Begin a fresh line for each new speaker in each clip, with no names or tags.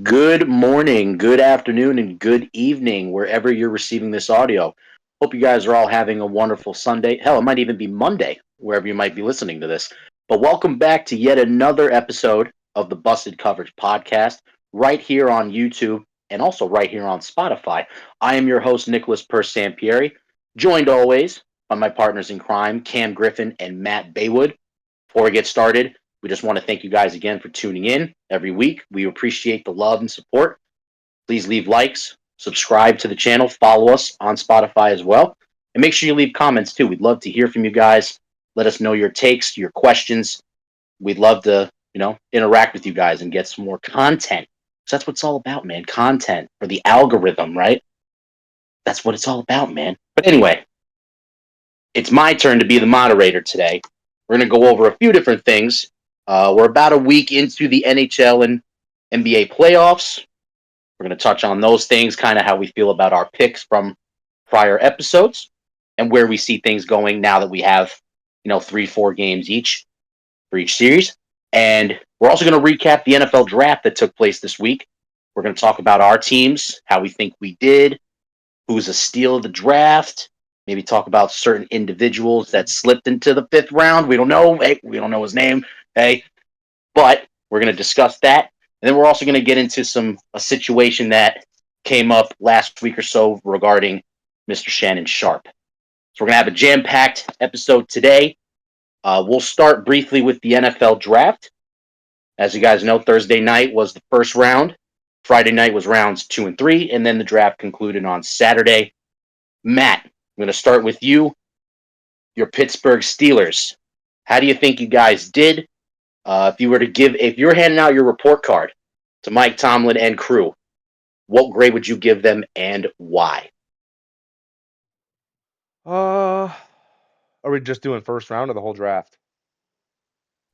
Good morning, good afternoon, and good evening, wherever you're receiving this audio. Hope you guys are all having a wonderful Sunday. Hell, it might even be Monday, wherever you might be listening to this. But welcome back to yet another episode of the Busted Coverage Podcast, right here on YouTube and also right here on Spotify. I am your host, Nicholas Purse Sampieri, joined always by my partners in crime, Cam Griffin and Matt Baywood. Before we get started, we just want to thank you guys again for tuning in every week. We appreciate the love and support. Please leave likes, subscribe to the channel, follow us on Spotify as well, and make sure you leave comments too. We'd love to hear from you guys. Let us know your takes, your questions. We'd love to, interact with you guys and get some more content. So that's what it's all about, man. Content for the algorithm, right? That's what it's all about, man. But anyway, it's my turn to be the moderator today. We're going to go over a few different things. We're about a week into the NHL and NBA playoffs. We're going to touch on those things, kind of how we feel about our picks from prior episodes and where we see things going now that we have, 3, 4 games each for each series. And we're also going to recap the NFL draft that took place this week. We're going to talk about our teams, how we think we did, who's a steal of the draft, maybe talk about certain individuals that slipped into the fifth round. We don't know. Hey, we don't know his name. Hey, but we're going to discuss that. And then we're also going to get into a situation that came up last week or so regarding Mr. Shannon Sharpe. So we're going to have a jam-packed episode today. We'll start briefly with the NFL draft. As you guys know, Thursday night was the first round. Friday night was rounds 2 and 3, and then the draft concluded on Saturday. Matt, I'm going to start with you. Your Pittsburgh Steelers. How do you think you guys did? If you're handing out your report card to Mike Tomlin and crew, what grade would you give them and why?
Uh, are we just doing first round or the whole draft?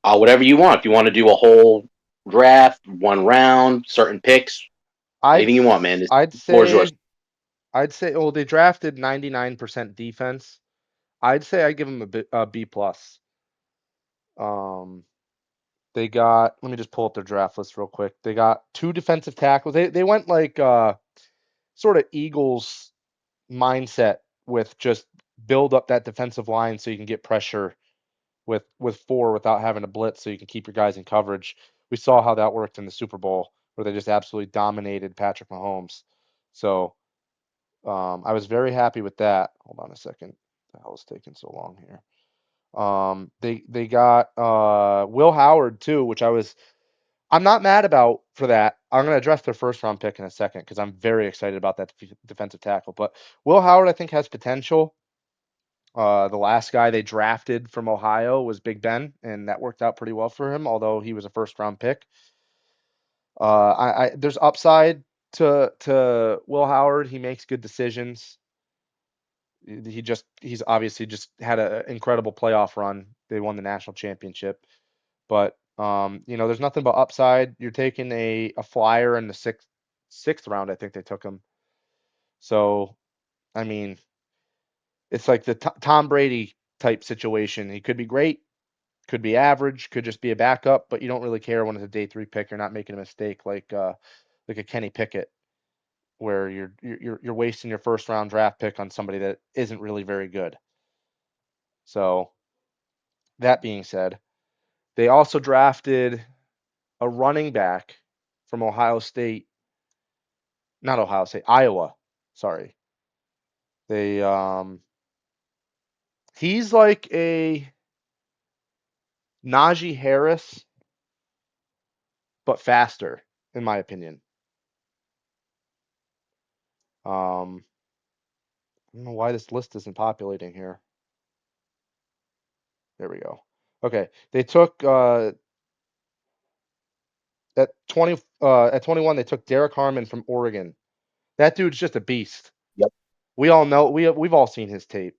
Whatever you want. If you want to do a whole draft, one round, certain picks,
I'd
anything you want, man.
s-
The
I'd
floor is yours.
say I'd say well they drafted 99% defense. I'd say I give them a B plus. Um, they got let me just pull up their draft list real quick. They got two defensive tackles. They went like sort of Eagles mindset with just build up that defensive line so you can get pressure with four without having to blitz so you can keep your guys in coverage. We saw how that worked in the Super Bowl where they just absolutely dominated Patrick Mahomes. So I was very happy with that. Hold on a second. The hell is taking so long here? They got Will Howard too, which I'm not mad about for that. I'm going to address their first round pick in a second because I'm very excited about that defensive tackle. But Will Howard, I think, has potential. The last guy they drafted from Ohio was Big Ben, and that worked out pretty well for him, although he was a first round pick. There's upside to Will Howard. He makes good decisions. He's obviously just had an incredible playoff run. They won the national championship, but there's nothing but upside. You're taking a flyer in the sixth round. I think they took him. So I mean, it's like the Tom Brady type situation. He could be great, could be average, could just be a backup, but you don't really care when it's a day three pick. You're not making a mistake like a Kenny Pickett, where you're wasting your first round draft pick on somebody that isn't really very good. So that being said, they also drafted a running back from Ohio State, not Ohio State, Iowa. Sorry, they he's like a Najee Harris, but faster, in my opinion. I don't know why this list isn't populating here. There we go. Okay, they took at 21 they took Derek Harmon from Oregon. That dude's just a beast.
Yep.
We all know we've all seen his tape.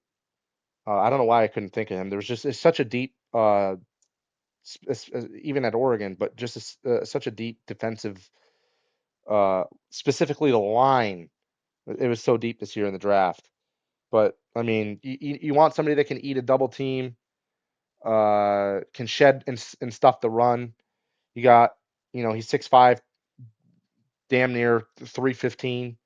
I don't know why I couldn't think of him. There was just it's such a deep even at Oregon, but just such a deep defensive specifically the line. It was so deep this year in the draft. But I mean, you want somebody that can eat a double team, can shed and stuff the run. You got, he's 6'5", damn near 315.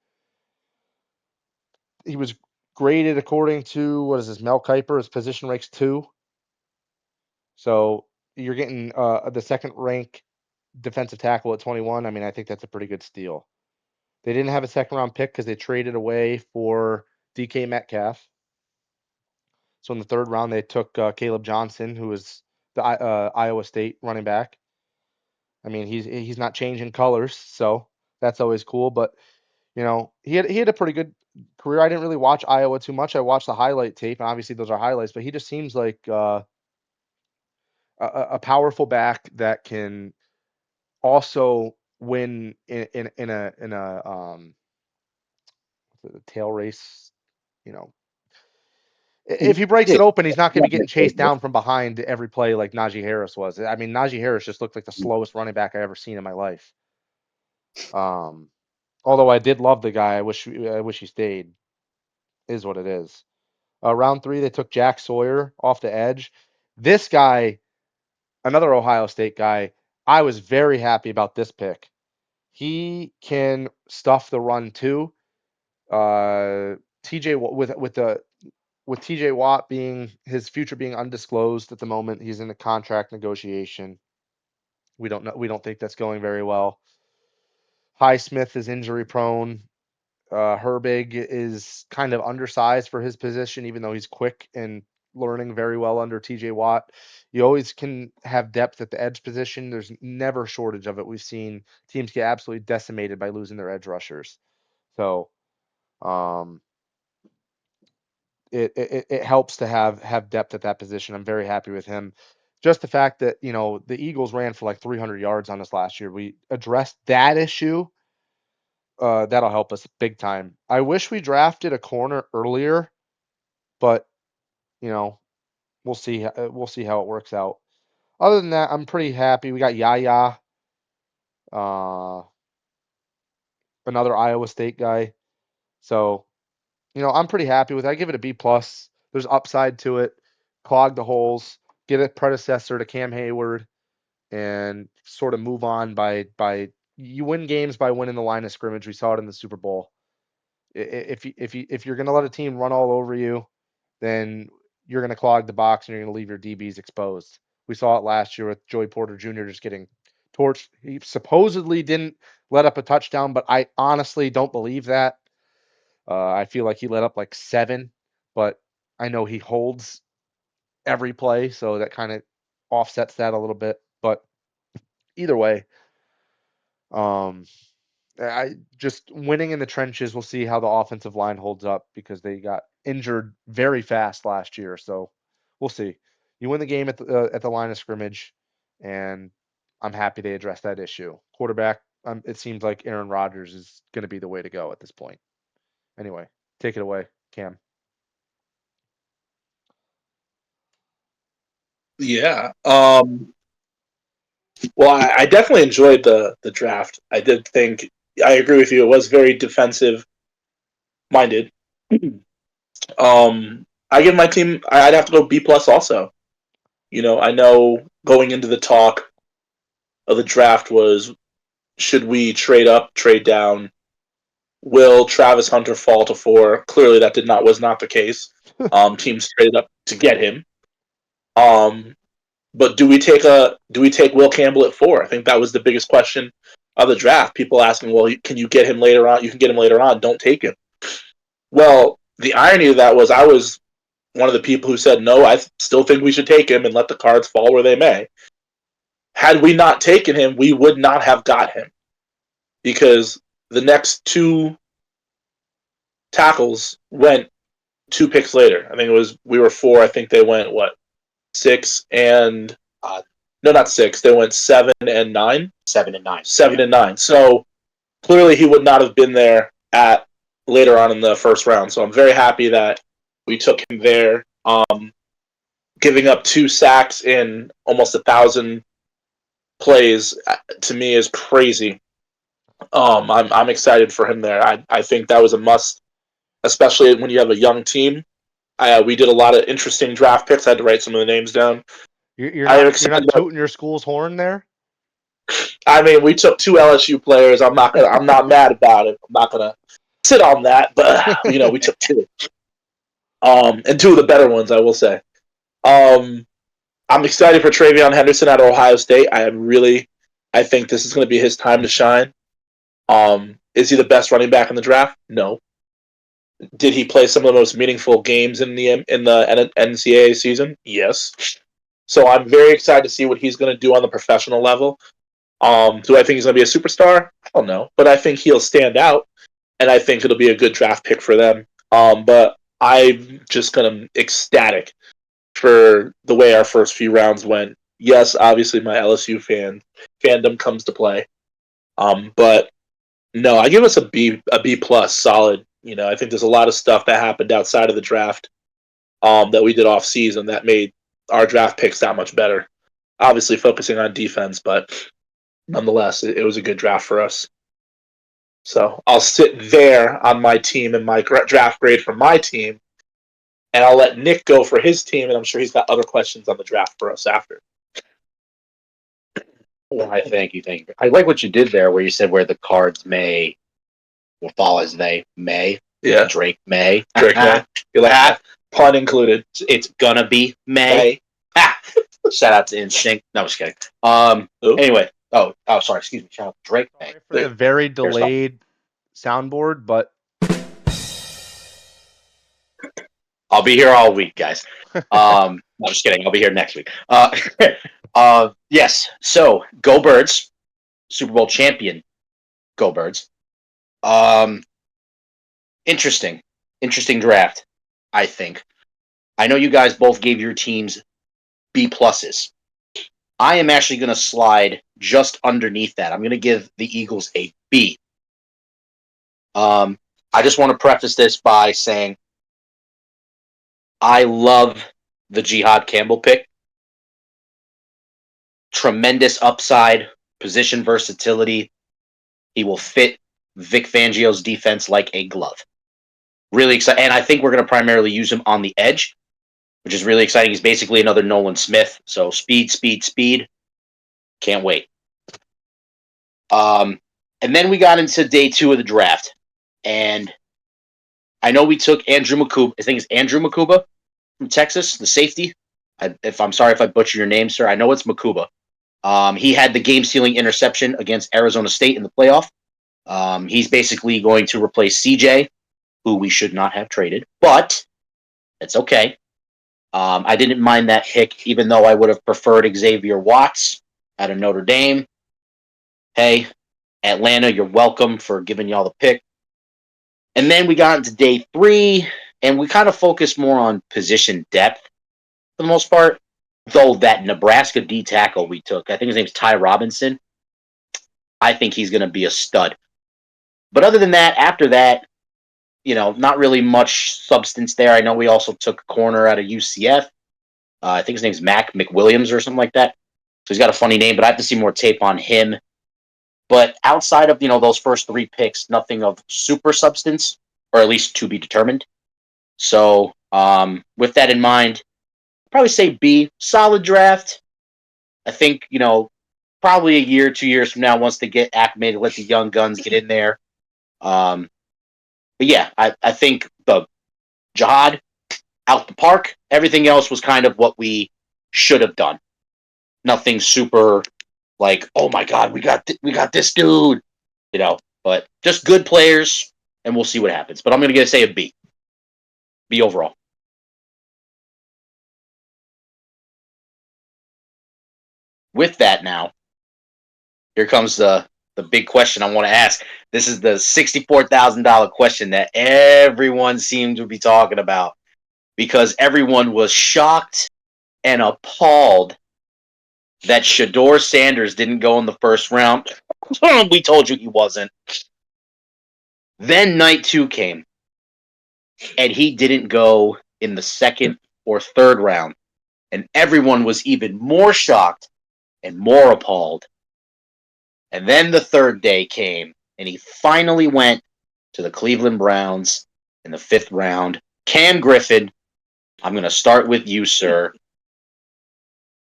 He was graded according to, what is this, Mel Kiper, his position ranks 2. So you're getting the second rank defensive tackle at 21. I mean, I think that's a pretty good steal. They didn't have a second round pick because they traded away for DK Metcalf. So in the third round, they took Caleb Johnson, who was the Iowa State running back. I mean, he's not changing colors, so that's always cool. But he had a pretty good career. I didn't really watch Iowa too much. I watched the highlight tape, and obviously those are highlights. But he just seems like a powerful back that can also win in a tail race. You know, if he breaks
Yeah,
it open, he's not going to be getting chased down from behind every play like Najee Harris was. I mean, Najee Harris just looked like the slowest running back I ever seen in my life. Although I did love the guy, I wish he stayed. Is what it is. Round 3, they took Jack Sawyer off the edge. This guy, another Ohio State guy, I was very happy about this pick. He can stuff the run too. TJ with TJ Watt being his future being undisclosed at the moment, he's in a contract negotiation. We don't know. We don't think that's going very well. Highsmith is injury prone. Herbig is kind of undersized for his position, even though he's quick and learning very well under TJ Watt. You always can have depth at the edge position. There's never a shortage of it. We've seen teams get absolutely decimated by losing their edge rushers. So um, it helps to have depth at that position. I'm very happy with him. Just the fact that the Eagles ran for like 300 yards on us last year. We addressed that issue. That'll help us big time. I wish we drafted a corner earlier, but we'll see. We'll see how it works out. Other than that, I'm pretty happy. We got Yaya, uh, another Iowa State guy. So I'm pretty happy with it. I give it a B plus. There's upside to it. Clog the holes. Get a predecessor to Cam Hayward, and sort of move on by you win games by winning the line of scrimmage. We saw it in the Super Bowl. If you're going to let a team run all over you, then you're going to clog the box and you're going to leave your DBs exposed. We saw it last year with Joey Porter Jr. just getting torched. He supposedly didn't let up a touchdown, but I honestly don't believe that. I feel like he let up like 7, but I know he holds every play, so that kind of offsets that a little bit. But either way, um, I just winning in the trenches. We'll see how the offensive line holds up because they got injured very fast last year. So we'll see. You win the game at the line of scrimmage, and I'm happy they addressed that issue. Quarterback, it seems like Aaron Rodgers is going to be the way to go at this point. Anyway, take it away, Cam.
Yeah. Well, I definitely enjoyed the draft. I did think I agree with you. It was very defensive minded. I give my team. I'd have to go B plus also. I know going into the talk of the draft was should we trade up, trade down? Will Travis Hunter fall to 4? Clearly, that was not the case. Teams traded up to get him. But do we take Will Campbell at 4? I think that was the biggest question of the draft. People asking, well, can you get him later on? You can get him later on. Don't take him. Well, the irony of that was I was one of the people who said, no, I still think we should take him and let the cards fall where they may. Had we not taken him, we would not have got him because the next 2 tackles went 2 picks later. I think we were 4. I think they went 6 and no, not 6. They went 7 and 9.
7 and 9.
7 and 9. So clearly he would not have been there at later on in the first round. So I'm very happy that we took him there. Giving up 2 sacks in almost 1,000 plays to me is crazy. I'm excited for him there. I think that was a must, especially when you have a young team. We did a lot of interesting draft picks. I had to write some of the names down.
You're not tooting your school's horn there.
I mean, we took 2 LSU players. I'm not mad about it. I'm not gonna sit on that, but we took 2. And 2 of the better ones, I will say. I'm excited for Travion Henderson out of Ohio State. I think this is going to be his time to shine. Is he the best running back in the draft? No. Did he play some of the most meaningful games in the NCAA season? Yes. So I'm very excited to see what he's going to do on the professional level. Do I think he's going to be a superstar? I don't know, but I think he'll stand out, and I think it'll be a good draft pick for them. But I'm just kind of ecstatic for the way our first few rounds went. Yes, obviously my LSU fandom comes to play. But no, I give us a B plus, solid. I think there's a lot of stuff that happened outside of the draft that we did off season that made our draft picks that much better. Obviously focusing on defense, but nonetheless, it was a good draft for us. So I'll sit there on my team and my draft grade for my team, and I'll let Nick go for his team, and I'm sure he's got other questions on the draft for us after.
Well, thank you. I like what you did there, where you said where the cards will fall as they may.
Yeah,
Drake May.
Drake May. You like that? Pun included.
It's gonna be May. Shout out to Instinct. No, I'm just kidding. Anyway. Oh, sorry. Excuse me. Shout out to Drake May.
For the very delayed soundboard, but
I'll be here all week, guys. No, I'm just kidding. I'll be here next week. Yes. So, go Birds. Super Bowl champion. Go Birds. Interesting draft, I think. I know you guys both gave your teams B pluses. I am actually going to slide just underneath that. I'm going to give the Eagles a B. I just want to preface this by saying I love the Jihad Campbell pick. Tremendous upside, position versatility. He will fit Vic Fangio's defense like a glove. Really excited. And I think we're going to primarily use him on the edge, which is really exciting. He's basically another Nolan Smith. So speed. Can't wait. And then we got into day 2 of the draft. And I know we took Andrew Makuba. I think it's Andrew Makuba from Texas, the safety. I'm sorry if I butcher your name, sir. I know it's Makuba. He had the game-sealing interception against Arizona State in the playoff. He's basically going to replace CJ, who we should not have traded, but it's okay. I didn't mind that pick, even though I would have preferred Xavier Watts out of Notre Dame. Hey, Atlanta, you're welcome for giving y'all the pick. And then we got into day 3, and we kind of focused more on position depth for the most part. Though that Nebraska D tackle we took, I think his name's Ty Robinson. I think he's going to be a stud. But other than that, after that, not really much substance there. I know we also took a corner out of UCF. I think his name's Mac McWilliams or something like that. So he's got a funny name, but I have to see more tape on him. But outside of, those first 3 picks, nothing of super substance, or at least to be determined. So with that in mind, I'd probably say B, solid draft. I think, probably a year, 2 years from now, once they get acclimated, let the young guns get in there. But yeah, I think the Jihad out the park. Everything else was kind of what we should have done. Nothing super like, oh my God, we got this dude, But just good players, and we'll see what happens. But I'm going to say a B. B overall. With that now, here comes the big question I want to ask. This is the $64,000 question that everyone seemed to be talking about because everyone was shocked and appalled that Shedeur Sanders didn't go in the first round. We told you he wasn't. Then night 2 came, and he didn't go in the second or third round. And everyone was even more shocked and more appalled. And then the third day came, and he finally went to the Cleveland Browns in the 5th round. Cam Griffin, I'm going to start with you, sir.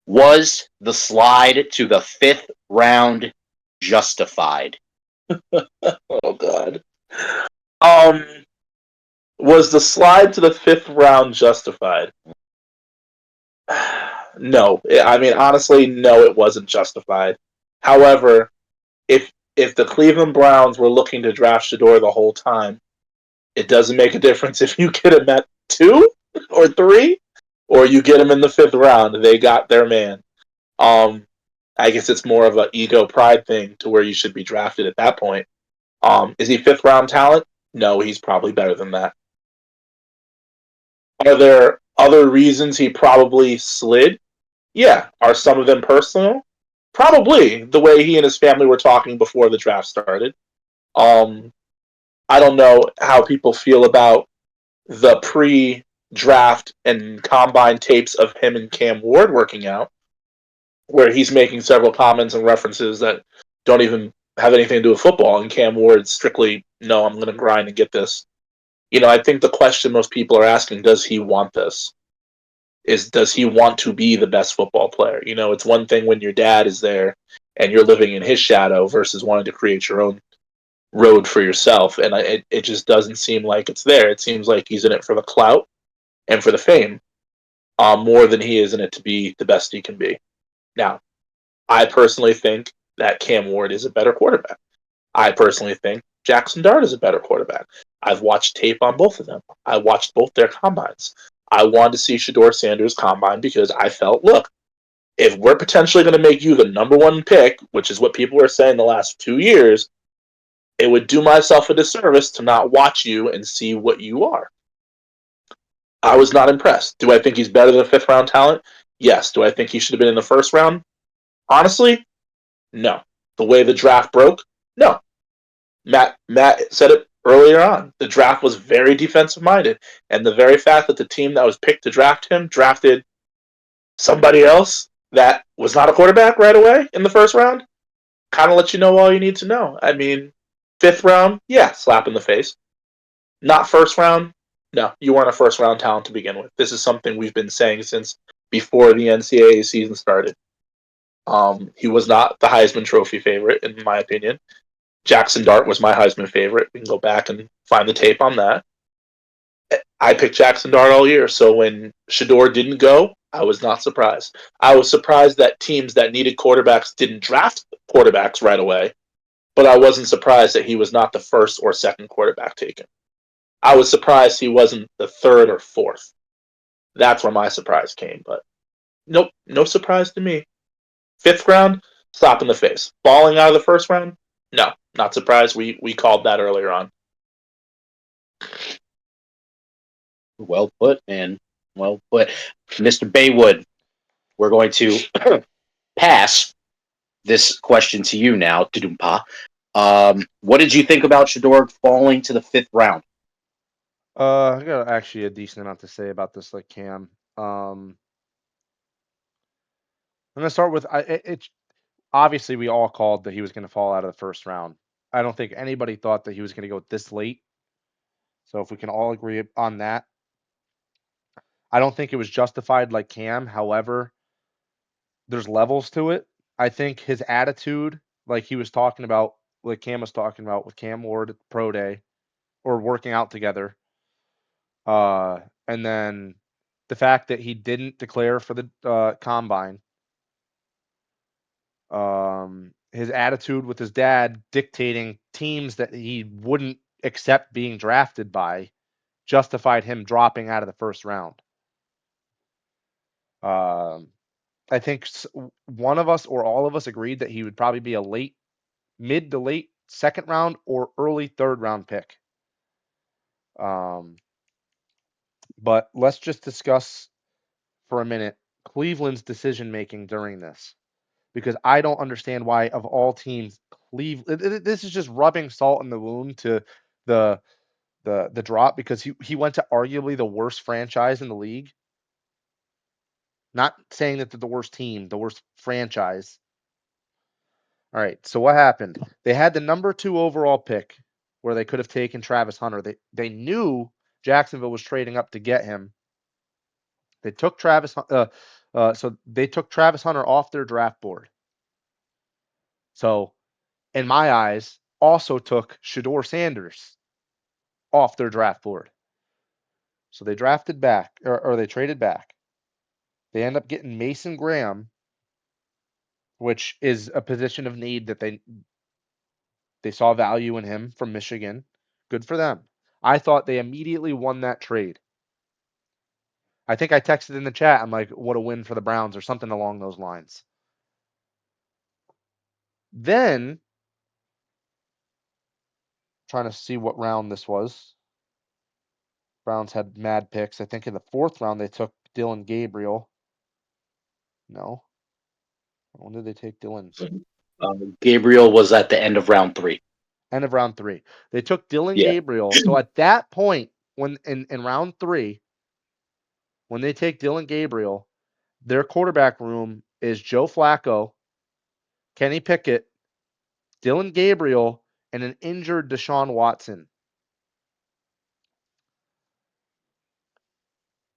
Was the slide to the 5th round justified?
Oh God. Was the slide to the 5th round justified? No. I mean, honestly, no, it wasn't justified. However, if the Cleveland Browns were looking to draft Shador the whole time, it doesn't make a difference if you get him at 2 or 3, or you get him in the 5th round. They got their man. I guess it's more of an ego pride thing to where you should be drafted at that point. Is he 5th round talent? No, he's probably better than that. Are there other reasons he probably slid? Yeah. Are some of them personal? Probably. The way he and his family were talking before the draft started. I don't know how people feel about the pre-draft and combine tapes of him and Cam Ward working out, where he's making several comments and references that don't even have anything to do with football, and Cam Ward's strictly, no, I'm going to grind and get this. I think the question most people are asking, does he want this? Does he want to be the best football player? It's one thing when your dad is there and you're living in his shadow versus wanting to create your own road for yourself. And it just doesn't seem like it's there. It seems like he's in it for the clout and for the fame, more than he is in it to be the best he can be. Now, I personally think that Cam Ward is a better quarterback. I personally think Jackson Dart is a better quarterback. I've watched tape on both of them. I watched both their combines. I wanted to see Shador Sanders' combine because I felt, look, if we're potentially going to make you the number one pick, which is what people were saying the last 2 years, it would do myself a disservice to not watch you and see what you are. I was not impressed. Do I think he's better than a 5th round talent? Yes. Do I think he should have been in the 1st round? Honestly, no. The way the draft broke, no. Matt said it earlier on. The draft was very defensive minded, and the very fact that the team that was picked to draft him drafted somebody else that was not a quarterback right away in the 1st round kind of lets you know all you need to know. I mean, 5th round, yeah, slap in the face. Not 1st round, no, you weren't a 1st round talent to begin with. This is something we've been saying since before the NCAA season started. He was not the Heisman Trophy favorite, in my opinion. Jackson Dart was my Heisman favorite. We can go back and find the tape on that. I picked Jackson Dart all year, so when Shador didn't go, I was not surprised. I was surprised that teams that needed quarterbacks didn't draft quarterbacks right away, but I wasn't surprised that he was not the 1st or 2nd quarterback taken. I was surprised he wasn't the 3rd or 4th. That's where my surprise came, but nope, no surprise to me. 5th round, slap in the face. Falling out of the 1st round, no, not surprised. We called that earlier on.
Well put, man. Well put. Mr. Baywood, we're going to pass this question to you now, Tudumpa. What did you think about Shador falling to the 5th round?
I got actually a decent amount to say about this, like Cam. I'm gonna start with obviously we all called that he was gonna fall out of the 1st round. I don't think anybody thought that he was gonna go this late. So if we can all agree on that, I don't think it was justified like Cam. However, there's levels to it. I think his attitude, like he was talking about, like Cam was talking about with Cam Ward at Pro Day, or working out together. And then the fact that he didn't declare for the combine. His attitude with his dad dictating teams that he wouldn't accept being drafted by justified him dropping out of the 1st round. I think one of us or all of us agreed that he would probably be a mid to late 2nd round or early 3rd round pick. But let's just discuss for a minute Cleveland's decision making during this, because I don't understand why, of all teams, Cleveland. This is just rubbing salt in the wound to the drop, because he went to arguably the worst franchise in the league. Not saying that they're the worst team, the worst franchise. All right, so what happened? They had the number 2 overall pick where they could have taken Travis Hunter. They knew Jacksonville was trading up to get him. They took So they took Travis Hunter off their draft board. So, in my eyes, also took Shedeur Sanders off their draft board. So they drafted back, or they traded back. They end up getting Mason Graham, which is a position of need that they saw value in him from Michigan. Good for them. I thought they immediately won that trade. I think I texted in the chat, I'm like, what a win for the Browns or something along those lines. Then, trying to see what round this was. Browns had mad picks. I think in the 4th round they took Dylan Gabriel. No. When did they take Dylan?
Gabriel was at the end of round 3.
End of round 3. They took Dylan
Yeah.
Gabriel. So at that point, when in round 3, when they take Dylan Gabriel, their quarterback room is Joe Flacco, Kenny Pickett, Dylan Gabriel, and an injured Deshaun Watson.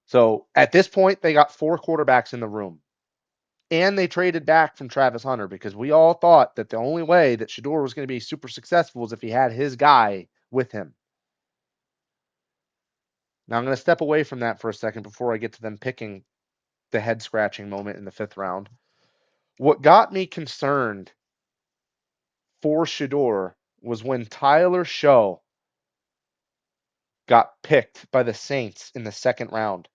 So at this point, they got 4 quarterbacks in the room. And they traded back from Travis Hunter because we all thought that the only way that Shedeur was going to be super successful was if he had his guy with him. Now I'm going to step away from that for a second before I get to them picking the head-scratching moment in the 5th round. What got me concerned for Shedeur was when Tyler Show got picked by the Saints in the 2nd round.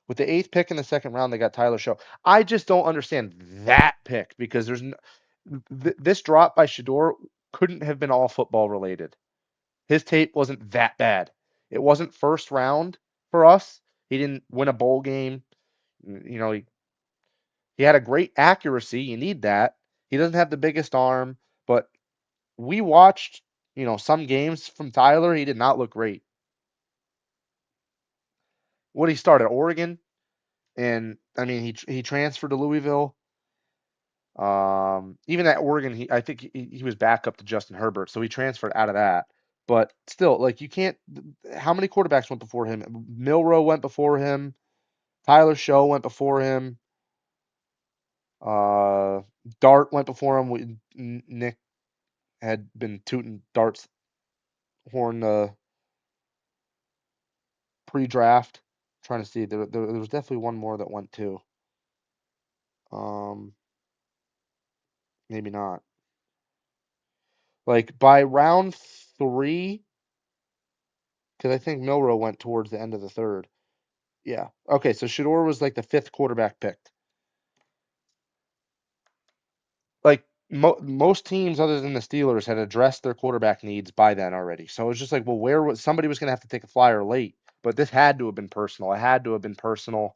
With the 8th pick in the 2nd round, they got Tyler Show. I just don't understand that pick because there's this drop by Shedeur couldn't have been all football related. His tape wasn't that bad. It wasn't first round for us. He didn't win a bowl game. You know, he had a great accuracy. You need that. He doesn't have the biggest arm, but we watched, some games from Tyler. He did not look great. What he started at Oregon, and I mean he transferred to Louisville. Even at Oregon, I think he was back up to Justin Herbert, so he transferred out of that. But still, like you can't. How many quarterbacks went before him? Milroe went before him. Tyler Show went before him. Dart went before him. Nick had been tooting Dart's horn pre-draft. Trying to see, there was definitely one more that went too. Maybe not. Like by round 3, because I think Milroe went towards the end of the 3rd. Yeah. Okay, so Shedeur was like the 5th quarterback picked. Like most teams other than the Steelers had addressed their quarterback needs by then already. So it was just like, well, somebody was going to have to take a flyer late, but this had to have been personal. It had to have been personal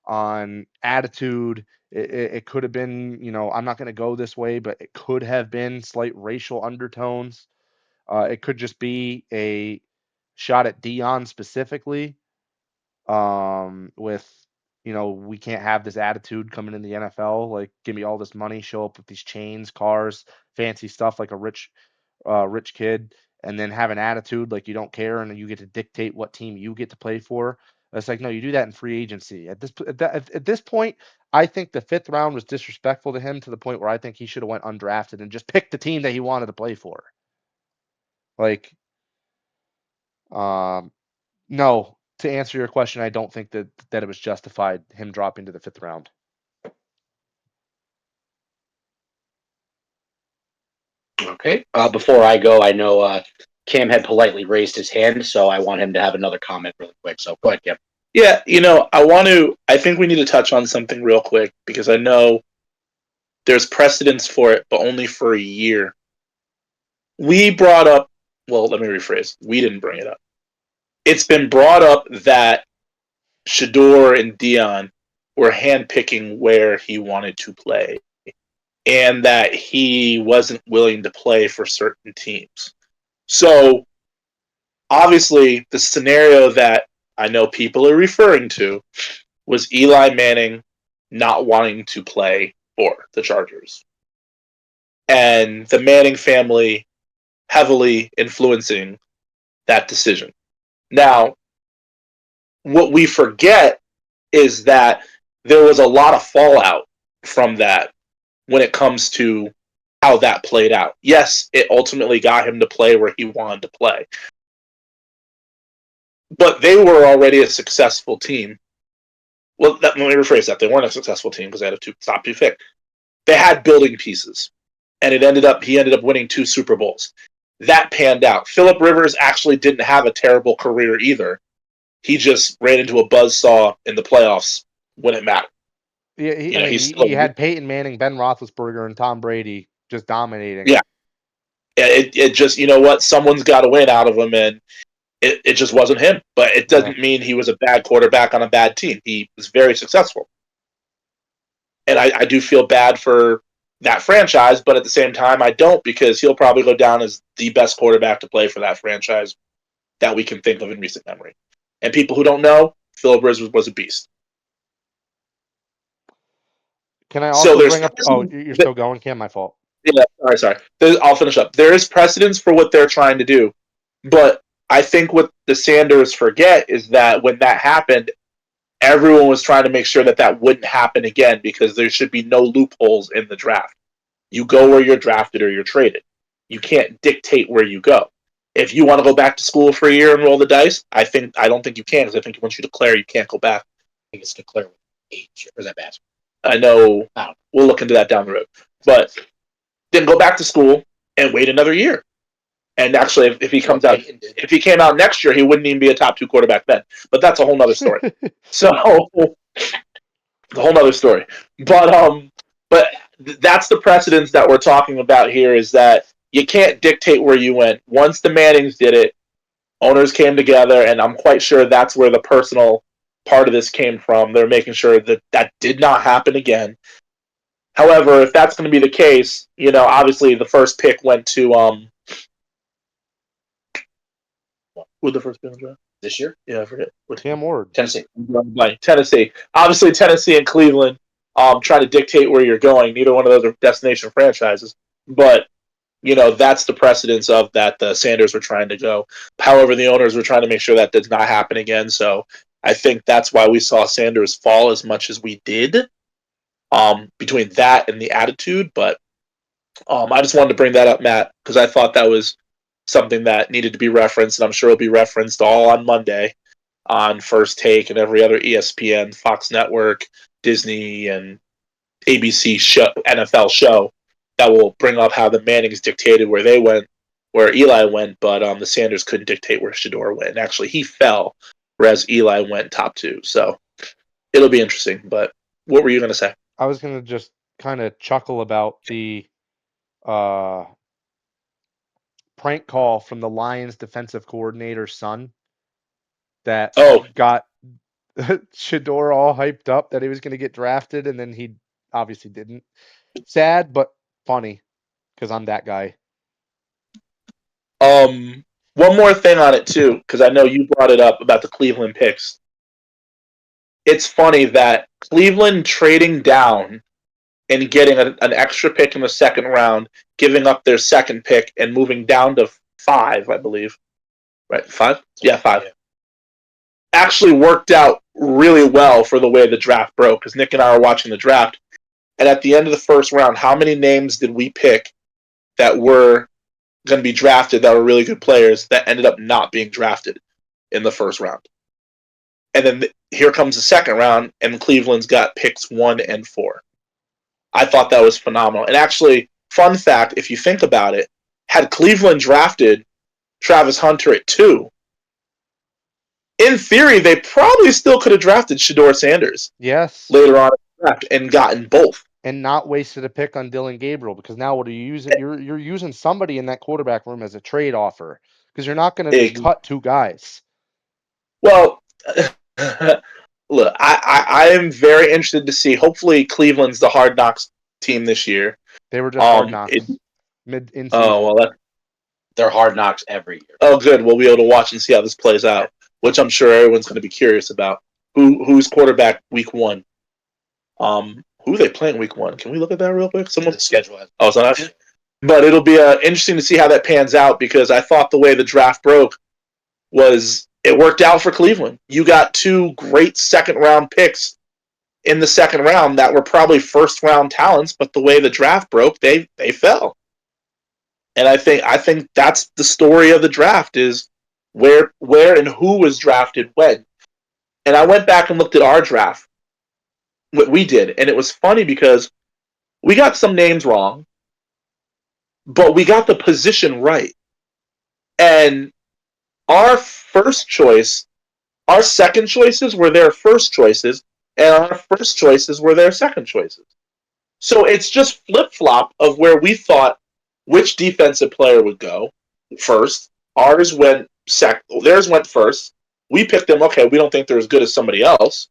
on attitude. It could have been, I'm not going to go this way, but it could have been slight racial undertones. It could just be a shot at Dion specifically. With we can't have this attitude coming in the NFL. Like, give me all this money, show up with these chains, cars, fancy stuff like a rich kid, and then have an attitude like you don't care and you get to dictate what team you get to play for. It's like, no, you do that in free agency. At this point, I think the 5th round was disrespectful to him to the point where I think he should have went undrafted and just picked the team that he wanted to play for. Like, no. To answer your question, I don't think that it was justified him dropping to the 5th round.
Okay. Before I go, I know Cam had politely raised his hand, so I want him to have another comment really quick. So go ahead, Cam.
Yeah, I think we need to touch on something real quick because I know there's precedence for it, but only for a year. We brought up, well, let me rephrase. We didn't bring it up. It's been brought up that Shedeur and Dion were handpicking where he wanted to play and that he wasn't willing to play for certain teams. So, obviously, the scenario that I know people are referring to was Eli Manning not wanting to play for the Chargers. And the Manning family heavily influencing that decision. Now, what we forget is that there was a lot of fallout from that when it comes to how that played out. Yes, it ultimately got him to play where he wanted to play. But they were already a successful team. Well, let me rephrase that. They weren't a successful team because they had a top two pick. They had building pieces. And he ended up winning 2 Super Bowls. That panned out. Phillip Rivers actually didn't have a terrible career either. He just ran into a buzzsaw in the playoffs when it mattered.
Yeah, he had Peyton Manning, Ben Roethlisberger, and Tom Brady just dominating.
Yeah. It just, you know what? Someone's got to win out of him, and it just wasn't him. But it doesn't mean he was a bad quarterback on a bad team. He was very successful. And I do feel bad for that franchise, but at the same time, I don't, because he'll probably go down as the best quarterback to play for that franchise that we can think of in recent memory. And people who don't know, Phillip Rivers was a beast.
Can I also bring up... Oh, you're still going, Cam? My fault.
Yeah, sorry. I'll finish up. There is precedence for what they're trying to do, but I think what the Sanders forget is that when that happened, everyone was trying to make sure that wouldn't happen again, because there should be no loopholes in the draft. You go where you're drafted or you're traded. You can't dictate where you go. If you want to go back to school for a year and roll the dice, I don't think you can, because I think once you declare, you can't go back.
I think it's declared with age, or is that bad?
I know. We'll look into that down the road. But then go back to school and wait another year. And actually, if he came out next year, he wouldn't even be a top 2 quarterback then. But that's a whole nother story. A whole nother story. But that's the precedence that we're talking about here, is that you can't dictate where you went. Once the Mannings did it, owners came together, and I'm quite sure that's where the personal part of this came from. They're making sure that did not happen again. However, if that's going to be the case, obviously the first pick went to who the first pick was
this year?
Yeah, I forget.
Cam Ward.
Tennessee.
Tennessee. Obviously, Tennessee and Cleveland trying to dictate where you're going. Neither one of those are destination franchises, but that's the precedence of that the Sanders were trying to go. However, the owners were trying to make sure that does not happen again. So I think that's why we saw Sanders fall as much as we did. Between that and the attitude, but I just wanted to bring that up, Matt, because I thought that was something that needed to be referenced, and I'm sure it'll be referenced all on Monday on First Take and every other ESPN, Fox Network, Disney, and ABC NFL show that will bring up how the Mannings dictated where they went, where Eli went, but the Sanders couldn't dictate where Shedeur went. And actually, he fell, whereas Eli went top 2. So it'll be interesting. But what were you going to say?
I was going to just kind of chuckle about the prank call from the Lions defensive coordinator's son that got Shedeur all hyped up that he was going to get drafted, and then he obviously didn't. Sad, but funny, because I'm that guy.
One more thing on it, too, because I know you brought it up about the Cleveland picks. It's funny that Cleveland trading down and getting an extra pick in the second round, giving up their second pick and moving down to 5, I believe. Right? 5? Yeah, 5. Actually worked out really well for the way the draft broke, because Nick and I were watching the draft. And at the end of the first round, how many names did we pick that were going to be drafted that were really good players that ended up not being drafted in the first round? And then here comes the second round, and Cleveland's got picks 1 and 4. I thought that was phenomenal. And actually, fun fact, if you think about it, had Cleveland drafted Travis Hunter at 2, in theory, they probably still could have drafted Shedeur Sanders.
Yes.
Later on in the draft and gotten both.
And not wasted a pick on Dylan Gabriel, because now what are you using? You're using somebody in that quarterback room as a trade offer, because you're not going to just cut 2 guys.
Well, look, I am very interested to see. Hopefully, Cleveland's the Hard Knocks team this year.
They were just Hard Knocks.
They're Hard Knocks every year.
Oh, good. We'll be able to watch and see how this plays out, which I'm sure everyone's going to be curious about. Who's quarterback week 1? Who are they playing week 1? Can we look at that real quick?
The schedule has.
Oh, so that's. But it'll be interesting to see how that pans out, because I thought the way the draft broke was it worked out for Cleveland. You got 2 great second-round picks in the second round that were probably first-round talents, but the way the draft broke, they fell. And I think that's the story of the draft is where and who was drafted when. And I went back and looked at our draft, what we did, and it was funny because we got some names wrong, but we got the position right. And our first choice, our second choices were their first choices, and our first choices were their second choices. So it's just flip-flop of where we thought which defensive player would go first. Ours went theirs went first. We picked them, okay, we don't think they're as good as somebody else.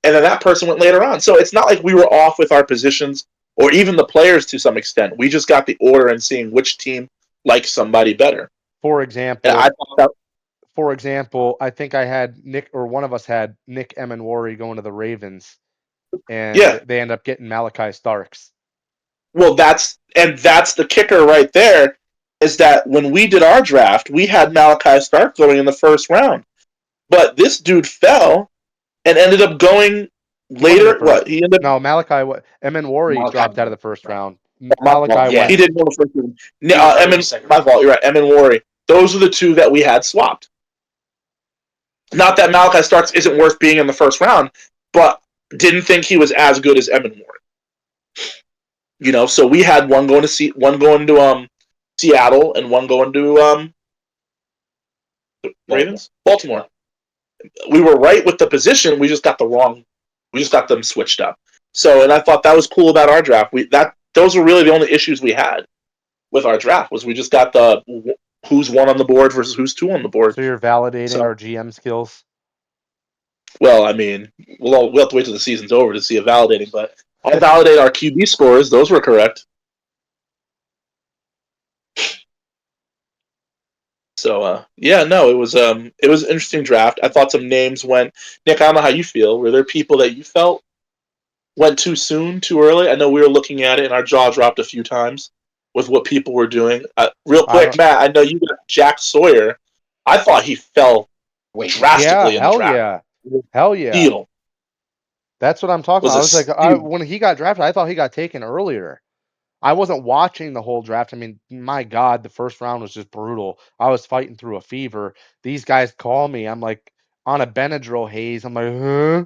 And then that person went later on. So it's not like we were off with our positions or even the players to some extent. We just got the order and seeing which team likes somebody better.
For example,
And I thought that,
I think I had Nick, or one of us had Nick Emenwari going to the Ravens, and
yeah.
they end up getting Malachi Starks.
Well, that's the kicker right there, is that when we did our draft, we had Malachi Stark going in the first round. But this dude fell and ended up going later. What? He ended up.
No, Emenwari dropped out of the first round. Malachi
Yeah,
went.
he didn't go the first round. My fault. You're right. Emenwari. Those are the 2 that we had swapped. Not that Malachi Starks isn't worth being in the first round, but didn't think he was as good as Emenwari. So we had one going to Seattle and one going to Ravens, Baltimore. We were right with the position. We just got them switched up. So, and I thought that was cool about our draft. Those were really the only issues we had with our draft, was we just got the who's 1 on the board versus who's 2 on the board.
So you're validating our GM skills?
Well, I mean, we'll have to wait till the season's over to see it validating, but I'll validate our QB scores. Those were correct. So, it was an interesting draft. I thought some names went. Nick, I don't know how you feel. Were there people that you felt went too soon, too early? I know we were looking at it and our jaw dropped a few times with what people were doing. Real quick, Matt, I know you got Jack Sawyer. I thought he fell drastically in the draft.
Hell yeah.
Deal.
That's what I'm talking about. I was like, when he got drafted, I thought he got taken earlier. I wasn't watching the whole draft. I mean, my God, the first round was just brutal. I was fighting through a fever. These guys call me. I'm like on a Benadryl haze. I'm like, huh?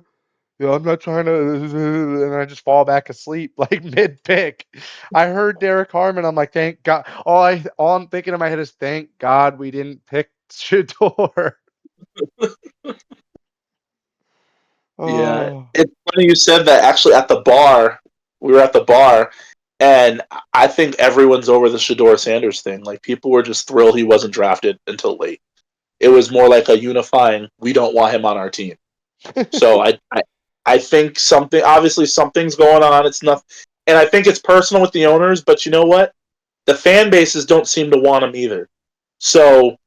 Yeah, I'm not trying to, and I just fall back asleep like mid pick. I heard Derek Harmon. I'm like, thank God. All I'm thinking in my head is, thank God we didn't pick Shador.
Yeah, it's funny you said that. Actually, we were at the bar, and I think everyone's over the Shador Sanders thing. Like, people were just thrilled he wasn't drafted until late. It was more like a unifying, we don't want him on our team. So I think something's going on. It's not, and I think it's personal with the owners, but you know what? The fan bases don't seem to want him either. So,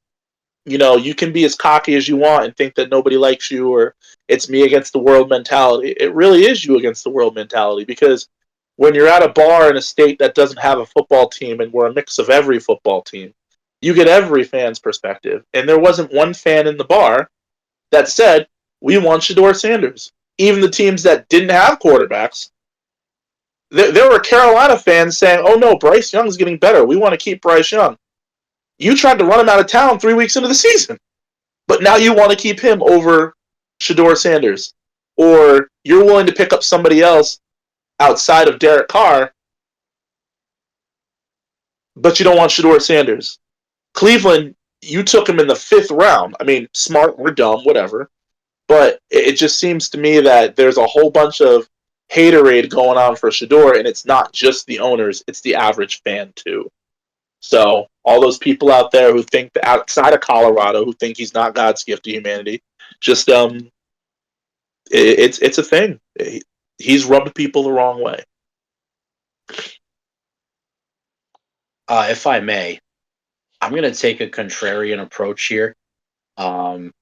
you can be as cocky as you want and think that nobody likes you, or it's me against the world mentality. It really is you against the world mentality, because when you're at a bar in a state that doesn't have a football team and we're a mix of every football team, you get every fan's perspective. And there wasn't one fan in the bar that said, we want Shador Sanders. Even the teams that didn't have quarterbacks, there were Carolina fans saying, oh no, Bryce Young's getting better. We want to keep Bryce Young. You tried to run him out of town 3 weeks into the season, but now you want to keep him over Shador Sanders. Or you're willing to pick up somebody else outside of Derek Carr, but you don't want Shador Sanders. Cleveland, you took him in the 5th round. I mean, smart or dumb, whatever. But it just seems to me that there's a whole bunch of haterade going on for Shador, and it's not just the owners, it's the average fan too. So all those people out there who think that outside of Colorado, who think he's not God's gift to humanity, just it's a thing. He's rubbed people the wrong way.
If I may, I'm going to take a contrarian approach here. I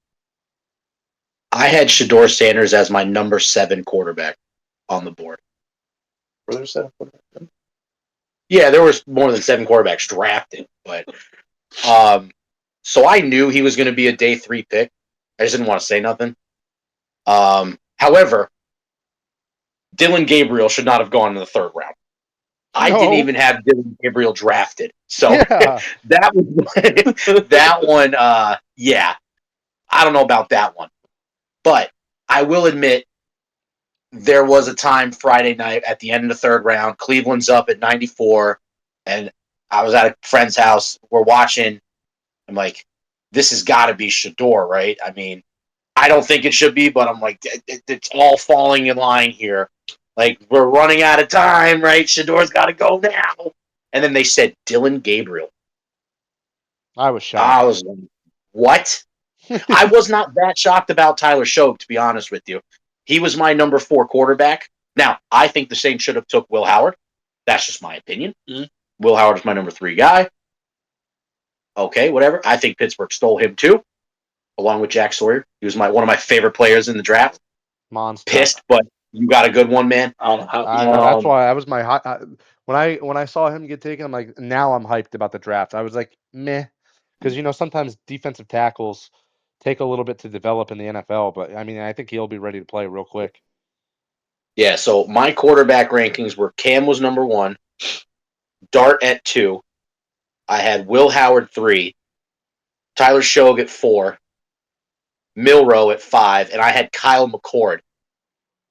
had Shador Sanders as my number 7 quarterback on the board.
Were there 7 quarterbacks?
Yeah, there was more than 7 quarterbacks drafted, but so I knew he was going to be a day 3 pick. I just didn't want to say nothing. However, Dylan Gabriel should not have gone in the third round. I didn't even have Dylan Gabriel drafted. So
Yeah.
that was that one. Yeah, I don't know about that one, but I will admit there was a time Friday night at the end of the third round. Cleveland's up at 94, and I was at a friend's house. We're watching. I'm like, this has got to be Shador, right? I mean, I don't think it should be, but I'm like, it's all falling in line here. Like, we're running out of time, right? Shador's got to go now. And then they said Dylan Gabriel.
I was
I
shocked.
was like, what? I was not that shocked about Tyler Shogue, to be honest with you. He was my number 4 quarterback. Now, I think the Saints should have took Will Howard. That's just my opinion.
Mhm.
Will Howard is my number 3 guy. Okay, whatever. I think Pittsburgh stole him too, along with Jack Sawyer. He was one of my favorite players in the draft.
Monster.
Pissed, but you got a good one, man.
I don't know how.
That's why I was my hot. When I saw him get taken, I'm like, now I'm hyped about the draft. I was like, meh, because sometimes defensive tackles take a little bit to develop in the NFL, but I mean, I think he'll be ready to play real quick.
Yeah, so my quarterback rankings were Cam was number 1, Dart at 2, I had Will Howard 3, Tyler Shogue at 4, Milrow at 5, and I had Kyle McCord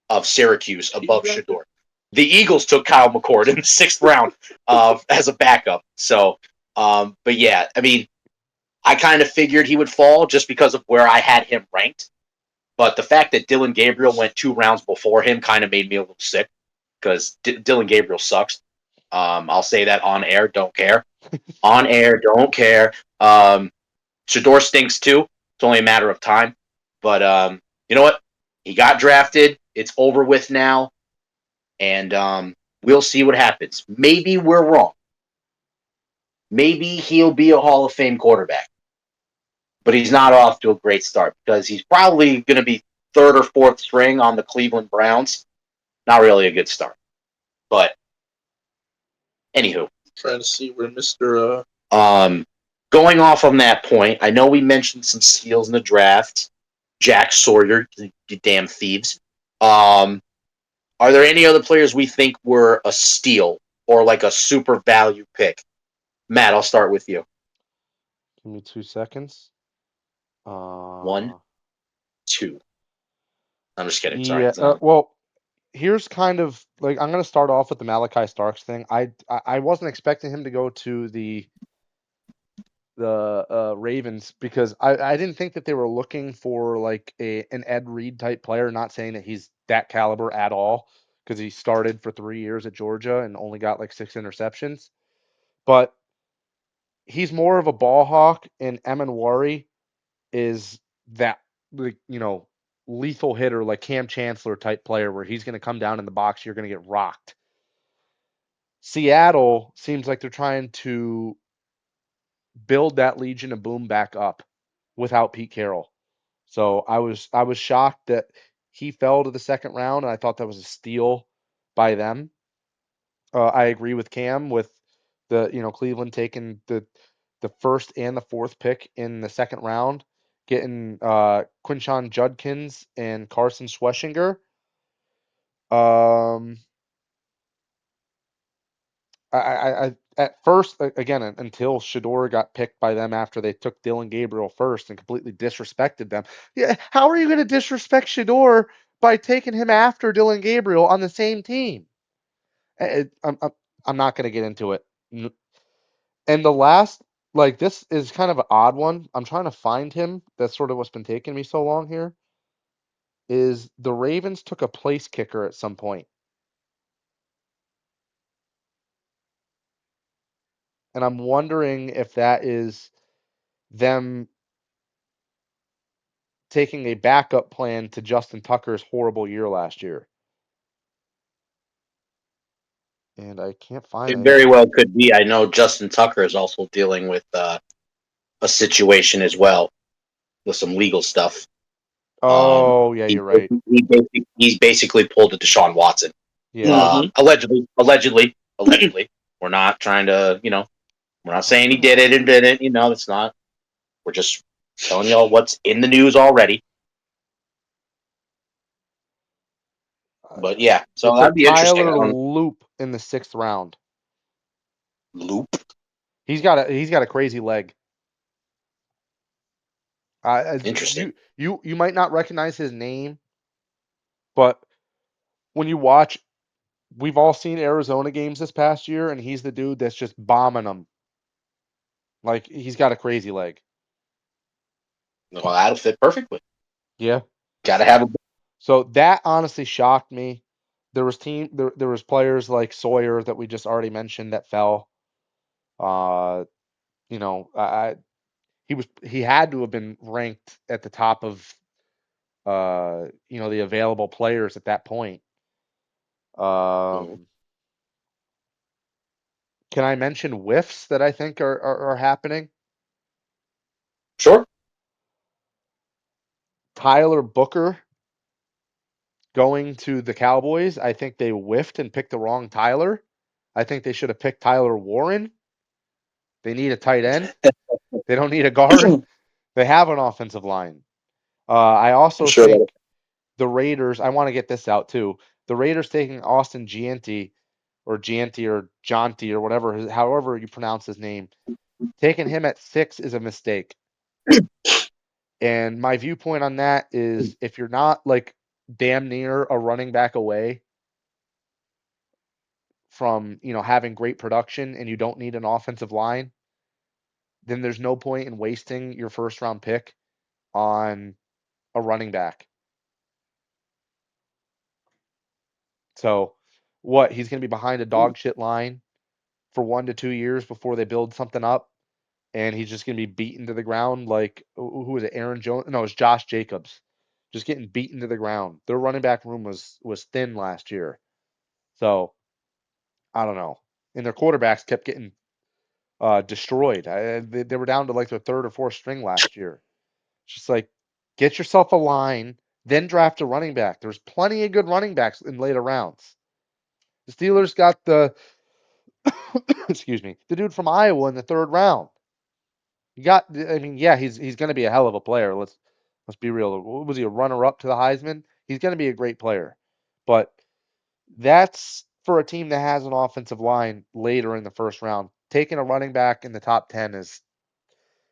of Syracuse above Shador. The Eagles took Kyle McCord in the 6th round as a backup. So, but yeah, I mean, I kind of figured he would fall just because of where I had him ranked. But the fact that Dylan Gabriel went 2 rounds before him kind of made me a little sick because Dylan Gabriel sucks. I'll say that on air, don't care. On air, don't care. Shador stinks too. It's only a matter of time. But you know what? He got drafted. It's over with now. And we'll see what happens. Maybe we're wrong. Maybe he'll be a Hall of Fame quarterback. But he's not off to a great start because he's probably going to be 3rd or 4th string on the Cleveland Browns. Not really a good start. But anywho.
Trying to see where Mr.
Going off on that point, I know we mentioned some steals in the draft. Jack Sawyer, you damn thieves. Are there any other players we think were a steal or like a super value pick? Matt, I'll start with you.
Give me 2 seconds.
1, 2. I'm just kidding. Sorry.
Yeah. Well, here's kind of like I'm gonna start off with the Malachi Starks thing. I wasn't expecting him to go to the Ravens because I didn't think that they were looking for like an Ed Reed type player. Not saying that he's that caliber at all because he started for 3 years at Georgia and only got like 6 interceptions, but he's more of a ball hawk, and Emanwari is that like lethal hitter like Cam Chancellor type player where he's going to come down in the box, you're going to get rocked. Seattle seems like they're trying to build that Legion of Boom back up without Pete Carroll. So I was shocked that he fell to the 2nd round, and I thought that was a steal by them. I agree with Cam with the Cleveland taking the 1st and the 4th pick in the 2nd round, getting Quinshon Judkins and Carson Schweschinger. I at first, again, until Shador got picked by them after they took Dylan Gabriel first and completely disrespected them. Yeah, how are you going to disrespect Shador by taking him after Dylan Gabriel on the same team? I'm not going to get into it. And the last, like, this is kind of an odd one. I'm trying to find him. That's sort of what's been taking me so long here. Is the Ravens took a place kicker at some point. And I'm wondering if that is them taking a backup plan to Justin Tucker's horrible year last year. And I can't find
It very well could be. I know Justin Tucker is also dealing with a situation as well with some legal stuff.
Oh, yeah, you're right.
He's basically pulled a Deshaun Watson.
Yeah.
Allegedly. We're not trying to, we're not saying he did it and didn't. It's not. We're just Telling y'all what's in the news already. But yeah, so
It's a
that'd be interesting.
Tyler Loop in the 6th round.
Loop.
He's got a crazy leg.
Interesting.
You might not recognize his name, but when you watch, we've all seen Arizona games this past year, and he's the dude that's just bombing them. Like, he's got a crazy leg.
Well, that'll fit perfectly.
Yeah.
Got to have a.
So that honestly shocked me. There was players like Sawyer that we just already mentioned that fell. You know, he had to have been ranked at the top of the available players at that point. Can I mention whiffs that I think are happening?
Sure.
Tyler Booker going to the Cowboys. I think they whiffed and picked the wrong Tyler. I think they should have picked Tyler Warren. They need a tight end. They don't need a guard. They have an offensive line. I also think the Raiders, I want to get this out too. The Raiders taking Austin Gianti or Jonti or whatever, however you pronounce his name, taking him at 6 is a mistake. And my viewpoint on that is if you're not like damn near a running back away from, having great production and you don't need an offensive line, then there's no point in wasting your first round pick on a running back. So what? He's going to be behind a dog shit line for 1 to 2 years before they build something up, and he's just going to be beaten to the ground like who was it? Aaron Jones? No, it's Josh Jacobs, just getting beaten to the ground. Their running back room was thin last year, so I don't know. And their quarterbacks kept getting destroyed. They were down to like their 3rd or 4th string last year. It's just like get yourself a line, then draft a running back. There's plenty of good running backs in later rounds. The Steelers got the excuse me, the dude from Iowa in the 3rd round. He's going to be a hell of a player. Let's be real. Was he a runner-up to the Heisman? He's going to be a great player. But that's for a team that has an offensive line later in the 1st round. Taking a running back in the top 10 is,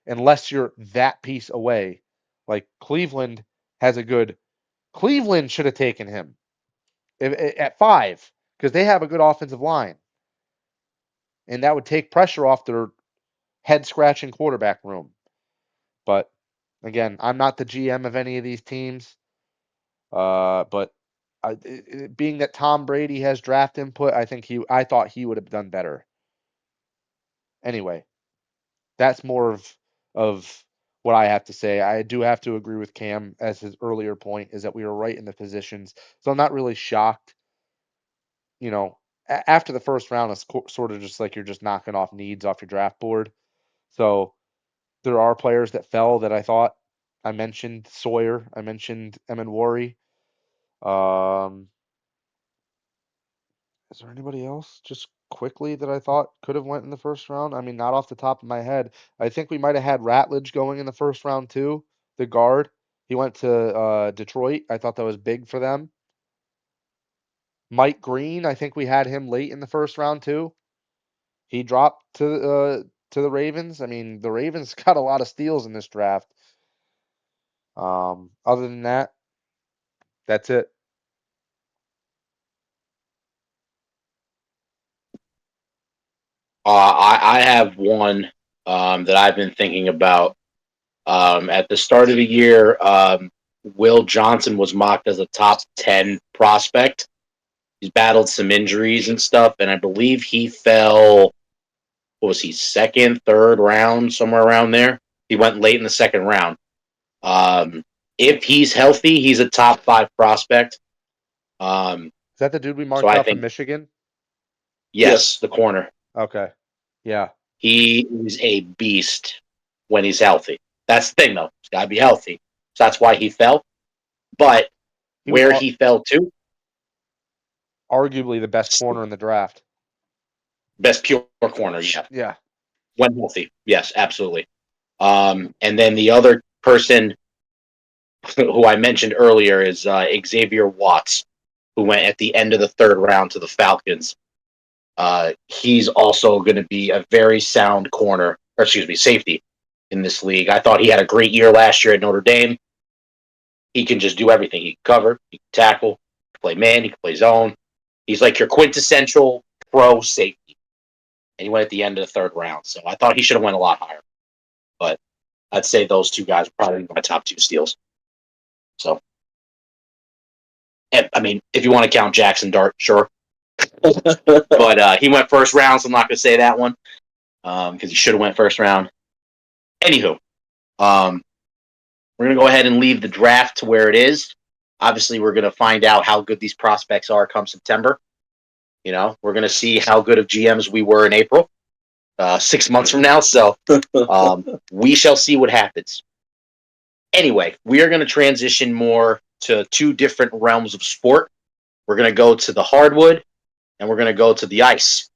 unless you're that piece away, like Cleveland should have taken him at 5 because they have a good offensive line. And that would take pressure off their head-scratching quarterback room. But again, I'm not the GM of any of these teams. But being that Tom Brady has draft input, I thought he would have done better. Anyway, that's more of what I have to say. I do have to agree with Cam as his earlier point is that we were right in the positions. So I'm not really shocked. After the 1st round, it's sort of just like you're just knocking off needs off your draft board. So there are players that fell that I thought. I mentioned Sawyer. I mentioned Emenwari. Is there anybody else just quickly that I thought could have went in the 1st round? I mean, not off the top of my head. I think we might have had Ratledge going in the 1st round too, the guard. He went to Detroit. I thought that was big for them. Mike Green, I think we had him late in the 1st round too. He dropped to the Ravens. I mean, the Ravens got a lot of steals in this draft. Other than that, that's it.
I have one that I've been thinking about. At the start of the year, Will Johnson was mocked as a top 10 prospect. He's battled some injuries and stuff, and I believe he fell, what was he, 2nd, 3rd round, somewhere around there. He went late in the 2nd round. If he's healthy, he's a top 5 prospect.
Is that the dude we marked
So I
out from
think,
Michigan?
yes, the corner.
Okay. Yeah.
He is a beast when he's healthy. That's the thing, though. He's got to be healthy. So that's why he fell. But where he fell to,
arguably the best corner in the draft.
best pure corner, yeah.
Yeah.
When healthy, yes, absolutely. And then the other person who I mentioned earlier is Xavier Watts, who went at the end of the third round to the Falcons. He's also going to be a very sound safety in this league. I thought he had a great year last year at Notre Dame. He can just do everything. He can cover, he can tackle, he can play man, he can play zone. He's like your quintessential pro safety. And he went at the end of the third round. So I thought he should have went a lot higher. But I'd say those two guys are probably my top two steals. So, and, I mean, if you want to count Jackson Dart, sure. But he went first round, so I'm not going to say that one because he should have went first round. Anywho, we're going to go ahead and leave the draft to where it is. Obviously, we're going to find out how good these prospects are come September. You know, we're going to see how good of GMs we were in April, 6 months from now. So we shall see what happens. Anyway, we are going to transition more to two different realms of sport. We're going to go to the hardwood, and we're going to go to the ice.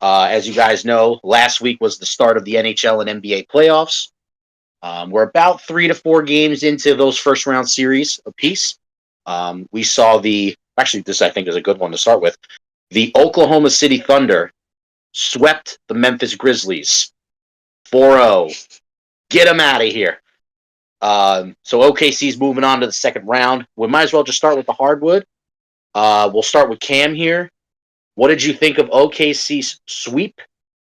As you guys know, last week was the start of the NHL and NBA playoffs. We're about 3 to 4 games into those first round series apiece. We saw this I think is a good one to start with. The Oklahoma City Thunder swept the Memphis Grizzlies 4-0. Get them out of here. So OKC's moving on to the second round. We might as well just start with the hardwood. We'll start with Cam here. What did you think of OKC's sweep?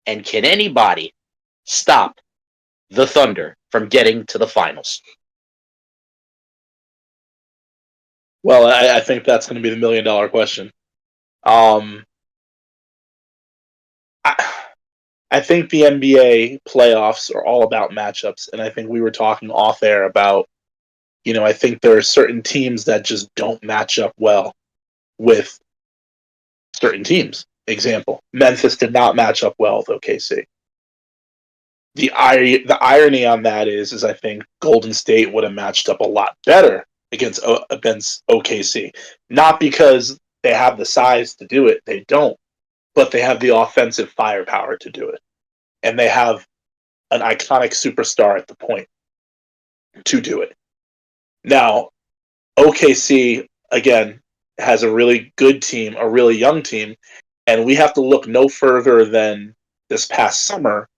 And can anybody stop the Thunder from getting to the finals?
Well, I think that's going to be the $1 million question. I think the NBA playoffs are all about matchups, and I think we were talking off air about, I think there are certain teams that just don't match up well with certain teams. Example, Memphis did not match up well with OKC. The irony on that is I think Golden State would have matched up a lot better against OKC. Not because they have the size to do it, they don't, but they have the offensive firepower to do it. And they have an iconic superstar at the point to do it. Now, OKC, again, has a really good team, a really young team, and we have to look no further than this past summer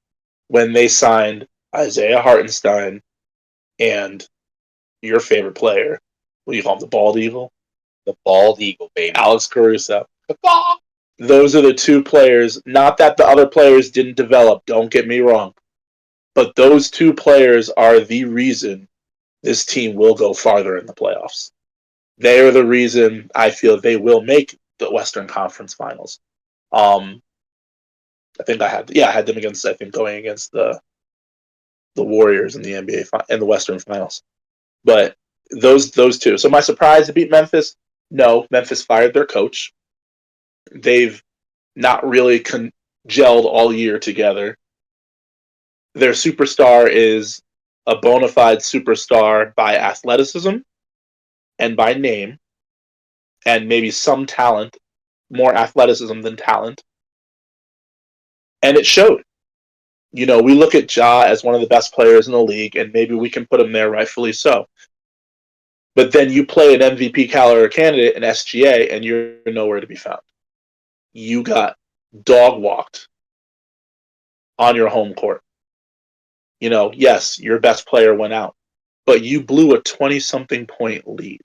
when they signed Isaiah Hartenstein and your favorite player. What do you call him? The Bald Eagle?
The Bald Eagle, baby.
Alex Caruso. Those are the two players. Not that the other players didn't develop, don't get me wrong. But those two players are the reason this team will go farther in the playoffs. They are the reason I feel they will make the Western Conference Finals. I think I had them going against the Warriors in the NBA in the Western Finals. But those two. So my surprise to beat Memphis? No, Memphis fired their coach. They've not really gelled all year together. Their superstar is a bona fide superstar by athleticism and by name, and maybe some talent, more athleticism than talent. And it showed. We look at Ja as one of the best players in the league, and maybe we can put him there, rightfully so. But then you play an MVP caliber candidate in SGA, and you're nowhere to be found. You got dog walked on your home court. Yes, your best player went out, but you blew a 20-something point lead,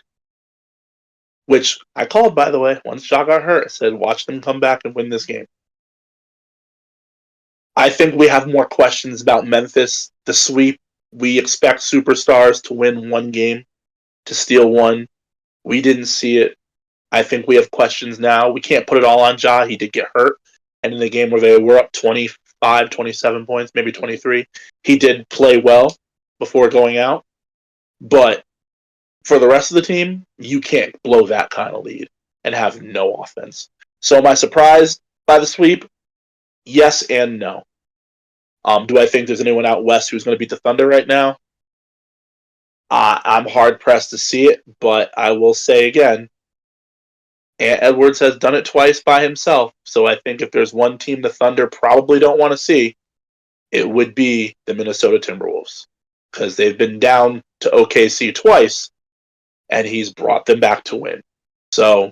which I called, by the way. Once Ja got hurt, I said, watch them come back and win this game. I think we have more questions about Memphis. The sweep, we expect superstars to win one game, to steal one. We didn't see it. I think we have questions now. We can't put it all on Ja. He did get hurt. And in the game where they were up 25, 27 points, maybe 23, he did play well before going out. But for the rest of the team, you can't blow that kind of lead and have no offense. So am I surprised by the sweep? Yes and no. Do I think there's anyone out west who's going to beat the Thunder right now? I'm hard-pressed to see it, but I will say again, Ant Edwards has done it twice by himself, so I think if there's one team the Thunder probably don't want to see, it would be the Minnesota Timberwolves. because they've been down to OKC twice, and he's brought them back to win. So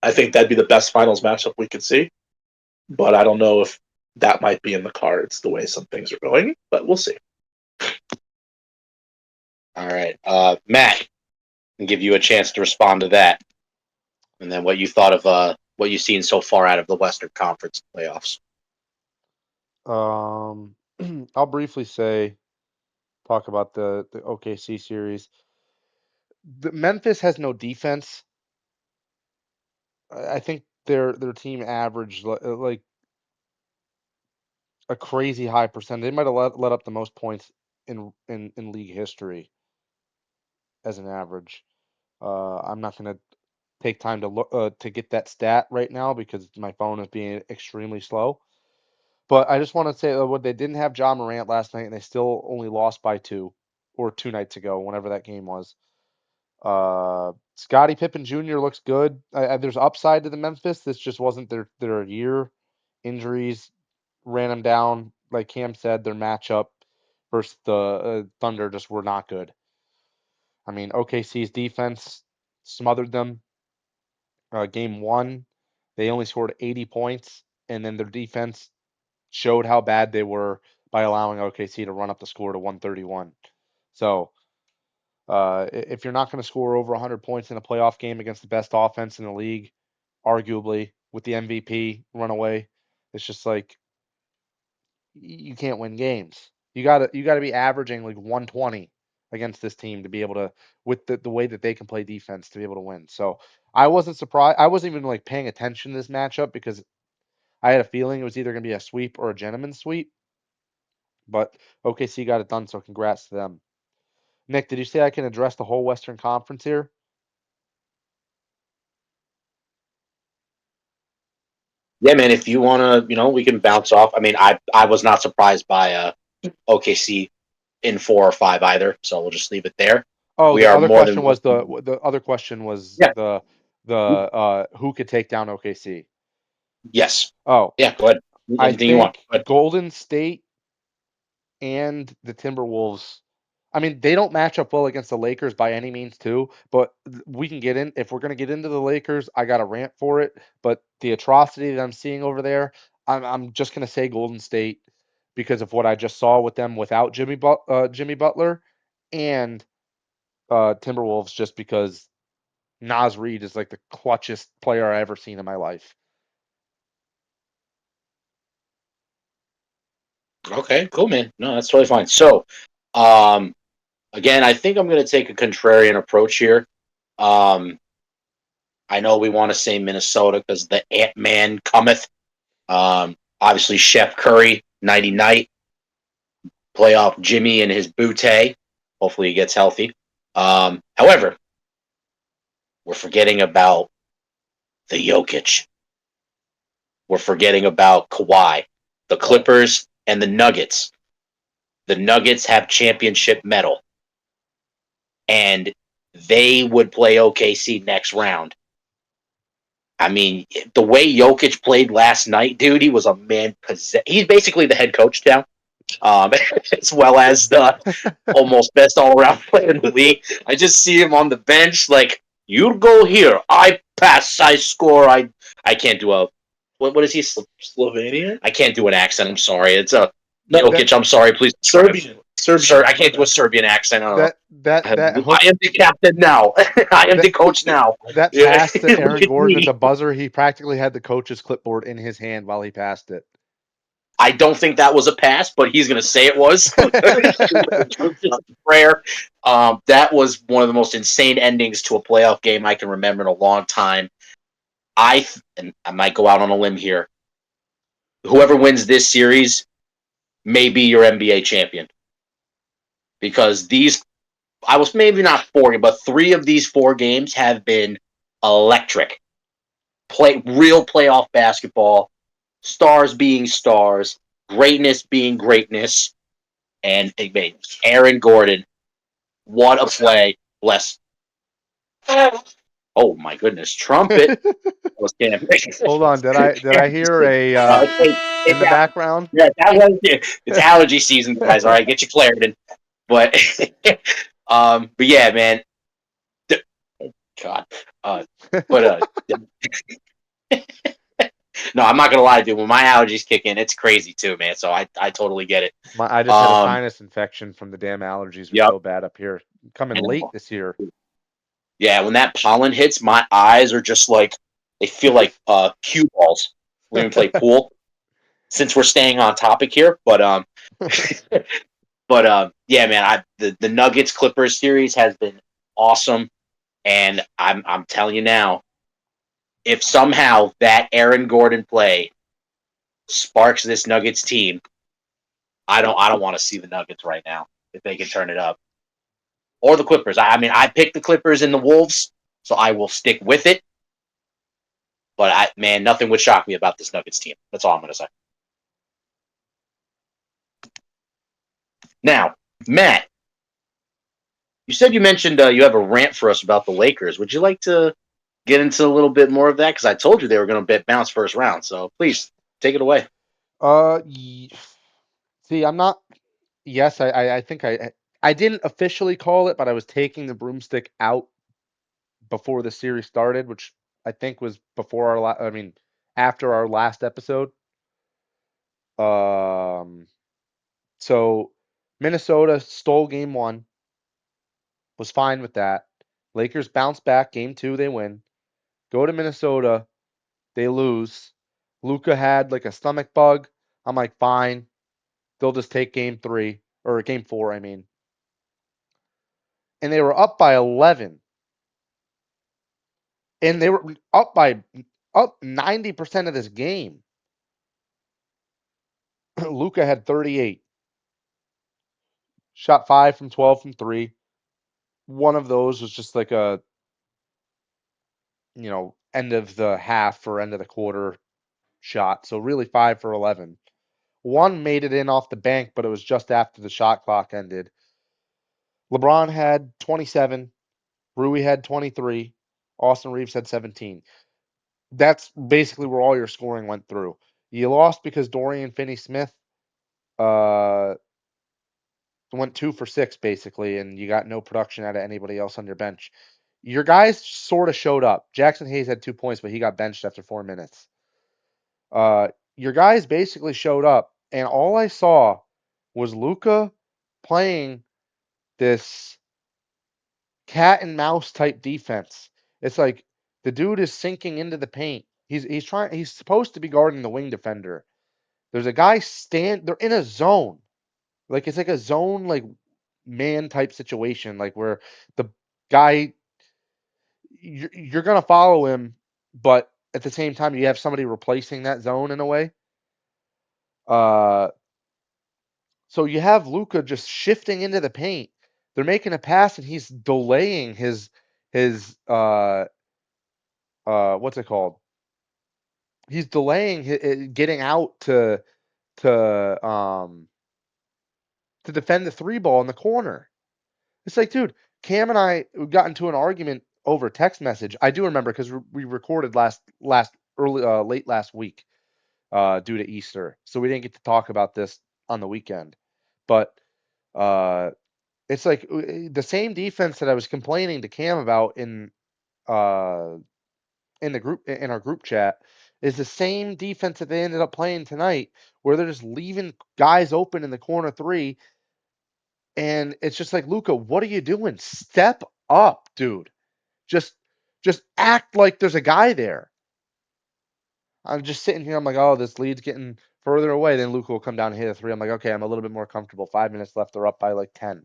I think that'd be the best finals matchup we could see. But I don't know if that might be in the cards the way some things are going, but we'll see.
All right. Matt, I'll give you a chance to respond to that. And then what you thought of what you've seen so far out of the Western Conference playoffs.
I'll briefly talk about the OKC series. Memphis has no defense. I think their team averaged like a crazy high percentage. They might have let up the most points in league history as an average. I'm not going to take time to look to get that stat right now because my phone is being extremely slow. But I just want to say they didn't have Ja Morant last night, and they still only lost by 2 nights ago, whenever that game was. Scottie Pippen Jr. looks good. There's upside to the Memphis. This just wasn't their year. Injuries ran them down. Like Cam said, their matchup versus the Thunder just were not good. I mean, OKC's defense smothered them. Game 1, they only scored 80 points, and then their defense showed how bad they were by allowing OKC to run up the score to 131. So if you're not going to score over 100 points in a playoff game against the best offense in the league, arguably with the MVP runaway, it's just like you can't win games. You gotta be averaging like 120 against this team to be able to, with the way that they can play defense, to be able to win. So I wasn't surprised. I wasn't even like paying attention to this matchup because I had a feeling it was either going to be a sweep or a gentleman's sweep. But OKC got it done, so congrats to them. Nick, did you say I can address the whole Western Conference here?
Yeah, man. If you want to, we can bounce off. I mean, I was not surprised by OKC in 4 or 5 either. So we'll just leave it there.
Oh,
We
the
are
other
more
question
than
was the other question was
yeah.
the who could take down OKC?
Yes.
Oh,
Yeah. Go ahead.
I
Anything you want.
think Golden State and the Timberwolves. I mean, they don't match up well against the Lakers by any means, too. But we can get in. If we're going to get into the Lakers, I got a rant for it. But the atrocity that I'm seeing over there, I'm just going to say Golden State because of what I just saw with them without Jimmy Butler, and Timberwolves just because Naz Reid is like the clutchest player I ever seen in my life.
Okay, cool, man. No, that's totally fine. So, again, I think I'm going to take a contrarian approach here. I know we want to say Minnesota because the Ant-Man cometh. Obviously, Chef Curry, nighty night. Playoff Jimmy and his bootay. Hopefully, he gets healthy. However, we're forgetting about the Jokic. We're forgetting about Kawhi, the Clippers, and the Nuggets. The Nuggets have championship medal, and they would play OKC next round. I mean, the way Jokic played last night, dude, he was a man possessed. He's basically the head coach now, as well as the almost best all-around player in the league. I just see him on the bench, like, you go here, I pass, I score, I can't do a what is he?
Slovenia?
I can't do an accent. I'm sorry. It's a Jokic. I'm sorry. Please.
Serbian.
I can't do a Serbian accent. I am the captain now. I am the coach now.
That pass to Aaron Gordon at the buzzer, he practically had the coach's clipboard in his hand while he passed it.
I don't think that was a pass, but he's going to say it was. Prayer. That was one of the most insane endings to a playoff game I can remember in a long time. And I might go out on a limb here. Whoever wins this series may be your NBA champion. Because I was maybe not 4, but 3 of these 4 games have been electric. Real playoff basketball, stars being stars, greatness being greatness, and Aaron Gordon, what a play! Bless. Oh my goodness, trumpet!
Hold on, did I hear a in the background?
Yeah, it's allergy season, guys. All right, get your Claritin. But but yeah, man. Oh, God. But no, I'm not gonna lie, dude. When my allergies kick in, it's crazy too, man. So I totally get it.
I just had a sinus infection from the damn allergies are
Yep.
so bad up here. Coming late this year.
Yeah, when that pollen hits, my eyes are just like they feel like cue balls when we play pool. Since we're staying on topic here, but yeah, man, the Nuggets Clippers series has been awesome, and I'm telling you now, if somehow that Aaron Gordon play sparks this Nuggets team, I don't want to see the Nuggets right now if they can turn it up, or the Clippers. I mean, I picked the Clippers and the Wolves, so I will stick with it. But man, nothing would shock me about this Nuggets team. That's all I'm gonna say. Now, Matt, you said you mentioned you have a rant for us about the Lakers. Would you like to get into a little bit more of that? Because I told you they were going to bounce first round. So please take it away.
See, I'm not. Yes, I think I didn't officially call it, but I was taking the broomstick out before the series started, which I think was before I mean, after our last episode. Um, so Minnesota stole game one, was fine with that. Lakers bounce back, game two, they win. Go to Minnesota, they lose. Luca had like a stomach bug. I'm like, fine. They'll just take game three, or game four, I mean. And they were up by 11. And they were up 90% of this game. Luca had 38. Shot 5 from 12 from 3. One of those was just like a, end of the half or end of the quarter shot. So really 5 for 11. One made it in off the bank, but it was just after the shot clock ended. LeBron had 27. Rui had 23. Austin Reeves had 17. That's basically where all your scoring went through. You lost because Dorian Finney-Smith went 2 for 6 basically, and you got no production out of anybody else on your bench. Your guys sort of showed up. Jackson Hayes had 2 points, but he got benched after 4 minutes. Your guys basically showed up, and all I saw was Luka playing this cat and mouse type defense. It's like the dude is sinking into the paint. He's supposed to be guarding the wing defender. There's a guy they're in a zone. Like it's like a zone like man type situation, like where the guy you're gonna follow him, but at the same time you have somebody replacing that zone in a way. So you have Luka just shifting into the paint. They're making a pass and he's delaying his what's it called? He's delaying getting out to to defend the 3 ball in the corner. It's like, dude, Cam and I got into an argument over text message. I do remember because we recorded late last week due to Easter, so we didn't get to talk about this on the weekend. But it's like the same defense that I was complaining to Cam about uh, in our group chat is the same defense that they ended up playing tonight, where they're just leaving guys open in the corner 3. And it's just like, Luka, what are you doing? Step up, dude. Just act like there's a guy there. I'm just sitting here. I'm like, oh, this lead's getting further away. Then Luka will come down and hit a 3. I'm like, okay, I'm a little bit more comfortable. 5 minutes left. They're up by like 10.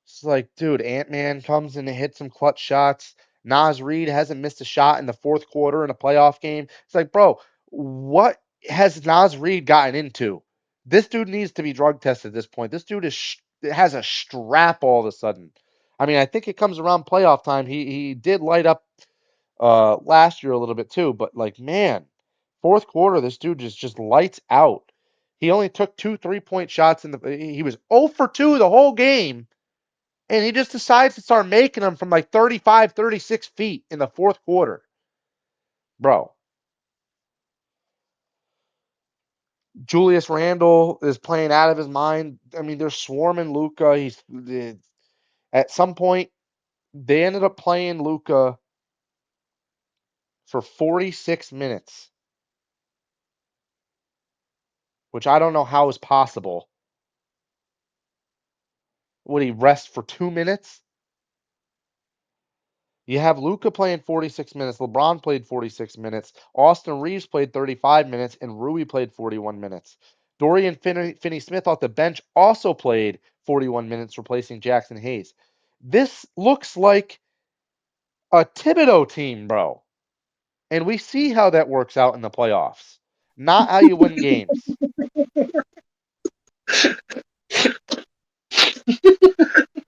It's like, dude, Ant-Man comes in and hits some clutch shots. Naz Reid hasn't missed a shot in the fourth quarter in a playoff game. It's like, bro, what has Naz Reid gotten into? This dude needs to be drug tested at this point. This dude has a strap all of a sudden. I mean, I think it comes around playoff time. He did light up last year a little bit too, but like, man, fourth quarter, this dude just lights out. He only took 2 3-point shots he was 0 for 2 the whole game. And he just decides to start making them from like 35, 36 feet in the fourth quarter. Bro. Julius Randle is playing out of his mind. I mean, they're swarming Luka. At some point, they ended up playing Luka for 46 minutes, which I don't know how is possible. Would he rest for 2 minutes? You have Luka playing 46 minutes. LeBron played 46 minutes. Austin Reeves played 35 minutes, and Rui played 41 minutes. Dorian Finney-Smith off the bench also played 41 minutes, replacing Jackson Hayes. This looks like a Thibodeau team, bro. And we see how that works out in the playoffs. Not how you win games.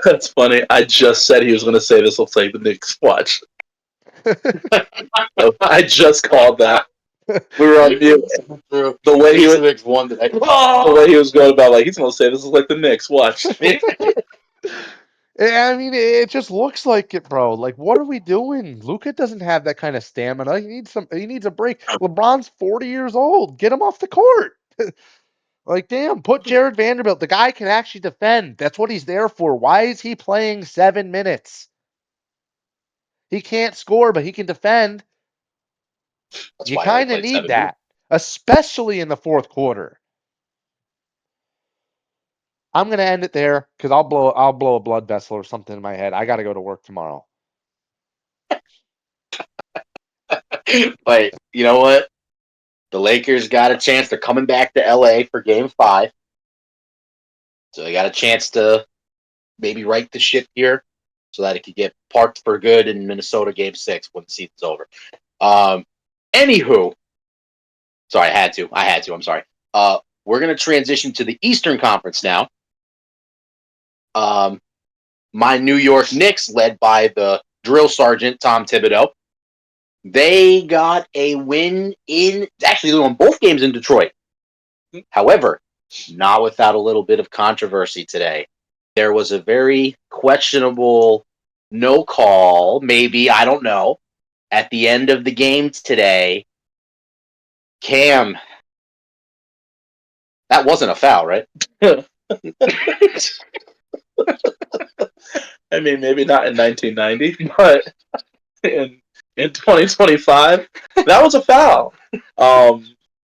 That's funny. I just said he was going to say this looks like the Knicks. Watch. I just called that. We were on mute. The way he was
won today.
the way he was going about like he's going to say this is like the Knicks. Watch.
I mean, it just looks like it, bro. Like, what are we doing? Luka doesn't have that kind of stamina. He needs a break. LeBron's 40 years old. Get him off the court. Like, damn, put Jared Vanderbilt. The guy can actually defend. That's what he's there for. Why is he playing 7 minutes? He can't score, but he can defend.
That's
You
why I only
kind of
played
need
7
that, especially in the fourth quarter. I'm gonna end it there because I'll blow a blood vessel or something in my head. I got to go to work tomorrow.
But you know what? The Lakers got a chance. They're coming back to LA for Game 5. So they got a chance to maybe right the ship here so that it could get parked for good in Minnesota Game 6 when the season's over. Anywho, sorry, I had to. I'm sorry. We're going to transition to the Eastern Conference now. My New York Knicks, led by the drill sergeant, Tom Thibodeau, they got a win actually they won both games in Detroit. However, not without a little bit of controversy today. There was a very questionable no call, maybe, I don't know, at the end of the game today. Cam, that wasn't a foul, right?
I mean, maybe not in 1990, but in 2025, that was a foul.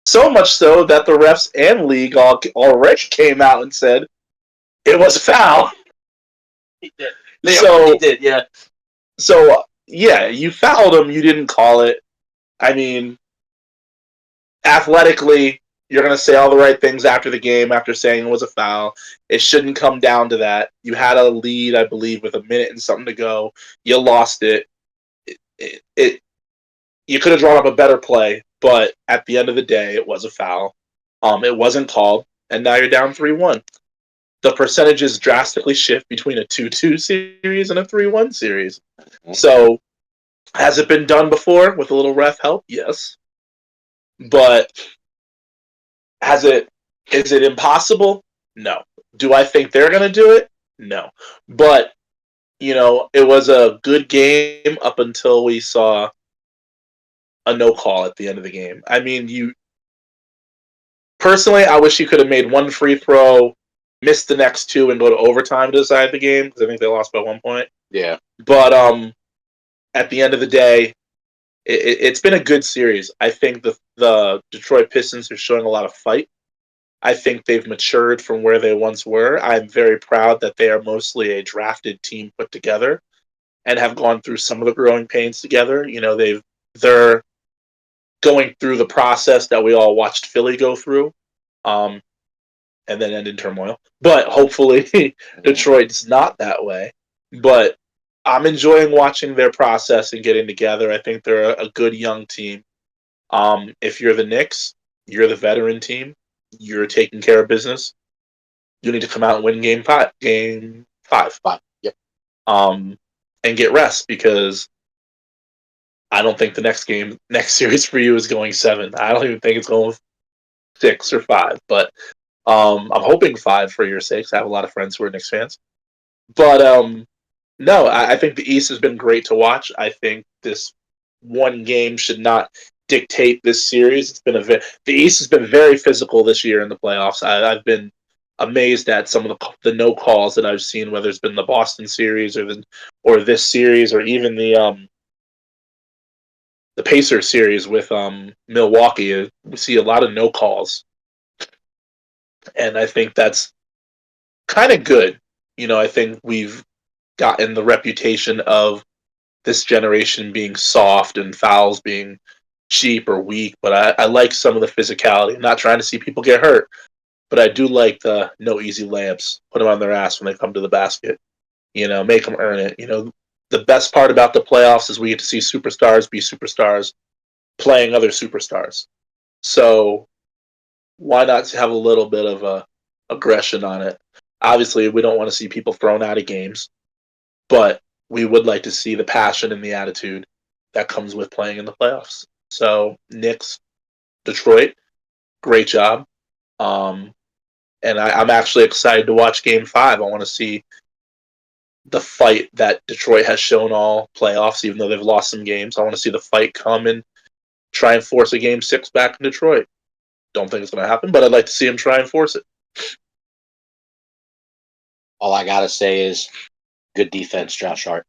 So much so that the refs and league already came out and said it was a foul.
They did, yeah.
So, yeah, you fouled him. You didn't call it. I mean, athletically, you're going to say all the right things after the game, after saying it was a foul. It shouldn't come down to that. You had a lead, I believe, with a minute and something to go. You lost it. You could have drawn up a better play, but at the end of the day, it was a foul. It wasn't called, and now you're down 3-1. The percentages drastically shift between a 2-2 series and a 3-1 series.
Mm-hmm.
So, has it been done before with a little ref help? Yes. But is it impossible? No. Do I think they're going to do it? No. But, it was a good game up until we saw a no call at the end of the game. I mean, personally, I wish you could have made one free throw, missed the next two, and go to overtime to decide the game, because I think they lost by 1 point.
Yeah.
But at the end of the day, it's been a good series. I think the Detroit Pistons are showing a lot of fight. I think they've matured from where they once were. I'm very proud that they are mostly a drafted team put together and have gone through some of the growing pains together. They're going through the process that we all watched Philly go through, and then end in turmoil. But hopefully Detroit's not that way. But I'm enjoying watching their process and getting together. I think they're a good young team. If you're the Knicks, you're the veteran team. You're taking care of business. You need to come out and win game five.
Yep.
And get rest, because I don't think the next series for you is going 7. I don't even think it's going 6 or 5. But I'm hoping 5 for your sakes. I have a lot of friends who are Knicks fans. But no, I think the East has been great to watch. I think this one game should not dictate this series. It's been the East has been very physical this year in the playoffs. I've been amazed at some of the no calls that I've seen, whether it's been the Boston series or this series or even the Pacers series with Milwaukee. We see a lot of no calls, and I think that's kind of good. I think we've gotten the reputation of this generation being soft and fouls being cheap or weak, but I like some of the physicality. I'm not trying to see people get hurt, but I do like the no easy layups. Put them on their ass when they come to the basket. Make them earn it. The best part about the playoffs is we get to see superstars be superstars playing other superstars. So why not have a little bit of aggression on it? Obviously, we don't want to see people thrown out of games, but we would like to see the passion and the attitude that comes with playing in the playoffs. So Knicks, Detroit, great job. And I'm actually excited to watch Game 5. I want to see the fight that Detroit has shown all playoffs, even though they've lost some games. I want to see the fight come and try and force a Game 6 back in Detroit. Don't think it's going to happen, but I'd like to see him try and force it.
All I got to say is good defense, Josh Hart.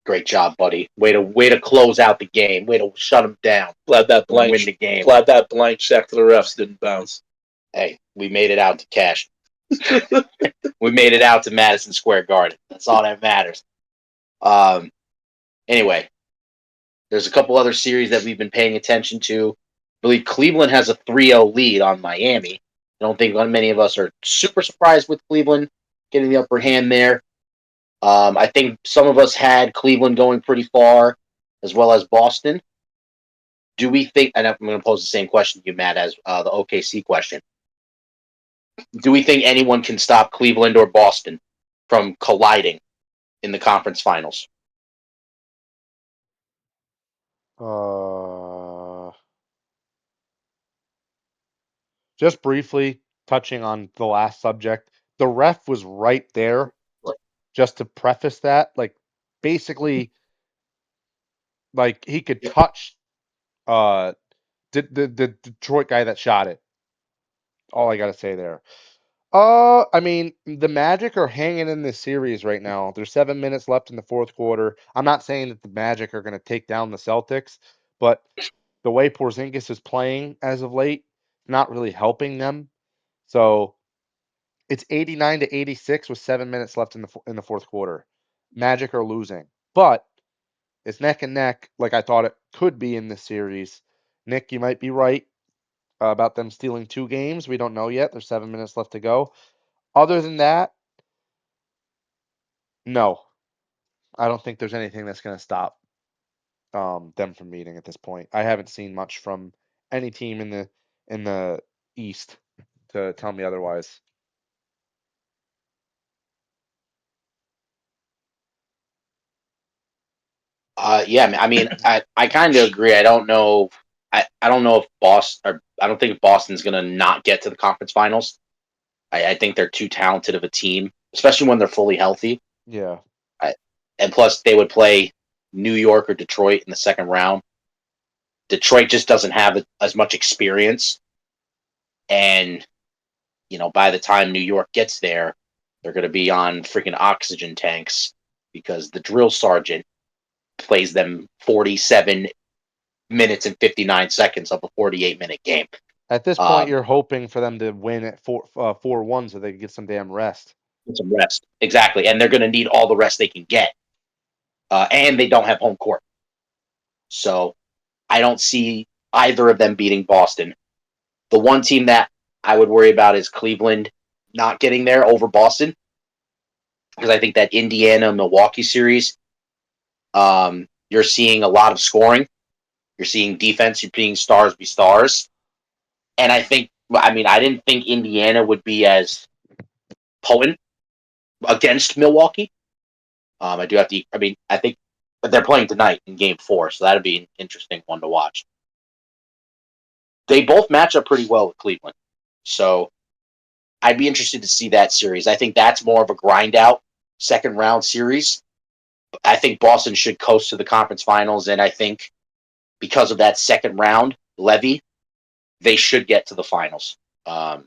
Great job, buddy. Way to close out the game. Way to shut him down.
Glad that blank
win the game.
Glad that blank check to the refs didn't bounce.
Hey, we made it out to cash. We made it out to Madison Square Garden. That's all that matters. Anyway, there's a couple other series that we've been paying attention to. I believe Cleveland has a 3-0 lead on Miami. I don't think many of us are super surprised with Cleveland getting the upper hand there. I think some of us had Cleveland going pretty far, as well as Boston. Do we think, and I'm going to pose the same question to you, Matt, as the OKC question. Do we think anyone can stop Cleveland or Boston from colliding in the conference finals?
Just briefly touching on the last subject, the ref was right there. Just to preface that, basically, he could touch the Detroit guy that shot it. All I gotta say there. I mean, the Magic are hanging in this series right now. There's 7 minutes left in the fourth quarter. I'm not saying that the Magic are going to take down the Celtics, but the way Porzingis is playing as of late, not really helping them. So it's 89-86 with 7 minutes left in the fourth quarter. Magic are losing, but it's neck and neck, like I thought it could be in this series. Nick, you might be right about them stealing 2 games. We don't know yet. There's 7 minutes left to go. Other than that, no. I don't think there's anything that's going to stop them from meeting at this point. I haven't seen much from any team in the East to tell me otherwise.
Yeah, I mean, I kind of agree. I don't know. I don't know if I don't think Boston's going to not get to the conference finals. I think they're too talented of a team, especially when they're fully healthy.
Yeah.
And plus, they would play New York or Detroit in the second round. Detroit just doesn't have as much experience. And, by the time New York gets there, they're going to be on freaking oxygen tanks because the drill sergeant plays them 47 minutes and 59 seconds of a 48-minute game.
At this point, you're hoping for them to win at 4-1 so they can get some damn rest.
Get some rest. Exactly. And they're going to need all the rest they can get. And they don't have home court. So I don't see either of them beating Boston. The one team that I would worry about is Cleveland not getting there over Boston. Because I think that Indiana-Milwaukee series, you're seeing a lot of scoring. You're seeing defense. You're seeing stars be stars. And I didn't think Indiana would be as potent against Milwaukee. I think they're playing tonight in Game 4, so that'd be an interesting one to watch. They both match up pretty well with Cleveland. So I'd be interested to see that series. I think that's more of a grind out second round series. I think Boston should coast to the conference finals, and I think because of that second round levy, they should get to the finals. So I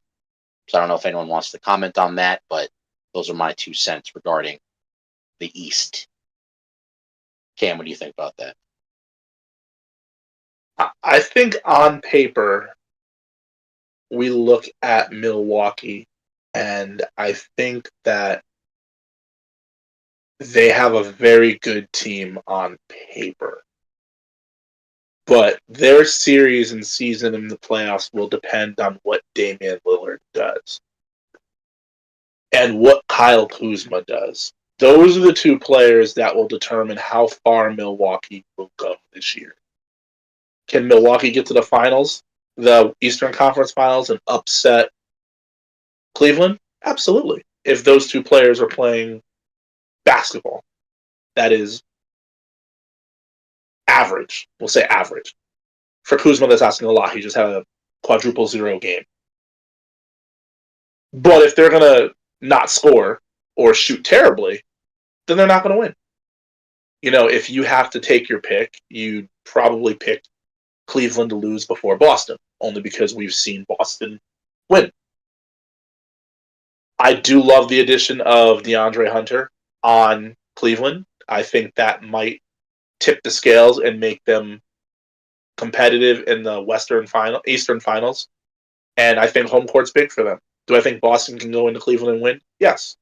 don't know if anyone wants to comment on that, but those are my 2 cents regarding the East. Cam, what do you think about that?
I think on paper, we look at Milwaukee, and I think that they have a very good team on paper. But their series and season in the playoffs will depend on what Damian Lillard does and what Kyle Kuzma does. Those are the 2 players that will determine how far Milwaukee will go this year. Can Milwaukee get to the finals, the Eastern Conference Finals, and upset Cleveland? Absolutely. If those 2 players are playing basketball, that is average. We'll say average. For Kuzma, that's asking a lot. He just had a quadruple zero game. But if they're going to not score or shoot terribly, then they're not going to win. You know, if you have to take your pick, you'd probably pick Cleveland to lose before Boston, only because we've seen Boston win. I do love the addition of DeAndre Hunter on Cleveland. I think that might tip the scales and make them competitive in the Eastern Finals. And I think home court's big for them. Do I think Boston can go into Cleveland and win? Yes.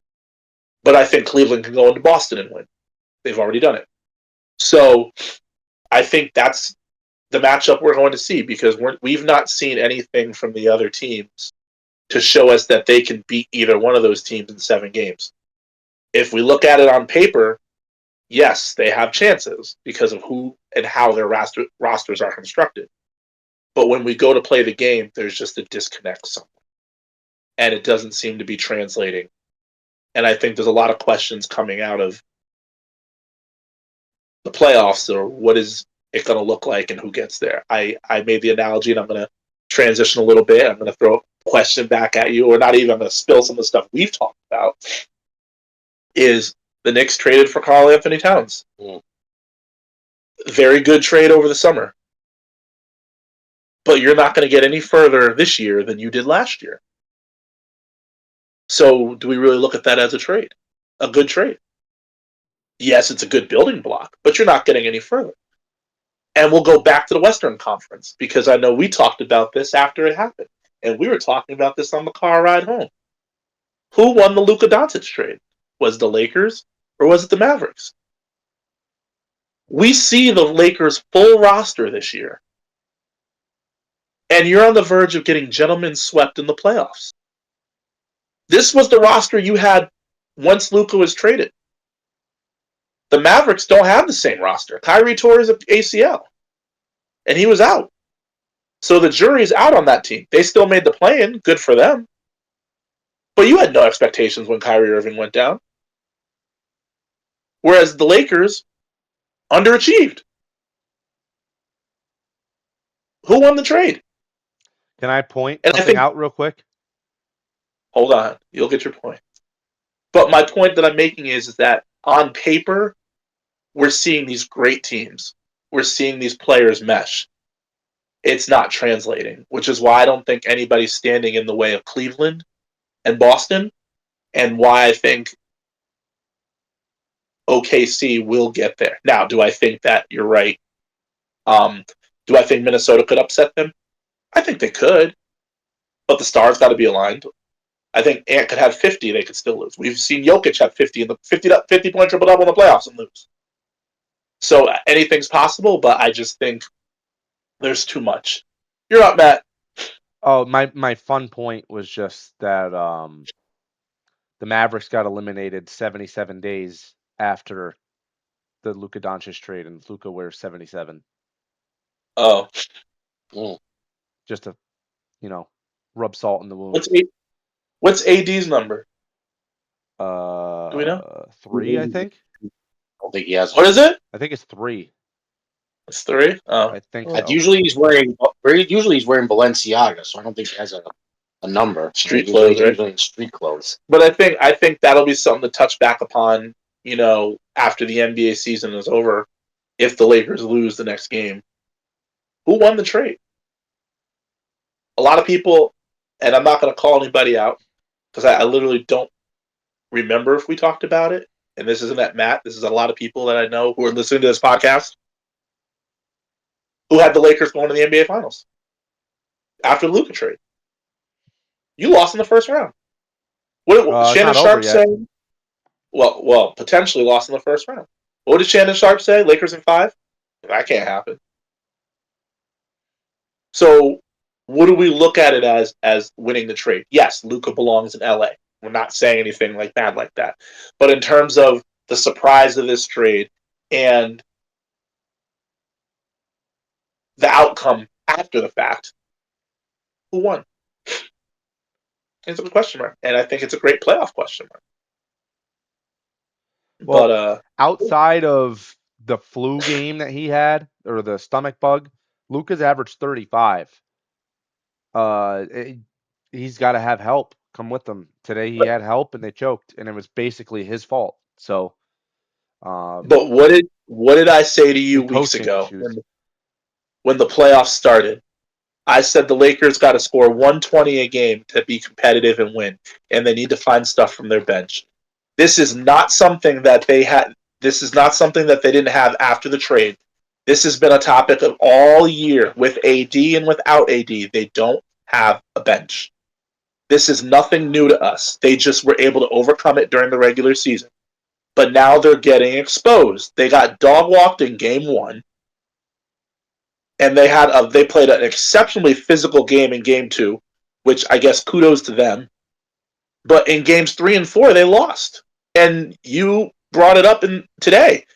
But I think Cleveland can go into Boston and win. They've already done it. So I think that's the matchup we're going to see, because we've not seen anything from the other teams to show us that they can beat either one of those teams in 7 games. If we look at it on paper, yes, they have chances because of who and how their rosters are constructed. But when we go to play the game, there's just a disconnect somewhere. And it doesn't seem to be translating. And I think there's a lot of questions coming out of the playoffs, or what is it going to look like and who gets there. I made the analogy, and I'm going to transition a little bit. I'm going to throw a question back at you, or not even, I'm going to spill some of the stuff we've talked about. Is the Knicks traded for Karl Anthony Towns. Very good trade over the summer. But you're not going to get any further this year than you did last year. So do we really look at that as a trade? A good trade? Yes, it's a good building block, but you're not getting any further. And we'll go back to the Western Conference, because I know we talked about this after it happened. And we were talking about this on the car ride home. Who won the Luka Doncic trade? Was it the Lakers or was it the Mavericks? We see the Lakers' full roster this year. And you're on the verge of getting gentlemen swept in the playoffs. This was the roster you had once Luka was traded. The Mavericks don't have the same roster. Kyrie tore his ACL, and he was out. So the jury's out on that team. They still made the play-in. Good for them. But you had no expectations when Kyrie Irving went down. Whereas the Lakers underachieved. Who won the trade?
Can I point
And
something out real quick?
Hold on. You'll get your point. But my point that I'm making is that on paper, we're seeing these great teams. We're seeing these players mesh. It's not translating, which is why I don't think anybody's standing in the way of Cleveland and Boston, and why I think OKC will get there. Now, do I think that you're right? Do I think Minnesota could upset them? I think they could, but the stars got to be aligned. I think Ant could have 50, they could still lose. We've seen Jokic have 50 in the 50-point triple-double in the playoffs and lose. So anything's possible, but I just think there's too much. You're up, Matt.
Oh, my fun point was just that the Mavericks got eliminated 77 days after the Luka Doncic trade, and Luka wears 77.
Oh.
Just to, rub salt in the wound.
What's AD's number?
Do
we know?
3, I think.
I don't think he has.
What is it?
I think it's 3.
It's 3? Oh.
I think so.
Usually he's wearing Balenciaga, so I don't think he has a number.
Street clothes, right?
Usually in street clothes.
But I think that'll be something to touch back upon, after the NBA season is over, if the Lakers lose the next game. Who won the trade? A lot of people, and I'm not going to call anybody out because I literally don't remember if we talked about it. And this isn't at Matt. This is a lot of people that I know who are listening to this podcast who had the Lakers going to the NBA Finals after the Luka trade. You lost in the first round. What did
It's
Shannon
not over
Sharpe
yet.
say? Well, potentially lost in the first round. What did Shannon Sharpe say? Lakers in 5? That can't happen. So, what do we look at it as winning the trade? Yes, Luka belongs in LA. We're not saying anything like that. But in terms of the surprise of this trade and the outcome after the fact, who won? It's a question mark, and I think it's a great playoff question mark.
Well,
But
outside of the flu game that he had, or the stomach bug, Luka's averaged 35. He's got to have help come with them. Today he had help and they choked, and it was basically his fault. So,
but what did I say to you
and
weeks
coaching
ago
issues.
when the playoffs started? I said the Lakers got to score 120 a game to be competitive and win, and they need to find stuff from their bench. This is not something that they had. This is not something that they didn't have after the trade. This has been a topic of all year with AD and without AD. They don't have a bench. This is nothing new to us. They just were able to overcome it during the regular season. But now they're getting exposed. They got dog walked in game 1. And they played an exceptionally physical game in game 2, which I guess kudos to them. But in games 3 and 4, they lost. And you brought it up today.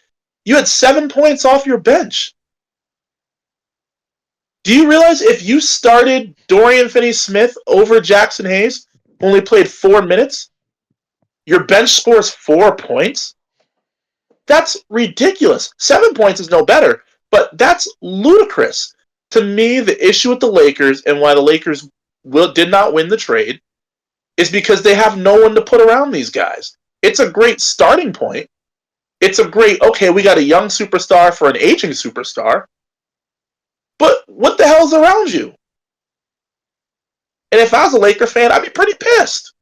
You had 7 points off your bench. Do you realize if you started Dorian Finney-Smith over Jackson Hayes, only played 4 minutes, your bench scores 4 points? That's ridiculous. 7 points is no better, but that's ludicrous. To me, the issue with the Lakers and why the Lakers did not win the trade is because they have no one to put around these guys. It's a great starting point. It's a great, okay, we got a young superstar for an aging superstar, but what the hell's around you? And if I was a Laker fan, I'd be pretty pissed.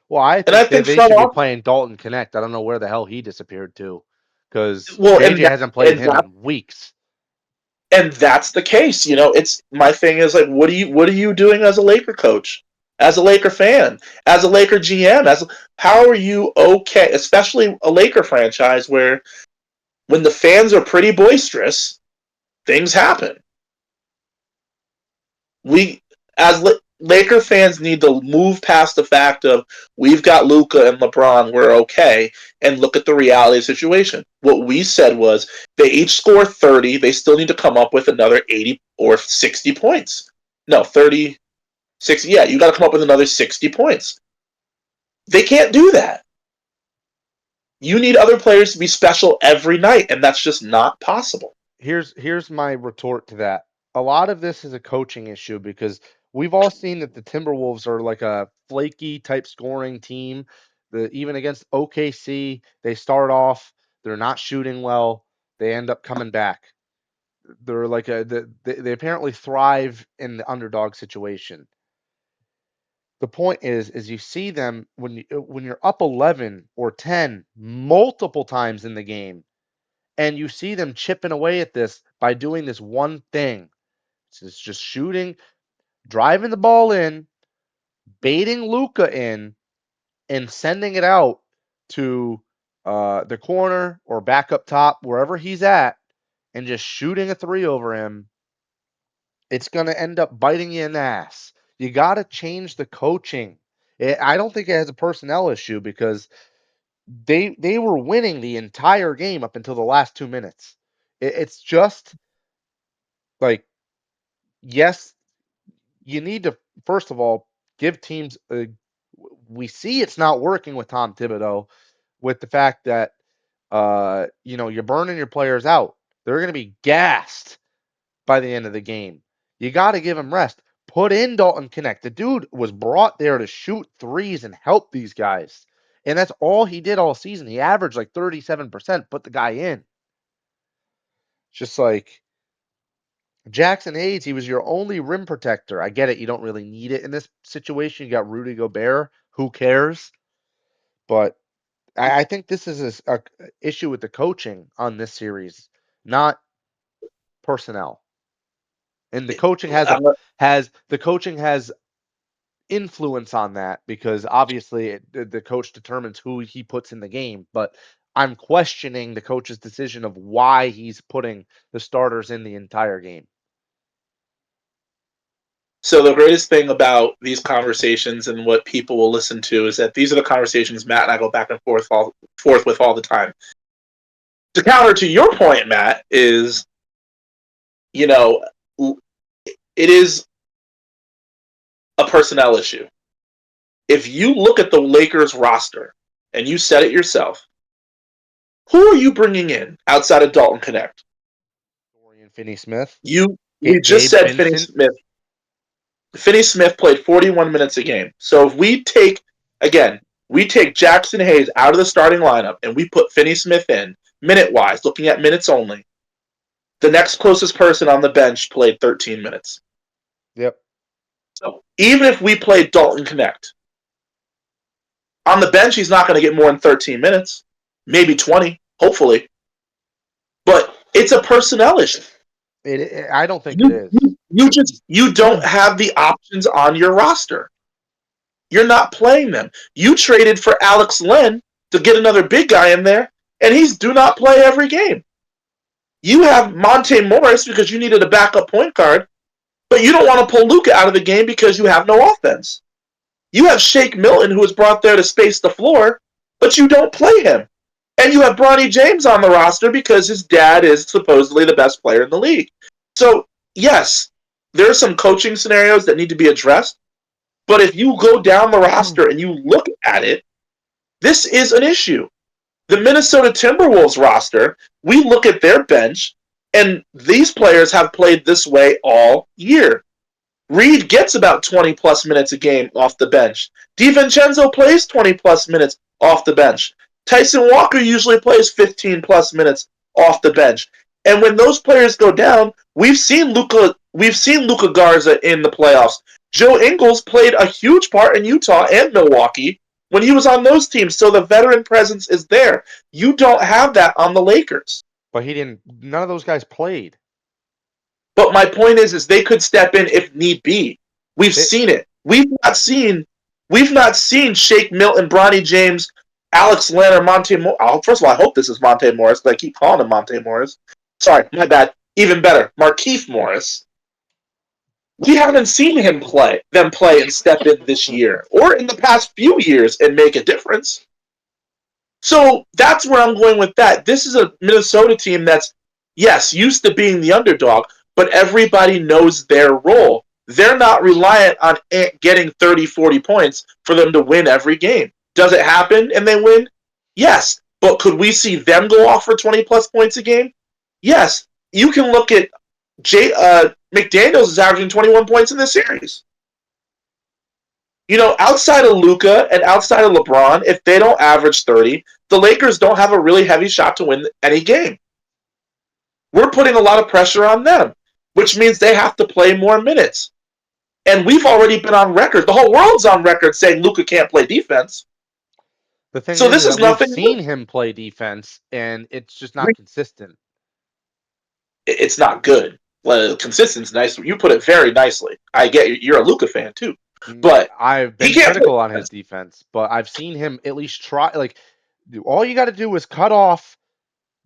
Well, I
And I
think
think
they
front
should be
office,
playing Dalton Connect. I don't know where the hell he disappeared to, because
well,
JJ hasn't played him in weeks.
and that's the case. It's my thing is like, what are you doing as a Laker coach, as a Laker fan, as a Laker GM? How are you okay, especially a Laker franchise where when the fans are pretty boisterous, things happen. We as Laker fans need to move past the fact of we've got Luka and LeBron, we're okay, and look at the reality of the situation. What we said was they each score 30, they still need to come up with another 80 or 60 points. No, 30, 60, yeah, you got to come up with another 60 points. They can't do that. You need other players to be special every night, and that's just not possible.
Here's my retort to that. A lot of this is a coaching issue because we've all seen that the Timberwolves are like a flaky type scoring team. Even against OKC, they start off, they're not shooting well, they end up coming back. They're like they apparently thrive in the underdog situation. The point is you see them when you're up 11 or 10 multiple times in the game, and you see them chipping away at this by doing this one thing. It's just shooting, driving the ball in, baiting Luka in, and sending it out to the corner or back up top, wherever he's at, and just shooting a three over him. It's going to end up biting you in the ass. You got to change the coaching. I don't think it has a personnel issue because they were winning the entire game up until the last 2 minutes. It's just like, yes, you need to, first of all, give teams we see it's not working with Tom Thibodeau, with the fact that you're burning your players out. They're going to be gassed by the end of the game. You got to give them rest. Put in Dalton Connect. The dude was brought there to shoot threes and help these guys. And that's all he did all season. He averaged like 37%, put the guy in. Just like, Jackson Hayes, he was your only rim protector. I get it. You don't really need it in this situation. You got Rudy Gobert. Who cares? But I think this is a issue with the coaching on this series, not personnel. And the coaching has influence on that because obviously the coach determines who he puts in the game. But I'm questioning the coach's decision of why he's putting the starters in the entire game.
So the greatest thing about these conversations and what people will listen to is that these are the conversations Matt and I go back and forth with all the time. To counter to your point, Matt, is, you know, it is a personnel issue. If you look at the Lakers roster and you said it yourself, who are you bringing in outside of Dalton Connect?
Dorian Finney-Smith.
We just said Finney Smith. Finney Smith played 41 minutes a game. So if we take Jackson Hayes out of the starting lineup and we put Finney Smith in, minute-wise, looking at minutes only, the next closest person on the bench played 13 minutes.
Yep.
So even if we played Dalton Connect, on the bench he's not going to get more than 13 minutes, maybe 20, hopefully. But it's a personnel issue.
I don't think it is.
You don't have the options on your roster. You're not playing them. You traded for Alex Len to get another big guy in there, and he's do not play every game. You have Monte Morris because you needed a backup point guard, but you don't want to pull Luka out of the game because you have no offense. You have Shake Milton, who was brought there to space the floor, but you don't play him. And you have Bronny James on the roster because his dad is supposedly the best player in the league. So, yes, there are some coaching scenarios that need to be addressed, but if you go down the roster and you look at it, this is an issue. The Minnesota Timberwolves roster, we look at their bench, and these players have played this way all year. Reed gets about 20-plus minutes a game off the bench. DiVincenzo plays 20-plus minutes off the bench. Tyson Walker usually plays 15-plus minutes off the bench. And when those players go down, we've seen Luka Garza in the playoffs. Joe Ingles played a huge part in Utah and Milwaukee when he was on those teams, so the veteran presence is there. You don't have that on the Lakers.
But none of those guys played.
But my point is they could step in if need be. We've seen it. We've not seen Shake Milton, Bronny James, Alex Len, or Monte Morris. Oh, first of all, I hope this is Monte Morris, but I keep calling him Monte Morris. Sorry, my bad. Even better, Markieff Morris. We haven't seen them play and step in this year or in the past few years and make a difference. So that's where I'm going with that. This is a Minnesota team that's, yes, used to being the underdog, but everybody knows their role. They're not reliant on getting 30, 40 points for them to win every game. Does it happen and they win? Yes. But could we see them go off for 20-plus points a game? Yes. You can look at McDaniels is averaging 21 points in this series. You know, outside of Luka and outside of LeBron, if they don't average 30, the Lakers don't have a really heavy shot to win any game. We're putting a lot of pressure on them, which means they have to play more minutes. And we've already been on record. The whole world's on record saying Luka can't play defense.
The thing
so this is nothing.
We've seen him play defense, and it's just not consistent.
It's not good. Well, consistent's nice. You put it very nicely. I get you're a Luka fan too, but
I've been critical on his defense. But I've seen him at least try. Like, all you got to do is cut off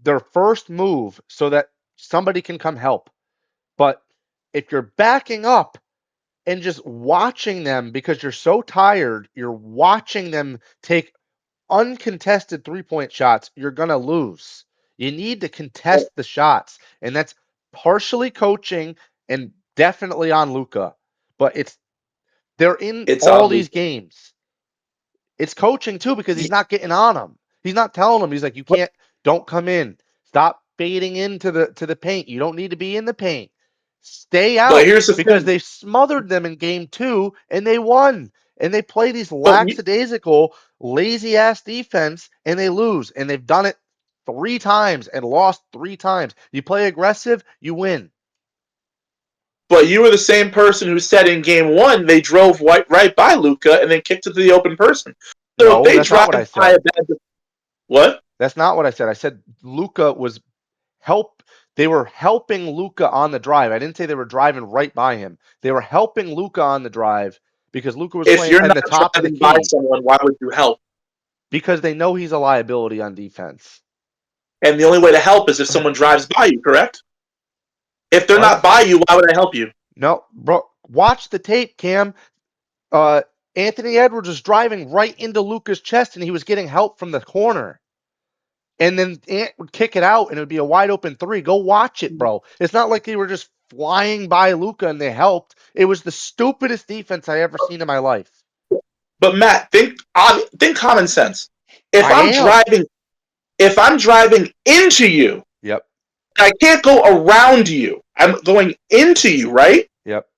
their first move so that somebody can come help. But if you're backing up and just watching them because you're so tired, you're watching them take uncontested three-point shots, you're going to lose. You need to contest the shots, and that's partially coaching and definitely on Luka. But they're in all these games. It's coaching too because he's not getting on them. He's not telling them. He's like, don't come in. Stop fading into the paint. You don't need to be in the paint. Stay out because they smothered them in game 2 and they won. And they play these lackadaisical, lazy-ass defense, and they lose. And they've done it 3 times and lost 3 times. You play aggressive, you win.
But you were the same person who said in game 1 they drove right by Luka and then kicked it to the open person. So
No,
if they
that's not what I
drive by a
said.
bad, what?
That's not what I said. I said Luka was they were helping Luka on the drive. I didn't say they were driving right by him. They were helping Luka on the drive because Luka was
If
playing
you're
in
not
the top of the
driving by
key
someone, why would you help?
because they know he's a liability on defense.
And the only way to help is if someone drives by you, correct? If they're
What?
not by you, why would I help you?
No, bro. Watch the tape, Cam. Anthony Edwards was driving right into Luka's chest, and he was getting help from the corner. And then Ant would kick it out, and it would be a wide open 3. Go watch it, bro. It's not like they were just flying by Luka and they helped. It was the stupidest defense I ever seen in my life.
But Matt, think common sense. If
I
I'm
am.
driving into you,
Yep.
I can't go around you. I'm going into you, right?
Yep.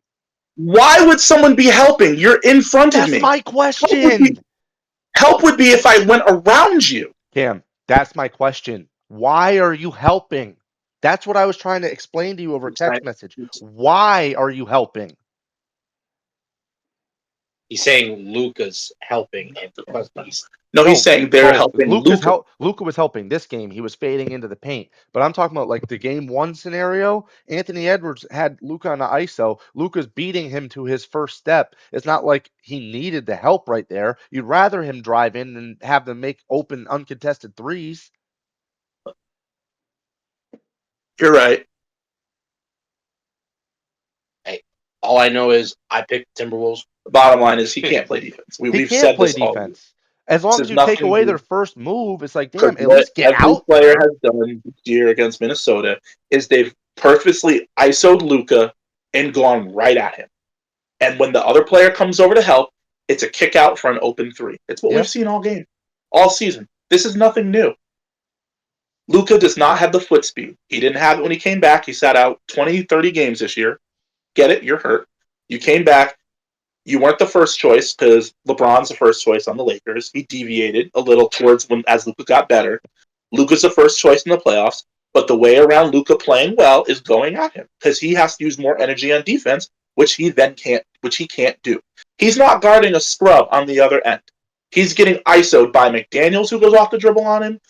Why would someone be helping? You're in front of
That's
me.
my question.
Help would be if I went around you.
Cam, that's my question. Why are you helping? That's what I was trying to explain to you over text message. Why are you helping?
He's saying Luka's helping him because he's
He's saying they're helping Luka.
Luka was helping this game. He was fading into the paint. But I'm talking about like the game 1 scenario. Anthony Edwards had Luka on the ISO. Luka's beating him to his first step. It's not like he needed the help right there. You'd rather him drive in and have them make open, uncontested threes.
You're right.
Hey, all I know is I picked Timberwolves.
The bottom line is he can't play defense.
He can't play defense. As long as you take away their first move, it's like, damn, at least get out.
Every player has done this year against Minnesota is they've purposely ISO'd Luka and gone right at him. And when the other player comes over to help, it's a kick out for an open 3. It's what we've seen all game, all season. This is nothing new. Luka does not have the foot speed. He didn't have it when he came back. He sat out 20, 30 games this year. Get it? You're hurt. You came back. You weren't the first choice because LeBron's the first choice on the Lakers. He deviated a little towards as Luka got better. Luka's the first choice in the playoffs, but the way around Luka playing well is going at him because he has to use more energy on defense, which he can't do. He's not guarding a scrub on the other end. He's getting ISO'd by McDaniels, who goes off the dribble on him,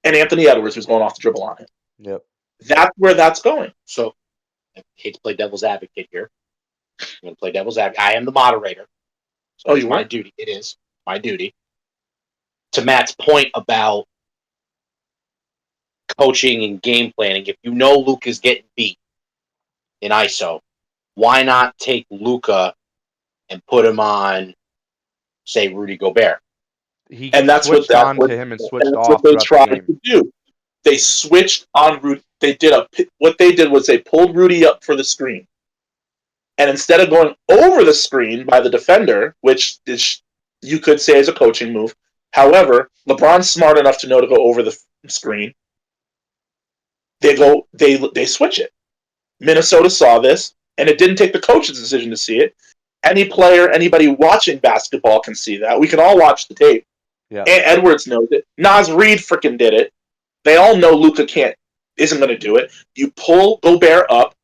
and Anthony Edwards, who's going off the dribble on him.
Yep.
That's where that's going.
So I hate to play devil's advocate here. I'm going to play devil's advocate. I am the moderator. So it's my duty. It is my duty. To Matt's point about coaching and game planning, if you know Luka's getting beat in ISO, why not take Luka and put him on, say, Rudy Gobert?
And that's what they tried to do. They switched on Rudy. What they did was they pulled Rudy up for the screen. And instead of going over the screen by the defender, which is, you could say is a coaching move, however, LeBron's smart enough to know to go over the screen. They switch it. Minnesota saw this, and it didn't take the coach's decision to see it. Any player, anybody watching basketball can see that. We can all watch the tape.
Yeah.
Edwards knows it. Naz Reid freaking did it. They all know Luka isn't going to do it. You pull Gobert up,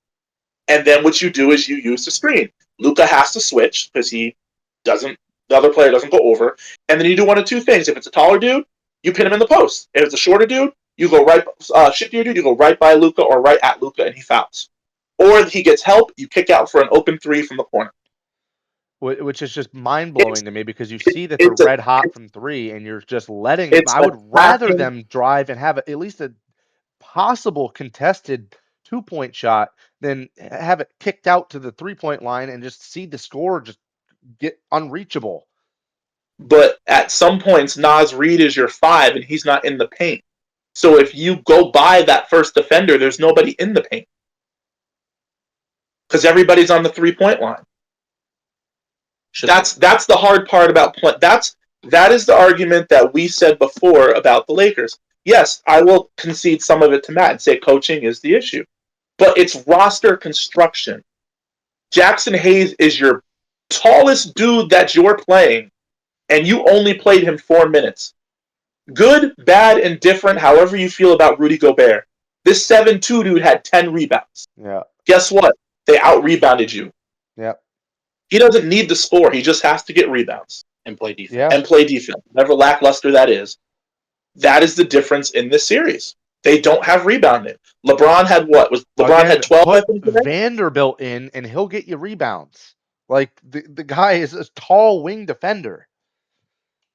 and then what you do is you use the screen. Luka has to switch because the other player doesn't go over. And then you do one of two things. If it's a taller dude, you pin him in the post. If it's a shorter dude, you go shiftier dude, you go right by Luka or right at Luka and he fouls. Or he gets help, you kick out for an open 3 from the corner.
Which is just mind-blowing to me because you see that they're red hot from 3 and you're just letting them. I would rather them drive and have at least a possible contested 2-point shot than have it kicked out to the 3-point line and just see the score just get unreachable.
But at some points, Naz Reid is your 5 and he's not in the paint. So if you go by that first defender, there's nobody in the paint. Because everybody's on the 3-point line. That's the hard part about play. That is the argument that we said before about the Lakers. Yes, I will concede some of it to Matt and say coaching is the issue. But it's roster construction. Jackson Hayes is your tallest dude that you're playing, and you only played him 4 minutes. Good, bad, and different, however you feel about Rudy Gobert. This 7'2" dude had 10 rebounds.
Yeah.
Guess what? They out-rebounded you.
Yep.
He doesn't need to score. He just has to get rebounds.
And play defense.
Yeah.
And play defense. Whatever lackluster that is. That is the difference in this series. They don't have rebounding. LeBron had what? LeBron had 12, I
put
think, today?
Vanderbilt in, and he'll get you rebounds. Like, the guy is a tall wing defender.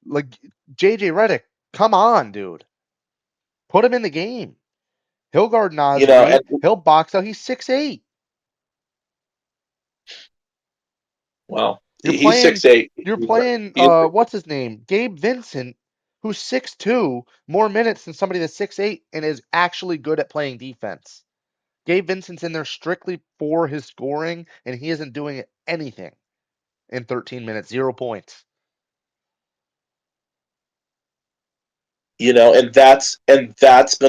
Like, JJ Redick, come on, dude. Put him in the game. He'll guard Naz Reid. He'll box out. He's 6'8".
Well,
You're
he's
playing
6'8".
You're playing what's his name? Gabe Vincent, who's 6'2", more minutes than somebody that's 6'8" and is actually good at playing defense. Gabe Vincent's in there strictly for his scoring, and he isn't doing anything in 13 minutes, 0 points.
You know, and that's going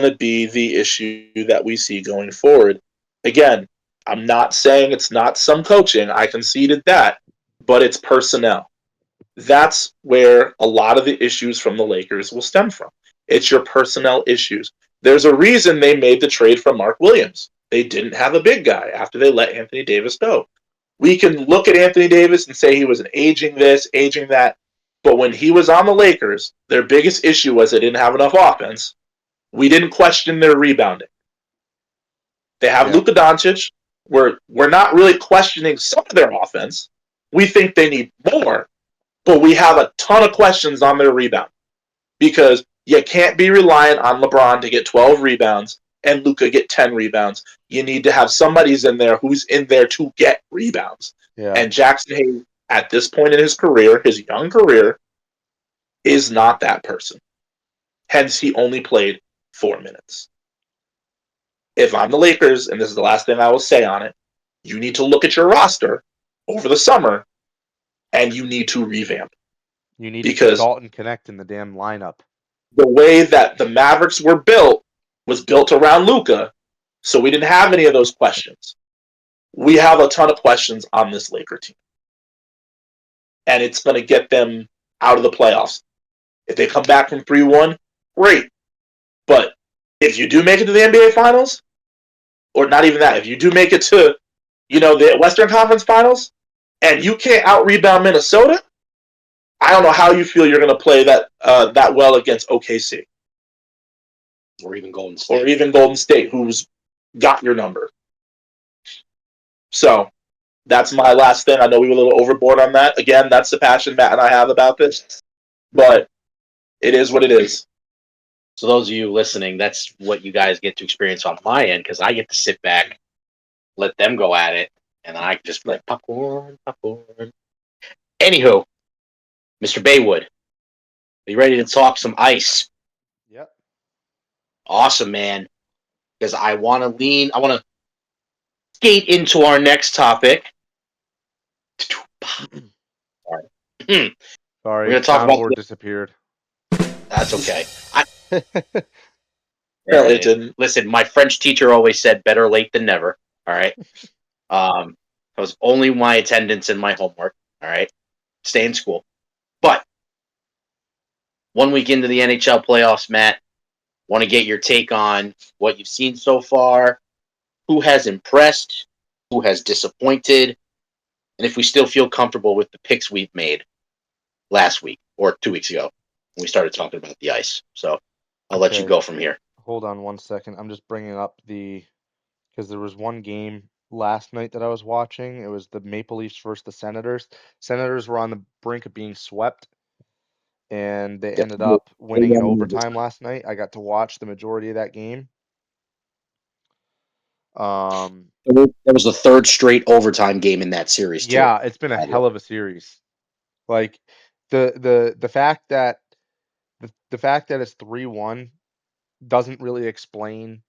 to be the issue that we see going forward. Again, I'm not saying it's not some coaching. I conceded that, but it's personnel. That's where a lot of the issues from the Lakers will stem from. It's your personnel issues. There's a reason they made the trade for Mark Williams. They didn't have a big guy after they let Anthony Davis go. We can look at Anthony Davis and say he was an aging this, aging that. But when he was on the Lakers, their biggest issue was they didn't have enough offense. We didn't question their rebounding. They have Luka Doncic. We're not really questioning some of their offense. We think they need more, but we have a ton of questions on their rebound because you can't be reliant on LeBron to get 12 rebounds and Luka get 10 rebounds. You need to have somebody's in there who's in there to get rebounds.
Yeah.
And Jackson Hayes, at this point in his career, his young career, is not that person. Hence, he only played 4 minutes. If I'm the Lakers, and this is the last thing I will say on it, you need to look at your roster over the summer, and you need to revamp.
You need to get Dalton Connect in the damn lineup.
The way that the Mavericks were built was built around Luka, so we didn't have any of those questions. We have a ton of questions on this Laker team. And it's going to get them out of the playoffs. If they come back from 3-1, great. But if you do make it to the NBA Finals, or not even that, if you do make it to, the Western Conference Finals, and you can't out-rebound Minnesota, I don't know how you feel you're going to play that well against OKC.
Or even Golden
State. Who's got your number. So, that's my last thing. I know we were a little overboard on that. Again, that's the passion Matt and I have about this. But it is what it is.
So those of you listening, that's what you guys get to experience on my end, because I get to sit back, let them go at it, and I can just like popcorn. Anywho, Mr. Baywood, are you ready to talk some ice?
Yep.
Awesome, man. Because I want to skate into our next topic.
Sorry.
We're going to talk about
disappeared.
That's okay.
Apparently it didn't.
Listen, my French teacher always said better late than never. All right. That was only my attendance and my homework. All right. Stay in school. But 1 week into the NHL playoffs, Matt, want to get your take on what you've seen so far, who has impressed, who has disappointed, and if we still feel comfortable with the picks we've made last week or 2 weeks ago when we started talking about the ice. So I'll let you go from here.
Hold on 1 second. I'm just bringing up because there was one game last night that I was watching. It was the Maple Leafs versus the Senators. Senators were on the brink of being swept, and they ended up winning in overtime last night. I got to watch the majority of that game.
It was the third straight overtime game in that series, too.
Yeah, it's been a hell of a series. Like the fact that the fact that it's 3-1 doesn't really explain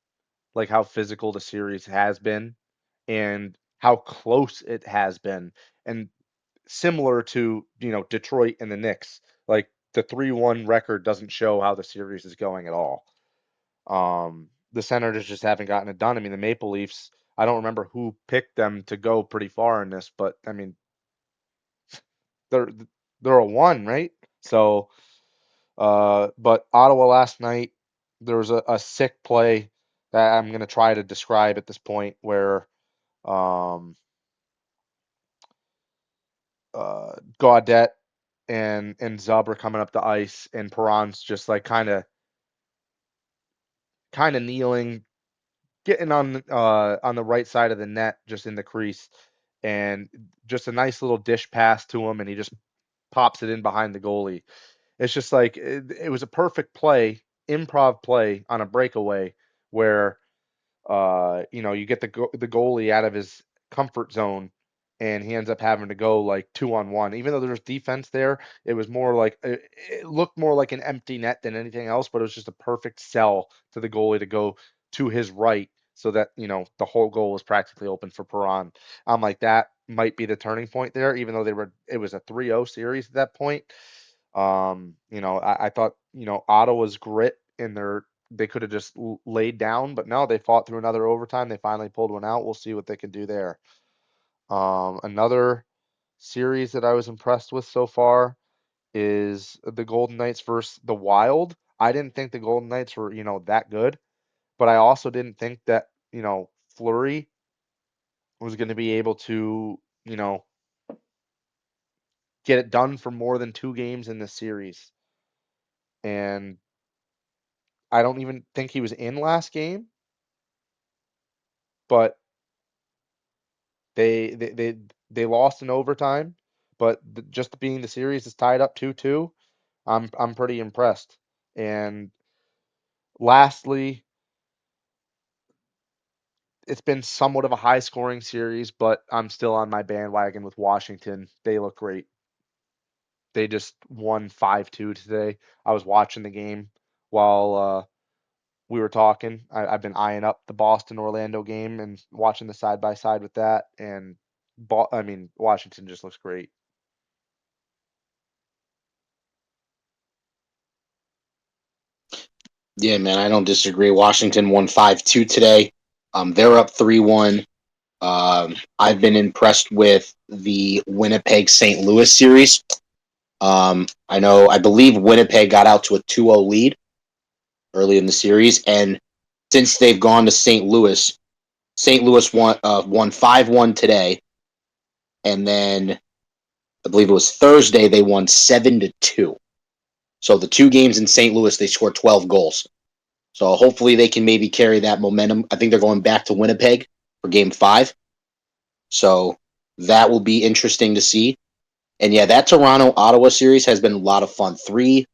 like how physical the series has been and how close it has been. And similar to, Detroit and the Knicks, like the 3-1 record doesn't show how the series is going at all. The Senators just haven't gotten it done. I mean, the Maple Leafs, I don't remember who picked them to go pretty far in this, but I mean, they're a 1, right? So, but Ottawa last night, there was a sick play that I'm going to try to describe at this point where Gaudette and Zub are coming up the ice, and Perron's just like kind of kneeling, getting on the right side of the net, just in the crease, and just a nice little dish pass to him, and he just pops it in behind the goalie. It's just like it was a perfect play, improv play on a breakaway where you get the goalie out of his comfort zone, and he ends up having to go like 2-on-1. Even though there's defense there, it was more like it looked more like an empty net than anything else. But it was just a perfect sell to the goalie to go to his right, so that the whole goal was practically open for Perron. I'm like, that might be the turning point there, even though it was a 3-0 series at that point. I thought, Ottawa's grit in they could have just laid down, but no, they fought through another overtime. They finally pulled one out. We'll see what they can do there. Another series that I was impressed with so far is the Golden Knights versus the Wild. I didn't think the Golden Knights were, that good, but I also didn't think that, Fleury was going to be able to, get it done for more than 2 games in this series. And I don't even think he was in last game, but they lost in overtime. But just being the series is tied up 2-2, I'm pretty impressed. And lastly, it's been somewhat of a high scoring series, but I'm still on my bandwagon with Washington. They look great. They just won 5-2 today. I was watching the game while we were talking. I've been eyeing up the Boston Orlando game and watching the side by side with that. And Washington just looks great.
Yeah, man, I don't disagree. Washington won 5-2 today. They're up 3-1. I've been impressed with the Winnipeg St. Louis series. I believe Winnipeg got out to a 2-0 lead early in the series, and since they've gone to St. Louis won 5-1 today, and then I believe it was Thursday they won 7-2. So the 2 games in St. Louis they scored 12 goals. So hopefully they can maybe carry that momentum. I think they're going back to Winnipeg for Game 5. So that will be interesting to see. And yeah, that Toronto-Ottawa series has been a lot of fun. 3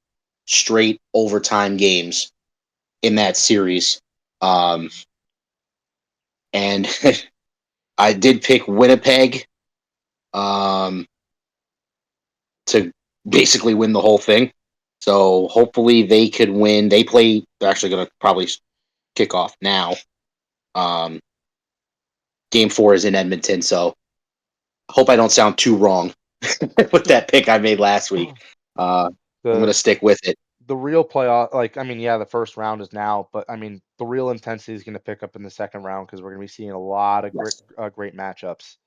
straight overtime games in that series. And I did pick Winnipeg to basically win the whole thing. So hopefully they could win. They're actually going to probably kick off now. Game 4 is in Edmonton, so I hope I don't sound too wrong with that pick I made last week. I'm going to stick with it.
The real playoff, the first round is now, but the real intensity is going to pick up in the second round because we're going to be seeing a lot of great matchups.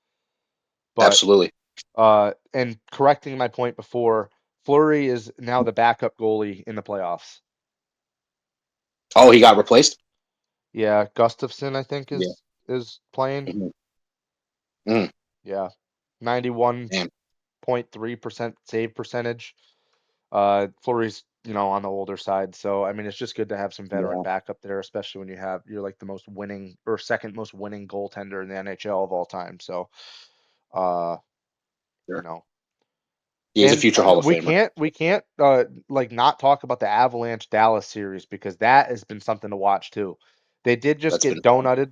But,
absolutely.
And correcting my point before, Fleury is now the backup goalie in the playoffs.
Oh, he got replaced?
Yeah, Gustafsson, I think, is playing.
Mm-hmm. Mm.
Yeah, 91.3% save percentage. Fleury's, on the older side, so it's just good to have some veteran backup there, especially when you're like the most winning or second most winning goaltender in the NHL of all time. So,
Sure.
He's
a future Hall of Famer.
We can't not talk about the Avalanche Dallas series because that has been something to watch too. They did just get donutted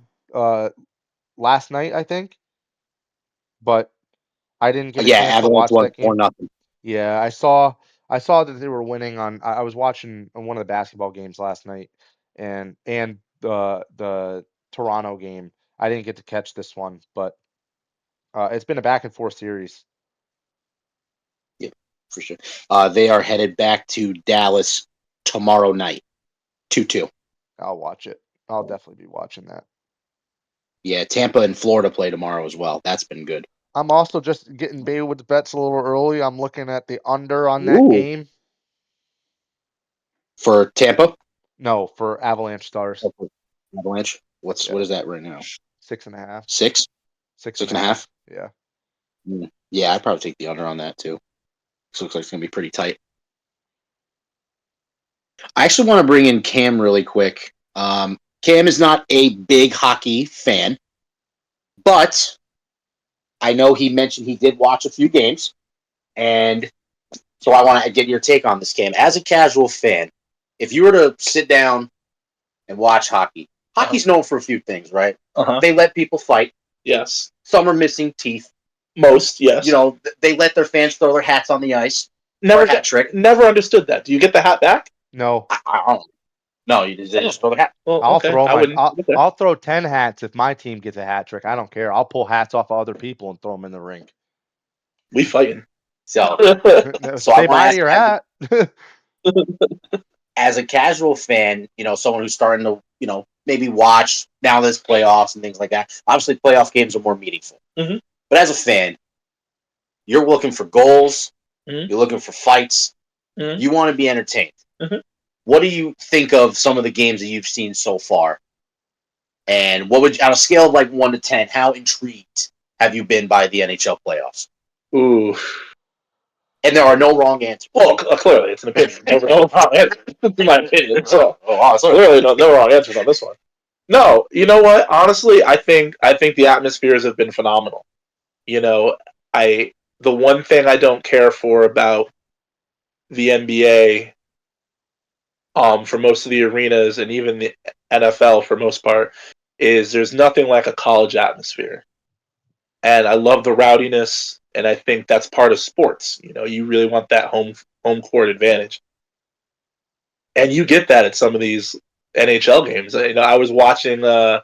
last night, I think, but I didn't get a chance to watch that game.
4-0.
Yeah, I saw that they were winning on. I was watching one of the basketball games last night, and the Toronto game. I didn't get to catch this one, but it's been a back and forth series.
Yeah, for sure. They are headed back to Dallas tomorrow night, 2-2.
I'll watch it. I'll definitely be watching that.
Yeah, Tampa and Florida play tomorrow as well. That's been good.
I'm also just getting Baywoods Bets a little early. I'm looking at the under on that game.
For Tampa?
No, for Avalanche Stars.
Avalanche? What is that right now?
6.5.
6?
6.5. Yeah.
Yeah, I'd probably take the under on that too. This looks like it's gonna be pretty tight. I actually want to bring in Cam really quick. Cam is not a big hockey fan, but I know he mentioned he did watch a few games, and so I want to get your take on this, Cam. As a casual fan, if you were to sit down and watch hockey, hockey's known for a few things, right? They let people fight.
Yes.
Some are missing teeth.
Most, yes.
You know, they let their fans throw their hats on the ice.
Never understood that. Do you get the hat back?
No.
I don't. No, they just throw the hat.
Well,
I'll
okay.
throw
I wouldn't get there.
I'll throw 10 hats if my team gets a hat trick. I don't care. I'll pull hats off of other people and throw them in the rink.
We fighting.
So,
Say bye to your hat.
As a casual fan, you know, someone who's starting to, you know, maybe watch now there's playoffs and things like that. Obviously, playoff games are more meaningful.
Mhm.
But as a fan, you're looking for goals.
Mhm.
You're looking for fights.
Mhm.
You want to be entertained.
Mhm.
What do you think of some of the games that you've seen so far? And what would, on a scale of like 1 to 10, how intrigued have you been by the NHL playoffs?
Ooh.
And there are no wrong answers.
Well, clearly, it's an opinion. No wrong answer, in my opinion. So,
sorry.
clearly, no wrong answers on this one. No, you know what? Honestly, I think the atmospheres have been phenomenal. You know, the one thing I don't care for about the NBA, for most of the arenas and even the NFL for most part, is there's nothing like a college atmosphere. And I love the rowdiness, and I think that's part of sports. You know, you really want that home court advantage, and you get that at some of these NHL games. You know, I was watching. I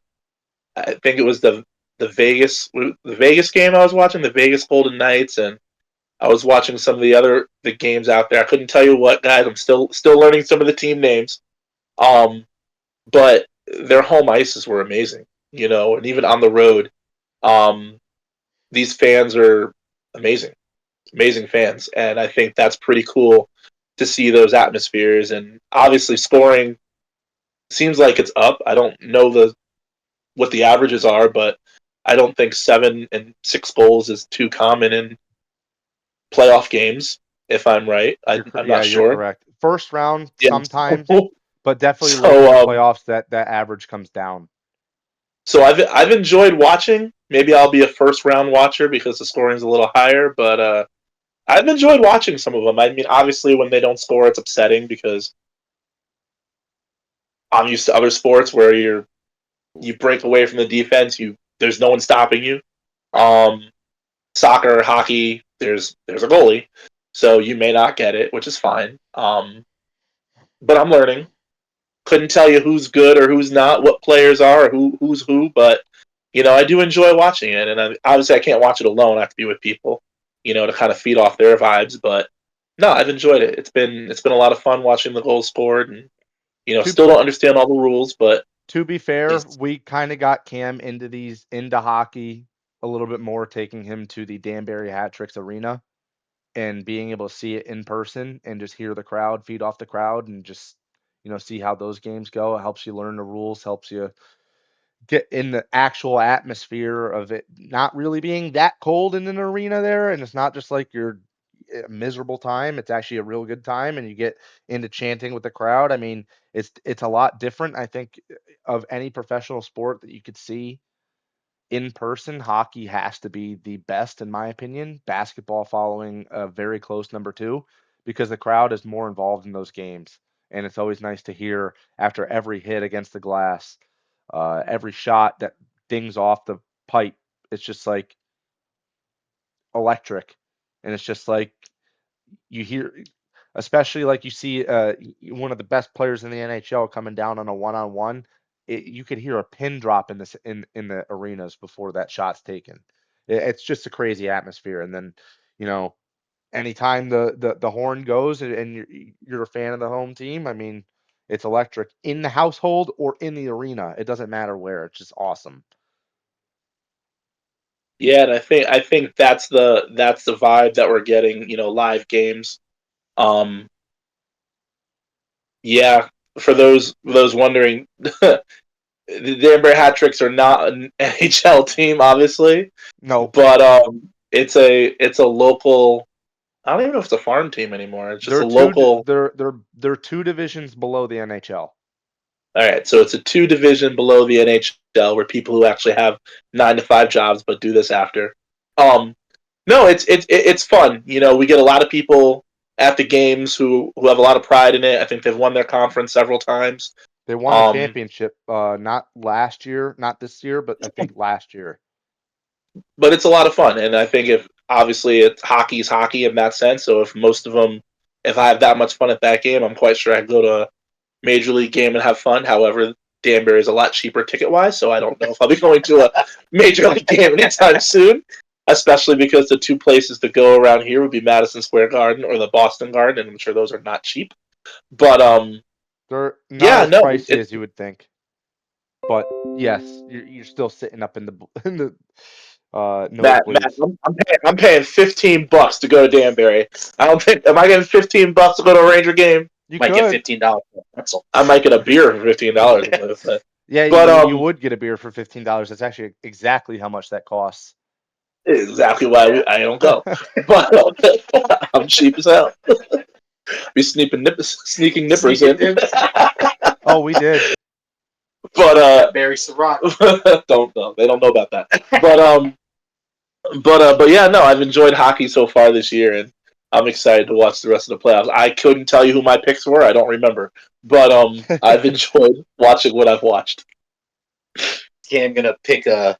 think it was the Vegas game. I was watching the Vegas Golden Knights, and I was watching some of the games out there. I couldn't tell you what, guys. I'm still learning some of the team names. But their home ices were amazing. You know, and even on the road, these fans are amazing fans, and I think that's pretty cool to see those atmospheres. And obviously, scoring seems like it's up. I don't know what the averages are, but I don't think 7 and 6 goals is too common in playoff games. If I'm right, I'm not sure.
You're correct. First round sometimes, but definitely
So,
late in the playoffs that average comes down.
So I've enjoyed watching. Maybe I'll be a first round watcher because the scoring's a little higher, but I've enjoyed watching some of them. I mean, obviously, when they don't score, it's upsetting because I'm used to other sports where you break away from the defense. There's no one stopping you. Soccer, hockey, there's a goalie, so you may not get it, which is fine. But I'm learning. Couldn't tell you who's good or who's not, what players are, or who's who, but you know, I do enjoy watching it, and obviously I can't watch it alone. I have to be with people, you know, to kind of feed off their vibes. But no, I've enjoyed it. It's been a lot of fun watching the goals scored, and you know, still don't understand all the rules, but
to be fair, we kind of got Cam into hockey a little bit more, taking him to the Danbury Hat Tricks Arena and being able to see it in person and just hear the crowd, feed off the crowd, and just see how those games go. It helps you learn the rules, helps you get in the actual atmosphere of it not really being that cold in an arena there, and it's not just like you're a miserable time. It's actually a real good time, and you get into chanting with the crowd. I mean, it's a lot different, I think, of any professional sport that you could see in person. Hockey has to be the best, in my opinion. Basketball following a very close number 2, because the crowd is more involved in those games, and it's always nice to hear after every hit against the glass, every shot that dings off the pipe. It's just like electric, and it's just like you hear, especially like you see one of the best players in the NHL coming down on a one-on-one. You could hear a pin drop in the arenas before that shot's taken. It's just a crazy atmosphere. And then, anytime the horn goes and you're a fan of the home team, I mean, it's electric in the household or in the arena. It doesn't matter where. It's just awesome.
yeah, and I think that's the vibe that we're getting. You know, live games. Um, yeah, for those wondering, the Danbury Hat Tricks are not an NHL team, obviously.
No,
But It's a local. I don't even know if it's a farm team anymore. It's just a local.
They're 2 divisions below the NHL.
All right, so it's a 2 division below the NHL where people who actually have 9 to 5 jobs but do this after. No, it's fun. You know, we get a lot of people at the games who have a lot of pride in it. I think they've won their conference several times.
They won the championship not last year, not this year, but I think last year.
But it's a lot of fun, and I think if obviously it's hockey's hockey in that sense. So if most of them, if I have that much fun at that game, I'm quite sure I'd go to a major league game and have fun. However, Danbury is a lot cheaper ticket wise, so I don't know if I'll be going to a major league game anytime soon. Especially because the 2 places to go around here would be Madison Square Garden or the Boston Garden, and I'm sure those are not cheap. But
They're not
yeah,
as
no,
pricey as you would think. But yes, you're still sitting up in the
Matt,
nosebleeds.
I'm paying $15 to go to Danbury. I don't think am I getting $15 to go to a Ranger game?
You
Might get
could.
$15 for a pretzel.
I might get a beer for $15.
Yeah,
But
you would get a beer for $15. That's actually exactly how much that costs.
exactly why I don't go. But I'm cheap as hell. Be sneaking nippers in.
Oh, we did.
But
Barry Surratt.
don't know. They don't know about that. But yeah, no, I've enjoyed hockey so far this year, and I'm excited to watch the rest of the playoffs. I couldn't tell you who my picks were. I don't remember, but I've enjoyed watching what I've watched.
Okay, I'm gonna pick a.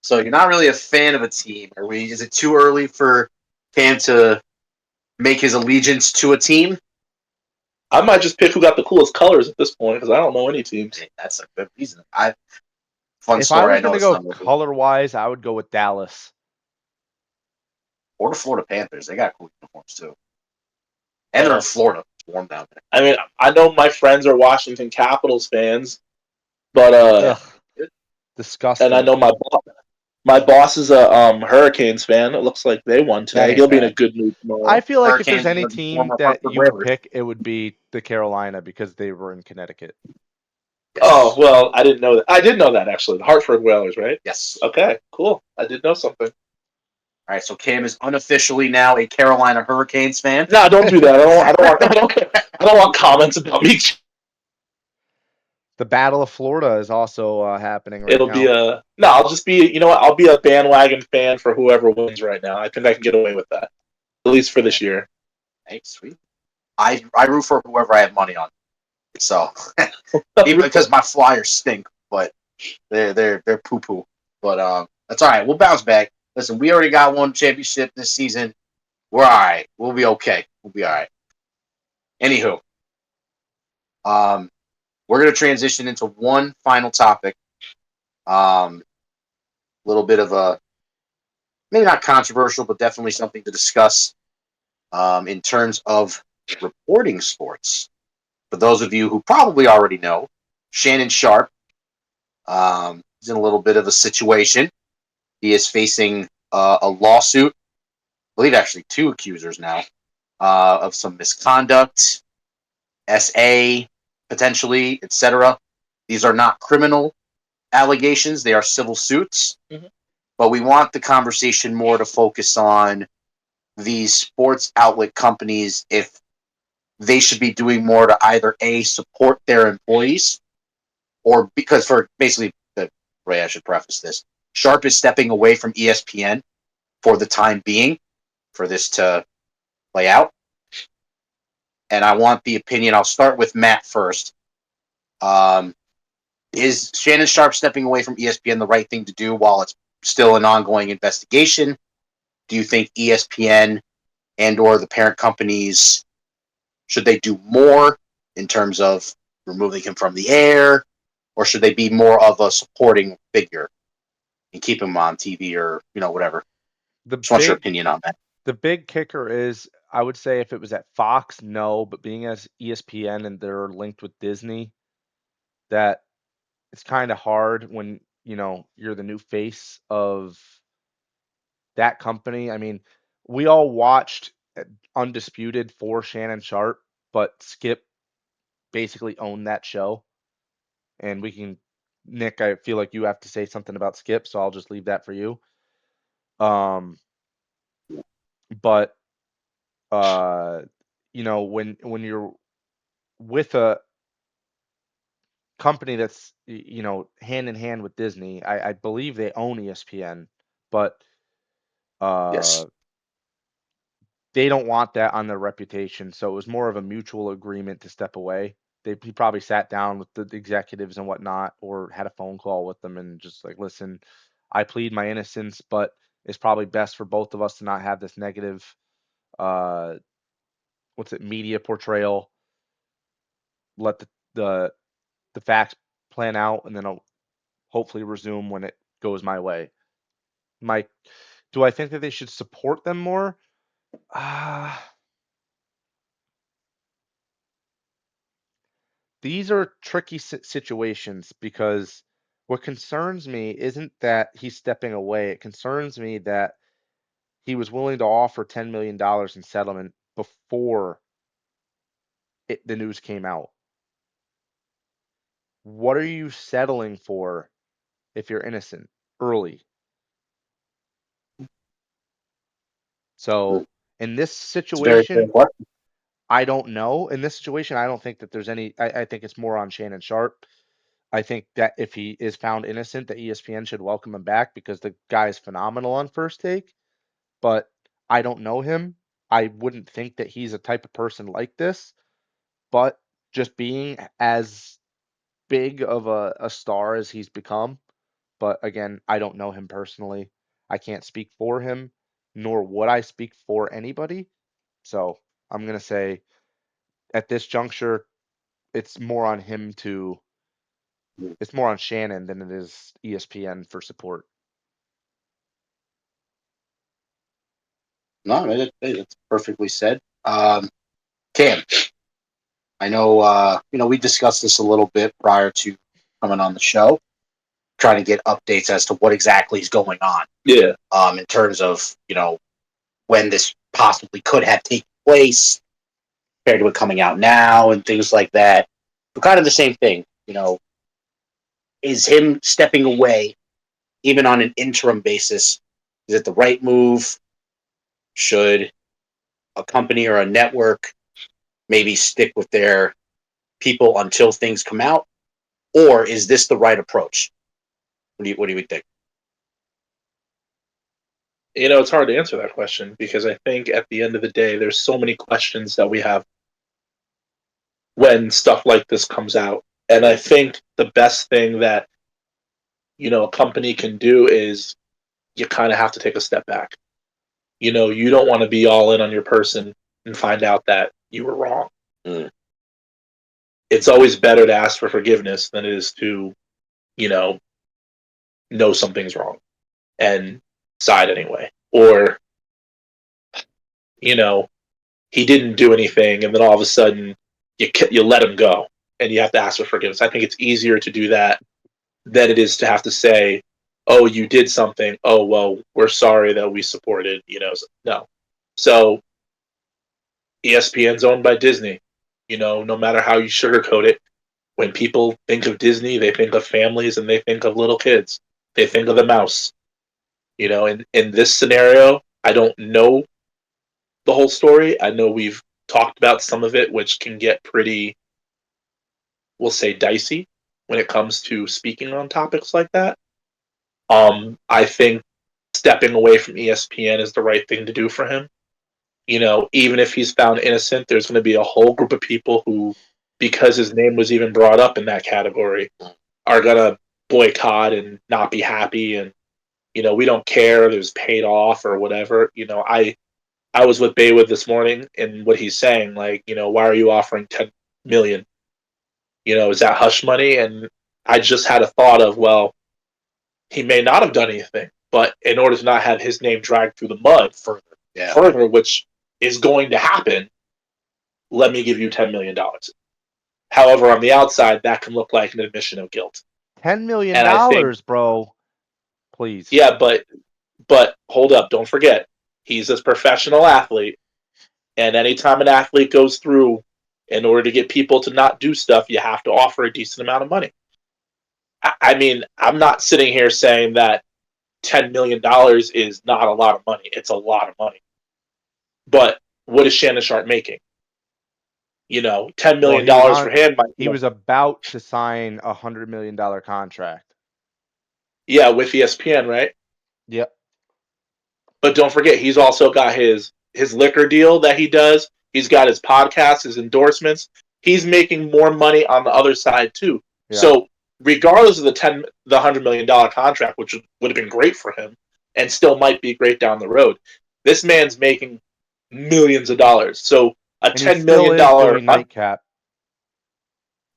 So you're not really a fan of a team, are we? Is it too early for Cam to make his allegiance to a team?
I might just pick who got the coolest colors at this point because I don't know any teams.
That's a good reason. Fun
If I
story.
was
I know
going to
it's
go
not real.
color-wise, I would go with Dallas.
Or the Florida Panthers. They got cool uniforms too. And they're in Florida. It's warm down there.
I mean, I know my friends are Washington Capitals fans, but
Disgusting.
and I know my boss is a Hurricanes fan. It looks like they won today.
ain't
He'll be in a
bad.
good mood tomorrow.
I feel like
Hurricanes
if there's any
are the
team
former
that
Hartford
you would
Whalers.
pick, it would be the Carolina because they were in Connecticut.
Yes.
Oh, well, I didn't know that. I did know that, actually. The Hartford Whalers, right?
Yes.
Okay, cool. I did know something.
All right, so Cam is unofficially now a Carolina Hurricanes fan.
No, don't do that. I don't want comments about me.
The Battle of Florida is also happening right
It'll
now.
be a... No, I'll just be... You know what? I'll be a bandwagon fan for whoever wins right now. I think I can get away with that. At least for this year.
Hey, sweet. I root for whoever I have money on. So, even because my Flyers stink, but they're poo poo. But that's all right. We'll bounce back. Listen, we already got one championship this season. We're all right. We'll be okay. We'll be all right. Anywho, we're gonna transition into one final topic. A little bit of a maybe not controversial, but definitely something to discuss in terms of reporting sports. For those of you who probably already know, Shannon Sharpe is in a little bit of a situation. He is facing a lawsuit, I believe actually 2 accusers now, of some misconduct, SA, potentially, etc. These are not criminal allegations, they are civil suits.
Mm-hmm.
But we want the conversation more to focus on these sports outlet companies, if they should be doing more to either A, support their employees, or because for basically, Ray, I should preface this. Sharpe is stepping away from ESPN for the time being for this to play out. And I want the opinion. I'll start with Matt first. Is Shannon Sharpe stepping away from ESPN the right thing to do while it's still an ongoing investigation? Do you think ESPN and or the parent companies, should they do more in terms of removing him from the air, or should they be more of a supporting figure and keep him on TV or whatever? Just want your opinion on that.
The big kicker is, I would say if it was at Fox, no, but being as ESPN and they're linked with Disney, that it's kind of hard when you're the new face of that company. I mean, we all watched Undisputed for Shannon Sharpe, but Skip basically owned that show. And Nick, I feel like you have to say something about Skip, so I'll just leave that for you. But you know, when you're with a company that's you know hand in hand with Disney, I believe they own ESPN, but
Yes.
they don't want that on their reputation. So it was more of a mutual agreement to step away. He probably sat down with the executives and whatnot, or had a phone call with them and just like, listen, I plead my innocence, but it's probably best for both of us to not have this negative, uh, media portrayal. Let the the facts plan out, and then I'll hopefully resume when it goes my way. Mike, do I think that they should support them more? These are tricky situations because what concerns me isn't that he's stepping away. It concerns me that he was willing to offer $10 million in settlement before the news came out. What are you settling for if you're innocent early? So in this
It's a very fair
situation,
question.
I don't know. In this situation, I don't think that there's any. I think it's more on Shannon Sharpe. I think that if he is found innocent, that ESPN should welcome him back because the guy is phenomenal on First Take. But I don't know him. I wouldn't think that he's a type of person like this. But just being as big of a star as he's become. But again, I don't know him personally. I can't speak for him, nor would I speak for anybody. So I'm gonna say at this juncture, it's more on him to. It's more on Shannon than it is ESPN for support.
No, that's perfectly said. Cam, I know, we discussed this a little bit prior to coming on the show, trying to get updates as to what exactly is going on.
Yeah.
In terms of, when this possibly could have taken place, compared to it coming out now and things like that. But kind of the same thing, is him stepping away, even on an interim basis, is it the right move? Should a company or a network maybe stick with their people until things come out? Or is this the right approach? What do you think?
It's hard to answer that question because I think at the end of the day, there's so many questions that we have when stuff like this comes out. And I think the best thing that, a company can do is you kind of have to take a step back. You don't want to be all in on your person and find out that you were wrong.
Mm.
It's always better to ask for forgiveness than it is to, you know something's wrong and side anyway. Or, you know, he didn't do anything, and then all of a sudden you let him go, and you have to ask for forgiveness. I think it's easier to do that than it is to have to say, "Oh, you did something. Oh, well, we're sorry that we supported." No. So ESPN's owned by Disney. No matter how you sugarcoat it, when people think of Disney, they think of families and they think of little kids. They think of the mouse. In this scenario, I don't know the whole story. I know we've talked about some of it, which can get pretty, we'll say, dicey when it comes to speaking on topics like that. I think stepping away from ESPN is the right thing to do for him. Even if he's found innocent, there's going to be a whole group of people who, because his name was even brought up in that category, are going to boycott and not be happy. And, we don't care. It was paid off or whatever. I was with Baywood this morning, and what he's saying, like, why are you offering 10 million? Is that hush money? And I just had a thought of, well, he may not have done anything, but in order to not have his name dragged through the mud further, which is going to happen, let me give you $10 million. However, on the outside, that can look like an admission of guilt.
$10 million,
And I think,
bro. Please.
yeah, but hold up, don't forget, he's a professional athlete, and anytime an athlete goes through, in order to get people to not do stuff, you have to offer a decent amount of money. I mean, I'm not sitting here saying that $10 million is not a lot of money. It's a lot of money. But what is Shannon Sharpe making? $10 million for him.
He was about to sign a $100 million contract.
Yeah, with ESPN, right?
Yep.
But don't forget, he's also got his liquor deal that he does. He's got his podcast, his endorsements. He's making more money on the other side too.
Yeah.
So regardless of the $100 million contract, which would have been great for him, and still might be great down the road, this man's making millions of dollars. So a $10 million
doing nightcap.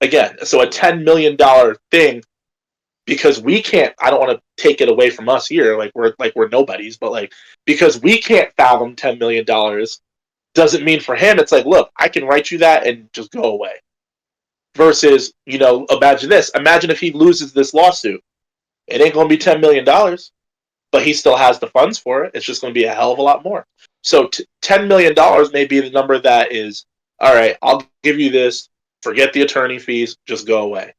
Again, so a $10 million thing, because we can't. I don't want to take it away from us here, like we're nobodies, but like because we can't fathom $10 million doesn't mean for him it's like, look, I can write you that and just go away. Versus, imagine this. Imagine if he loses this lawsuit. It ain't going to be $10 million, but he still has the funds for it. It's just going to be a hell of a lot more. So $10 million may be the number that is, all right, I'll give you this. Forget the attorney fees. Just go away.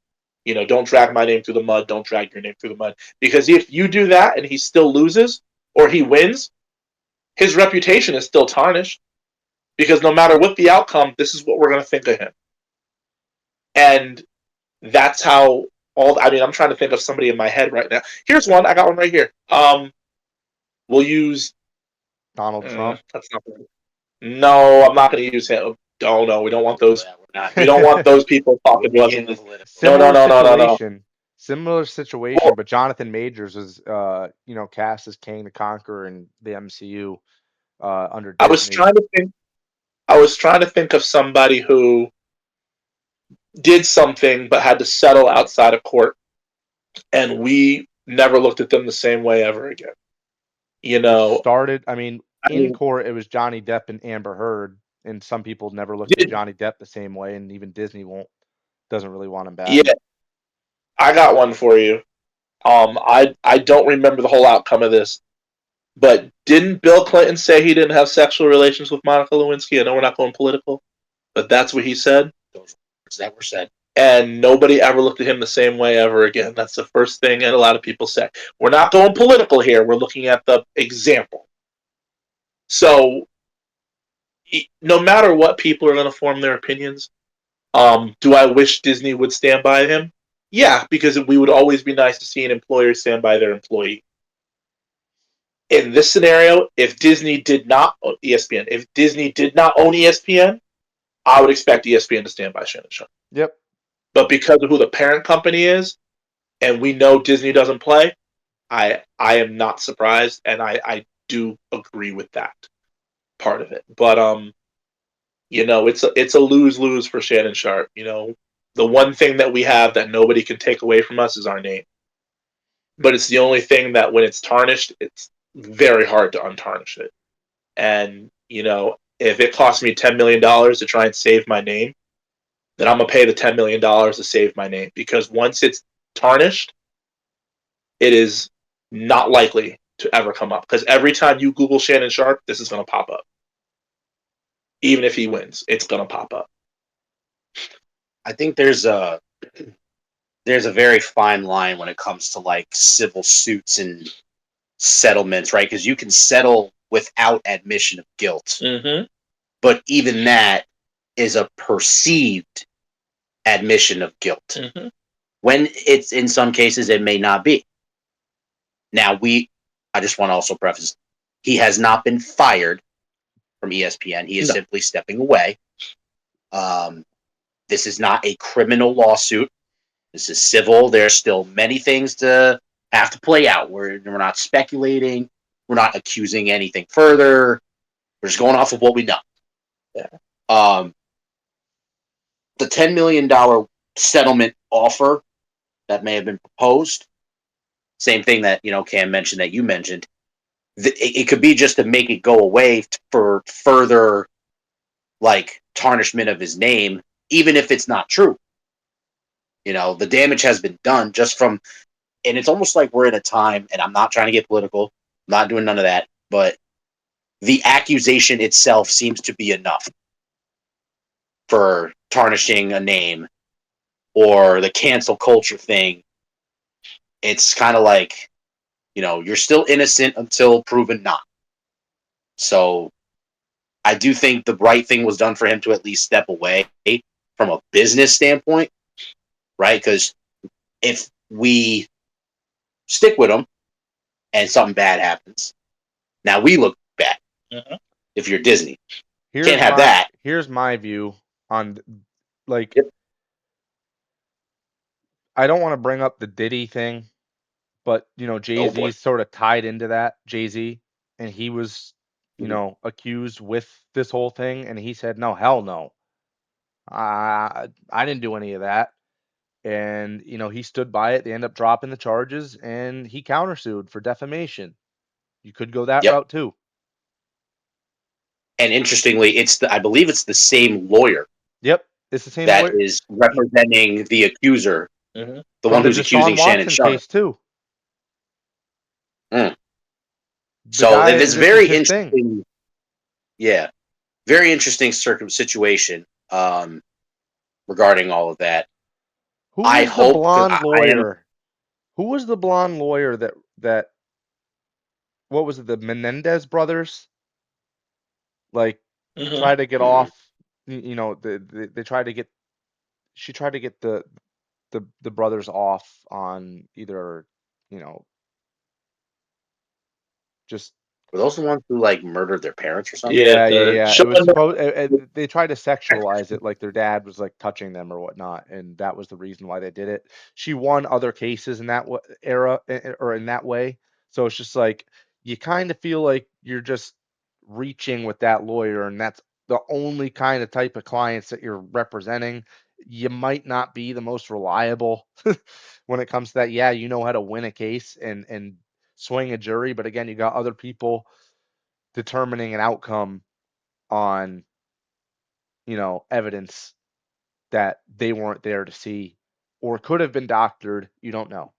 Don't drag my name through the mud. Don't drag your name through the mud. Because if you do that and he still loses or he wins, his reputation is still tarnished. Because no matter what the outcome, this is what we're going to think of him. And that's how I'm trying to think of somebody in my head right now. Here's one. I got one right here. We'll use
Donald Trump.
That's not good. No, I'm not going to use him. Oh, no, we don't want those. We don't want those people talking to us. No.
Similar situation, but Jonathan Majors was, cast as Kang the Conqueror in the MCU under Disney.
I was trying to think of somebody who did something but had to settle outside of court, and we never looked at them the same way ever again.
In court, it was Johnny Depp and Amber Heard, and some people never looked at Johnny Depp the same way, and even Disney doesn't really want him back.
Yeah, I got one for you. I don't remember the whole outcome of this, but didn't Bill Clinton say he didn't have sexual relations with Monica Lewinsky? I know we're not going political, but that's what he said.
Those words that were said.
And nobody ever looked at him the same way ever again. That's the first thing that a lot of people say. We're not going political here. We're looking at the example. So, no matter what people are going to form their opinions, do I wish Disney would stand by him? Yeah, because we would always be nice to see an employer stand by their employee. In this scenario, if Disney did not own ESPN, I would expect ESPN to stand by Shannon Sharpe.
Yep.
But because of who the parent company is, and we know Disney doesn't play, I am not surprised, and I do agree with that part of it. But it's a lose-lose for Shannon Sharpe. The one thing that we have that nobody can take away from us is our name. But it's the only thing that when it's tarnished, it's very hard to untarnish it. And, if it costs me $10 million to try and save my name, then I'm going to pay the $10 million to save my name. Because once it's tarnished, it is not likely to ever come up. Because every time you Google Shannon Sharpe, this is going to pop up. Even if he wins, it's going to pop up.
I think there's a very fine line when it comes to like civil suits and settlements, right? Because you can settle without admission of guilt.
Mm-hmm.
But even that is a perceived admission of guilt.
Mm-hmm.
When it's in some cases it may not be. Now I just want to also preface, he has not been fired from ESPN. He is simply stepping away. This is not a criminal lawsuit. This is civil. There's still many things to have to play out. We're not speculating. We're not accusing anything further. We're just going off of what we know.
Yeah.
The $10 million settlement offer that may have been proposed, same thing that Cam mentioned that you mentioned. It could be just to make it go away for further tarnishment of his name, even if it's not true. The damage has been done just from, and it's almost like we're in a time, and I'm not trying to get political, I'm not doing none of that, but the accusation itself seems to be enough for tarnishing a name, or the cancel culture thing. It's kind of like, you're still innocent until proven not. So I do think the right thing was done for him to at least step away from a business standpoint, right? Because if we stick with him and something bad happens, now we look bad.
Mhm.
If you're Disney,
Here's
can't have
my
that.
here's my view on like
Yep.
I don't want to bring up the Diddy thing, but
Oh, boy.
Jay-Z's sort of tied into that, Jay-Z, and he was,
Mhm.
accused with this whole thing, and he said, "No, hell no. I didn't do any of that." And, he stood by it. They end up dropping the charges, and he countersued for defamation. You could go that
Yep.
route too.
And interestingly, I believe it's the same lawyer
Yep, it's the same
that
lawyer
is representing the accuser,
Mhm.
the
from
one
the
who's accusing
Deshaun
Shannon
Watson
Sharpe.
case too.
Mm.
The
So
guy,
it's
this
very
is his thing.
interesting. Yeah, very interesting situation regarding all of that.
Who
I
was the
hope, because
blonde
I am.
lawyer? Who was the blonde lawyer that what was it, the Menendez brothers? Like
Mhm.
try to get
Mhm.
off, they tried to get she tried to get the brothers off on either, just
Were those the ones who like murdered their parents or something?
Yeah,
yeah. It was
Sean,
supposed they tried to sexualize it like their dad was like touching them or whatnot, and that was the reason why they did it. She won other cases in that era or in that way. So it's just like you kind of feel like you're just reaching with that lawyer, and that's the only kind of type of clients that you're representing. You might not be the most reliable when it comes to that. Yeah, you know how to win a case and swing a jury, but again, you got other people determining an outcome on, evidence that they weren't there to see or could have been doctored. You don't know.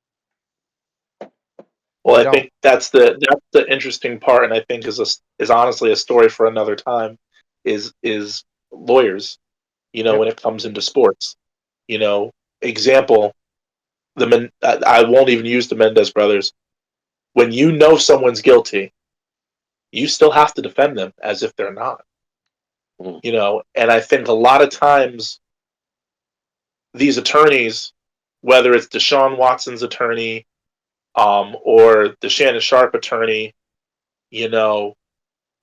well,
You
I
don't.
think that's the interesting part, and I think is honestly a story for another time. Is lawyers,
Yep.
when it comes into sports, example, I won't even use the Mendez brothers. When you know someone's guilty, you still have to defend them as if they're not.
Mm.
And I think a lot of times these attorneys, whether it's Deshaun Watson's attorney, or the Shannon Sharpe attorney, you know,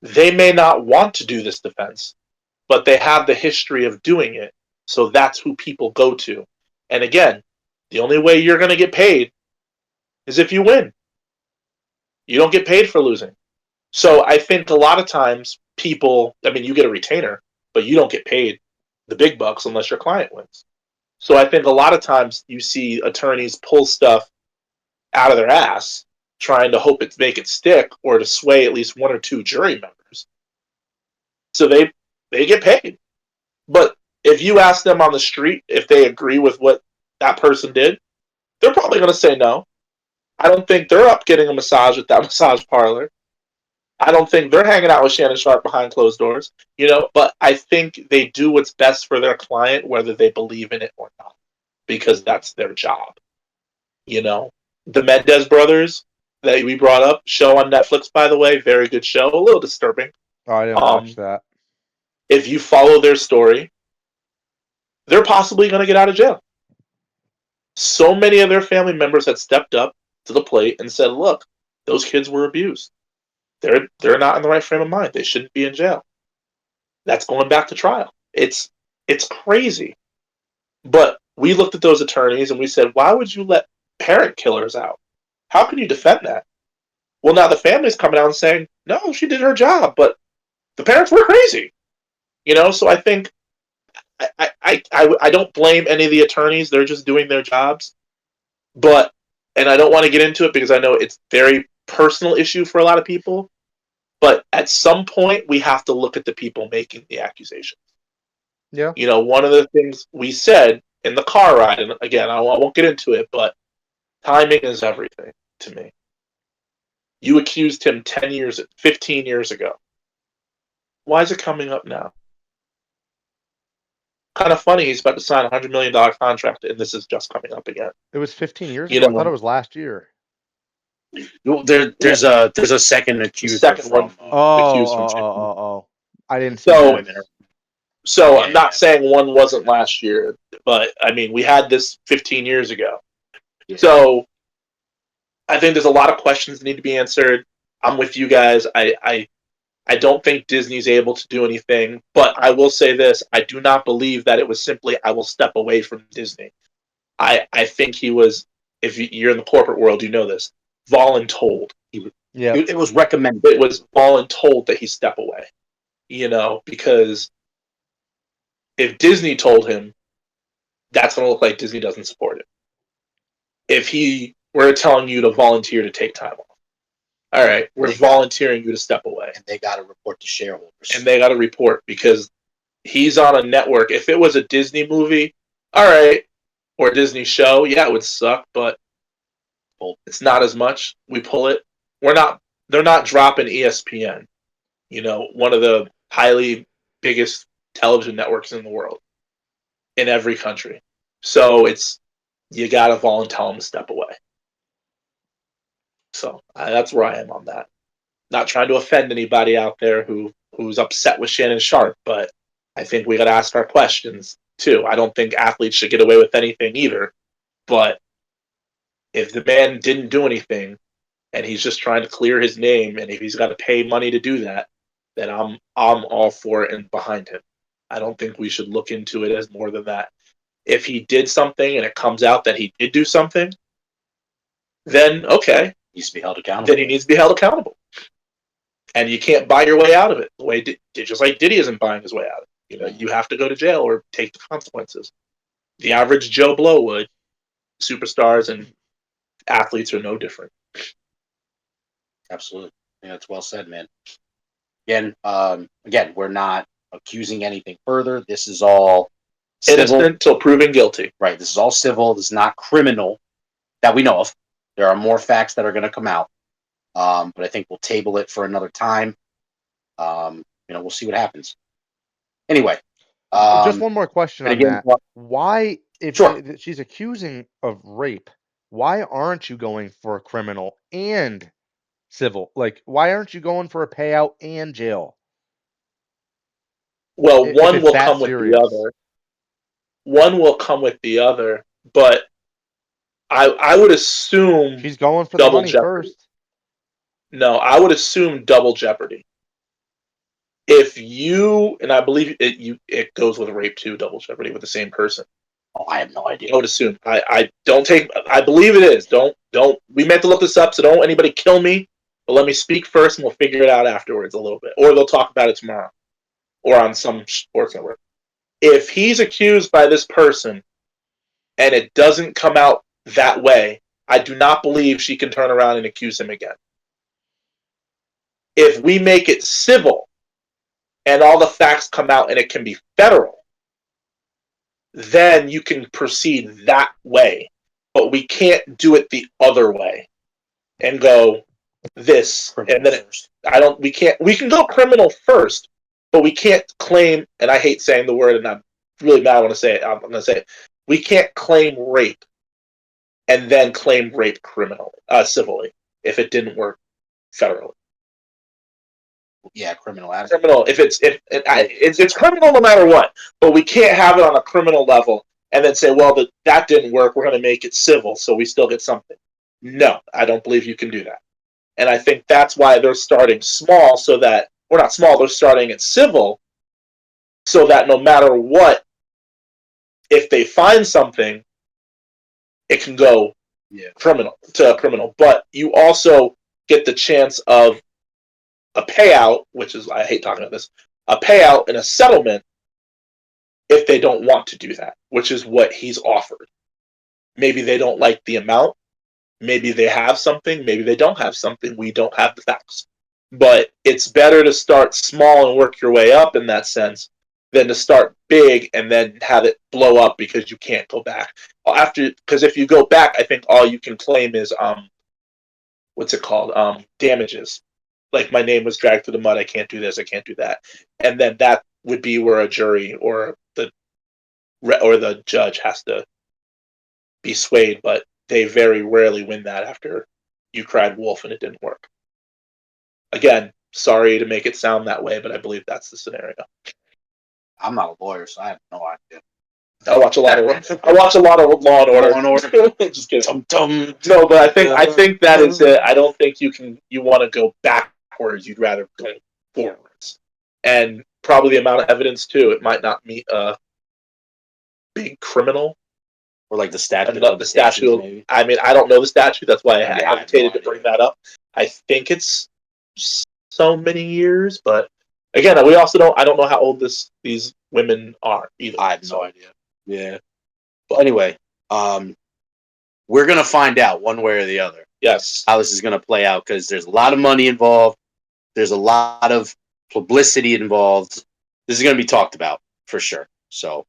they may not want to do this defense, but they have the history of doing it. So that's who people go to. And again, the only way you're going to get paid is if you win. You don't get paid for losing. So I think a lot of times people, I mean, you get a retainer, but you don't get paid the big bucks unless your client wins. So I think a lot of times you see attorneys pull stuff out of their ass trying to make it stick or to sway at least one or two jury members. So they get paid. But if you ask them on the street if they agree with what that person did, they're probably going to say no. I don't think they're up getting a massage at that massage parlor. I don't think they're hanging out with Shannon Sharpe behind closed doors, but I think they do what's best for their client, whether they believe in it or not, because that's their job. The Mendez brothers that we brought up, show on Netflix, by the way, very good show, a little disturbing.
Oh, I didn't watch that.
If you follow their story, they're possibly going to get out of jail. So many of their family members had stepped up to the plate and said, look, those kids were abused. They're not in the right frame of mind. They shouldn't be in jail. That's going back to trial. It's crazy. But we looked at those attorneys and we said, why would you let parent killers out? How can you defend that? Well, now the family's coming out and saying, no, she did her job, but the parents were crazy. So I think I don't blame any of the attorneys. They're just doing their jobs. And I don't want to get into it because I know it's very personal issue for a lot of people. But at some point, we have to look at the people making the accusations.
Yeah.
One of the things we said in the car ride, and again, I won't get into it, but timing is everything to me. You accused him 15 years ago. Why is it coming up now? Kind of funny, he's about to sign a $100 million contract, and this is just coming up again.
It was 15 years ago. I thought it was last year.
There's a second accuser
Second one
from.
accused from
Oh. I didn't see
So,
that.
so
Yeah,
I'm not
yeah.
saying one wasn't last year, but I mean, we had this 15 years ago.
Yeah.
So I think there's a lot of questions that need to be answered. I'm with you guys. I don't think Disney's able to do anything, but I will say this. I do not believe that it was simply, I will step away from Disney. I think he was, if you're in the corporate world, you know this, voluntold.
Yeah.
It was recommended.
It was voluntold that he step away, because if Disney told him, that's going to look like Disney doesn't support it. If we're telling you to volunteer to take time off, all right, we're volunteering you to step away.
And they got to report to shareholders.
And they got to report because he's on a network. If it was a Disney movie, all right, or a Disney show, yeah, it would suck, but it's not as much. We pull it. They're not dropping ESPN, one of the highly biggest television networks in the world, in every country. So you got to volunteer them to step away. So that's where I am on that. Not trying to offend anybody out there who's upset with Shannon Sharpe, but I think we got to ask our questions too. I don't think athletes should get away with anything either. But if the man didn't do anything and he's just trying to clear his name, and if he's got to pay money to do that, then I'm all for it and behind him. I don't think we should look into it as more than that. If he did something and it comes out that he did do something, then okay,
He needs to be held accountable.
Then he needs to be held accountable. And you can't buy your way out of it. The way just like Diddy isn't buying his way out of it. You have to go to jail or take the consequences. The average Joe Blow would. Superstars and athletes are no different.
Absolutely. Yeah, that's well said, man. Again, we're not accusing anything further. This is all civil.
Innocent till proven guilty.
Right. This is all civil. This is not criminal that we know of. There are more facts that are going to come out. But I think we'll table it for another time. We'll see what happens. Anyway.
Just one more question on that. Why, if she's accusing of rape, why aren't you going for a criminal and civil? Like, why aren't you going for a payout and jail?
Well, one will come with the other. One will come with the other, but I would assume
she's going for the money first.
No, I would assume double jeopardy. If you, and I believe it goes with rape too, double jeopardy with the same person.
Oh, I have no idea.
I would assume. I believe it is. We meant to look this up, so don't anybody kill me. But let me speak first, and we'll figure it out afterwards a little bit. Or they'll talk about it tomorrow, or on some sports network. If he's accused by this person, and it doesn't come out that way, I do not believe she can turn around and accuse him again. If we make it civil, and all the facts come out and it can be federal, then you can proceed that way. But we can't do it the other way and go this and then we can go criminal first, but we can't claim, and I hate saying the word and I'm really mad I want to say it. I'm going to say it. We can't claim rape and then claim rape civilly if it didn't work federally.
Yeah, criminal.
Criminal. It's criminal no matter what, but we can't have it on a criminal level and then say, well, that didn't work. We're going to make it civil, so we still get something. No, I don't believe you can do that, and I think that's why they're starting small, so that we're not small. They're starting at civil, so that no matter what, if they find something, it can go criminal. But you also get the chance of a payout, which is, I hate talking about this, a payout and a settlement if they don't want to do that, which is what he's offered. Maybe they don't like the amount. Maybe they have something. Maybe they don't have something. We don't have the facts. But it's better to start small and work your way up in that sense than to start big and then have it blow up because you can't go back. Because if you go back, I think all you can claim is, what's it called? Damages. Like, my name was dragged through the mud, I can't do this, I can't do that. And then that would be where a jury or the judge has to be swayed, but they very rarely win that after you cried wolf and it didn't work. Again, Sorry to make it sound that way, but I believe that's the scenario.
I'm not a lawyer, so I have no idea.
I watch a lot of Law and Order.
Law and Order.
Just kidding.
Dum.
No, but I think that is it. I don't think you want to go backwards. You'd rather go forwards, and probably the amount of evidence too. It might not meet a big criminal
Or like the statute.
the statute.
Maybe.
I mean, I don't know the statute. That's why I
Yeah, I have
hesitated
no
to bring that up. I think it's so many years, but again, we also don't. I don't know how old these women are either.
I have no idea. Yeah. But anyway, we're gonna find out one way or the other.
Yes.
How this is gonna play out, because there's a lot of money involved. There's a lot of publicity involved. This is gonna be talked about for sure. So,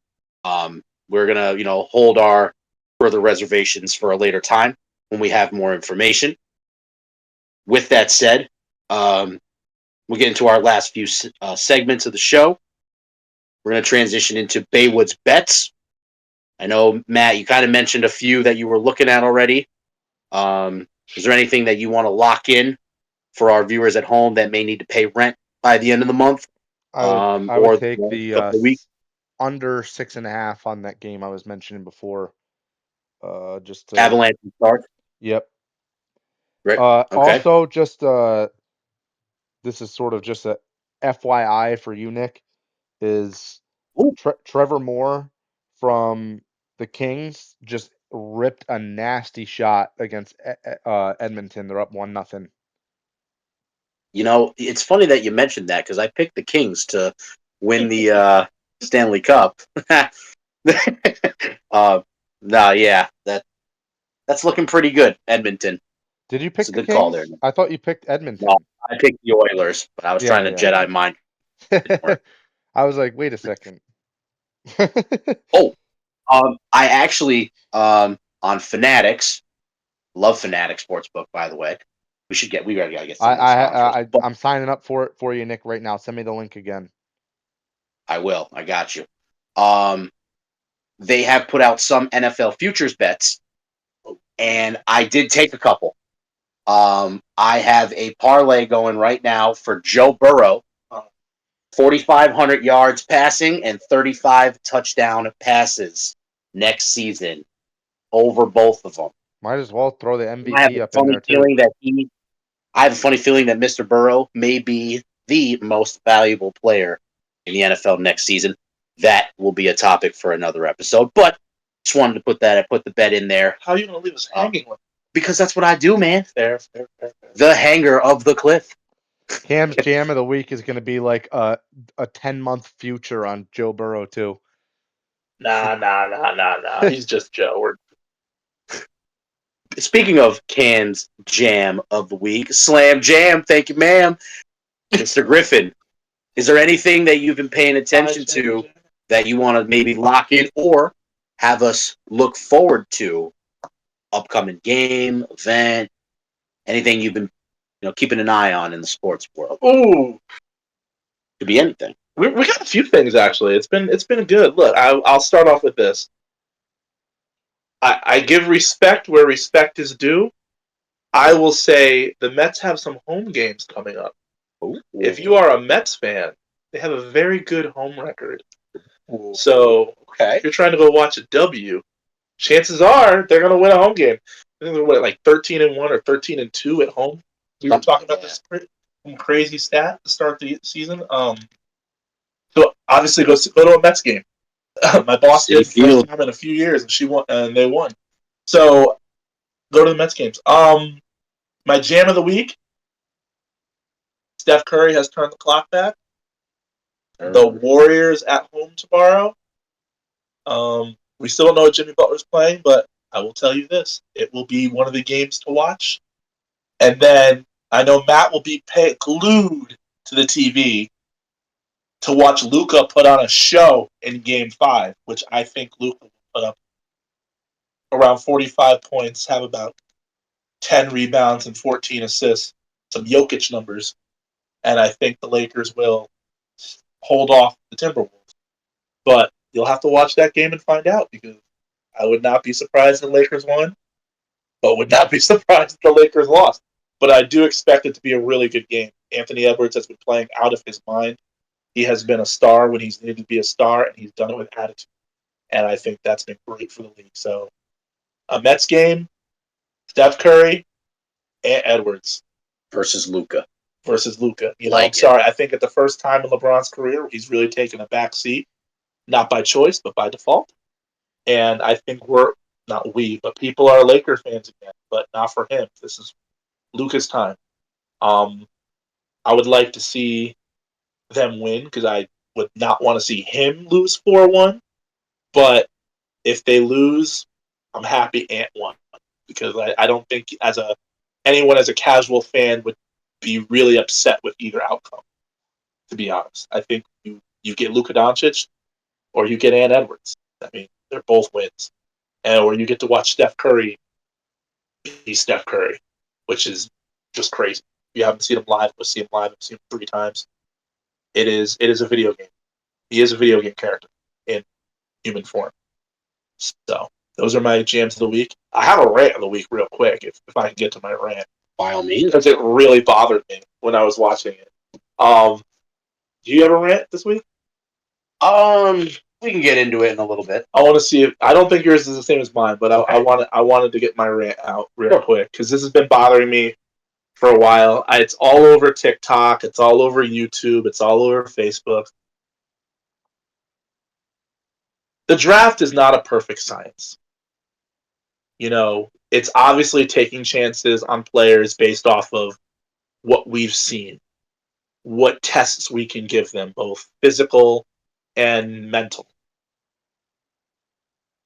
we're gonna, hold our further reservations for a later time when we have more information. With that said, we'll get into our last few segments of the show. We're going to transition into Baywoods Bets. I know, Matt, you kind of mentioned a few that you were looking at already. Is there anything that you want to lock in for our viewers at home that may need to pay rent by the end of the month?
I
or
would take
the week?
under 6.5 on that game I was mentioning before. Just to,
Avalanche and Stars.
Yep.
Right. Okay.
Also, just this is sort of just a FYI for you, Nick. Is Trevor Moore from the Kings just ripped a nasty shot against Edmonton. They're up 1-0.
It's funny that you mentioned that, because I picked the Kings to win the Stanley Cup. Yeah, that's looking pretty good, Edmonton.
Did you pick
It's a
the
good
Kings?
call there.
I thought you picked Edmonton.
No, I picked the Oilers, but I was trying to Jedi mind.
I was like, wait a second.
I actually on Fanatics, love Fanatics Sportsbook, by the way. We gotta get some sponsors.
I'm signing up for it for you, Nick, right now. Send me the link again.
I will. I got you. They have put out some NFL futures bets, and I did take a couple. I have a parlay going right now for Joe Burrow, 4,500 yards passing and 35 touchdown passes next season over both of them.
Might as well throw the
I have
MVP
a
up in
funny
there too.
feeling I have a funny feeling that Mr. Burrow may be the most valuable player in the NFL next season. That will be a topic for another episode, but just wanted to put the bet in there.
How are you going to leave us hanging with?
Because that's what I do, man.
Fair.
The hanger of the cliff.
Cam's jam of the week is going to be like a 10-month future on Joe Burrow too.
Nah. He's just Joe.
Speaking of Cam's jam of the week, Slam Jam, thank you, ma'am. Mr. Griffin, is there anything that you've been paying attention to that you want to maybe lock in or have us look forward to? Upcoming game, event, anything you've been keeping an eye on in the sports world?
Ooh,
could be anything.
We got a few things actually. It's been good. Look, I'll start off with this. I give respect where respect is due. I will say the Mets have some home games coming up.
Ooh.
If you are a Mets fan, they have a very good home record. Ooh. So if you're trying to go watch a W, chances are they're going to win a home game. I think they're like 13-1 or 13-2 at home. We were talking about this crazy stat to start the season. So obviously go to a Mets game. My boss did first time in a few years, and she won, and they won. So go to the Mets games. My jam of the week: Steph Curry has turned the clock back. The Warriors at home tomorrow. We still don't know if Jimmy Butler's playing, but I will tell you this: it will be one of the games to watch. And then I know Matt will be glued to the TV to watch Luka put on a show in Game 5, which I think Luka will put up around 45 points, have about 10 rebounds and 14 assists, some Jokic numbers, and I think the Lakers will hold off the Timberwolves. But you'll have to watch that game and find out, because I would not be surprised if the Lakers won, but would not be surprised if the Lakers lost. But I do expect it to be a really good game. Anthony Edwards has been playing out of his mind. He has been a star when he's needed to be a star, and he's done it with attitude. And I think that's been great for the league. So, a Mets game, Steph Curry, and Edwards
versus Luka.
I'm sorry. I think at the first time in LeBron's career, he's really taken a back seat, not by choice, but by default. And I think but people are Laker fans again, but not for him. This is Luka's time. I would like to see them win because I would not want to see him lose 4-1. But if they lose, I'm happy Ant won because I don't think anyone as a casual fan would be really upset with either outcome. To be honest, I think you get Luka Doncic or you get Ant Edwards. I mean, they're both wins, or you get to watch Steph Curry be Steph Curry, which is just crazy. If you haven't seen him live, go see him live. I've seen him 3 times. It is a video game. He is a video game character in human form. So those are my jams of the week. I have a rant of the week real quick if I can get to my rant.
By all means.
Because it really bothered me when I was watching it. Do you have a rant this week?
We can get into it in a little bit.
I want to see if I don't think yours is the same as mine, but okay. I wanted to get my rant out real quick because this has been bothering me for a while. It's all over TikTok, it's all over YouTube, it's all over Facebook. The draft is not a perfect science. It's obviously taking chances on players based off of what we've seen, what tests we can give them, both physical and mental.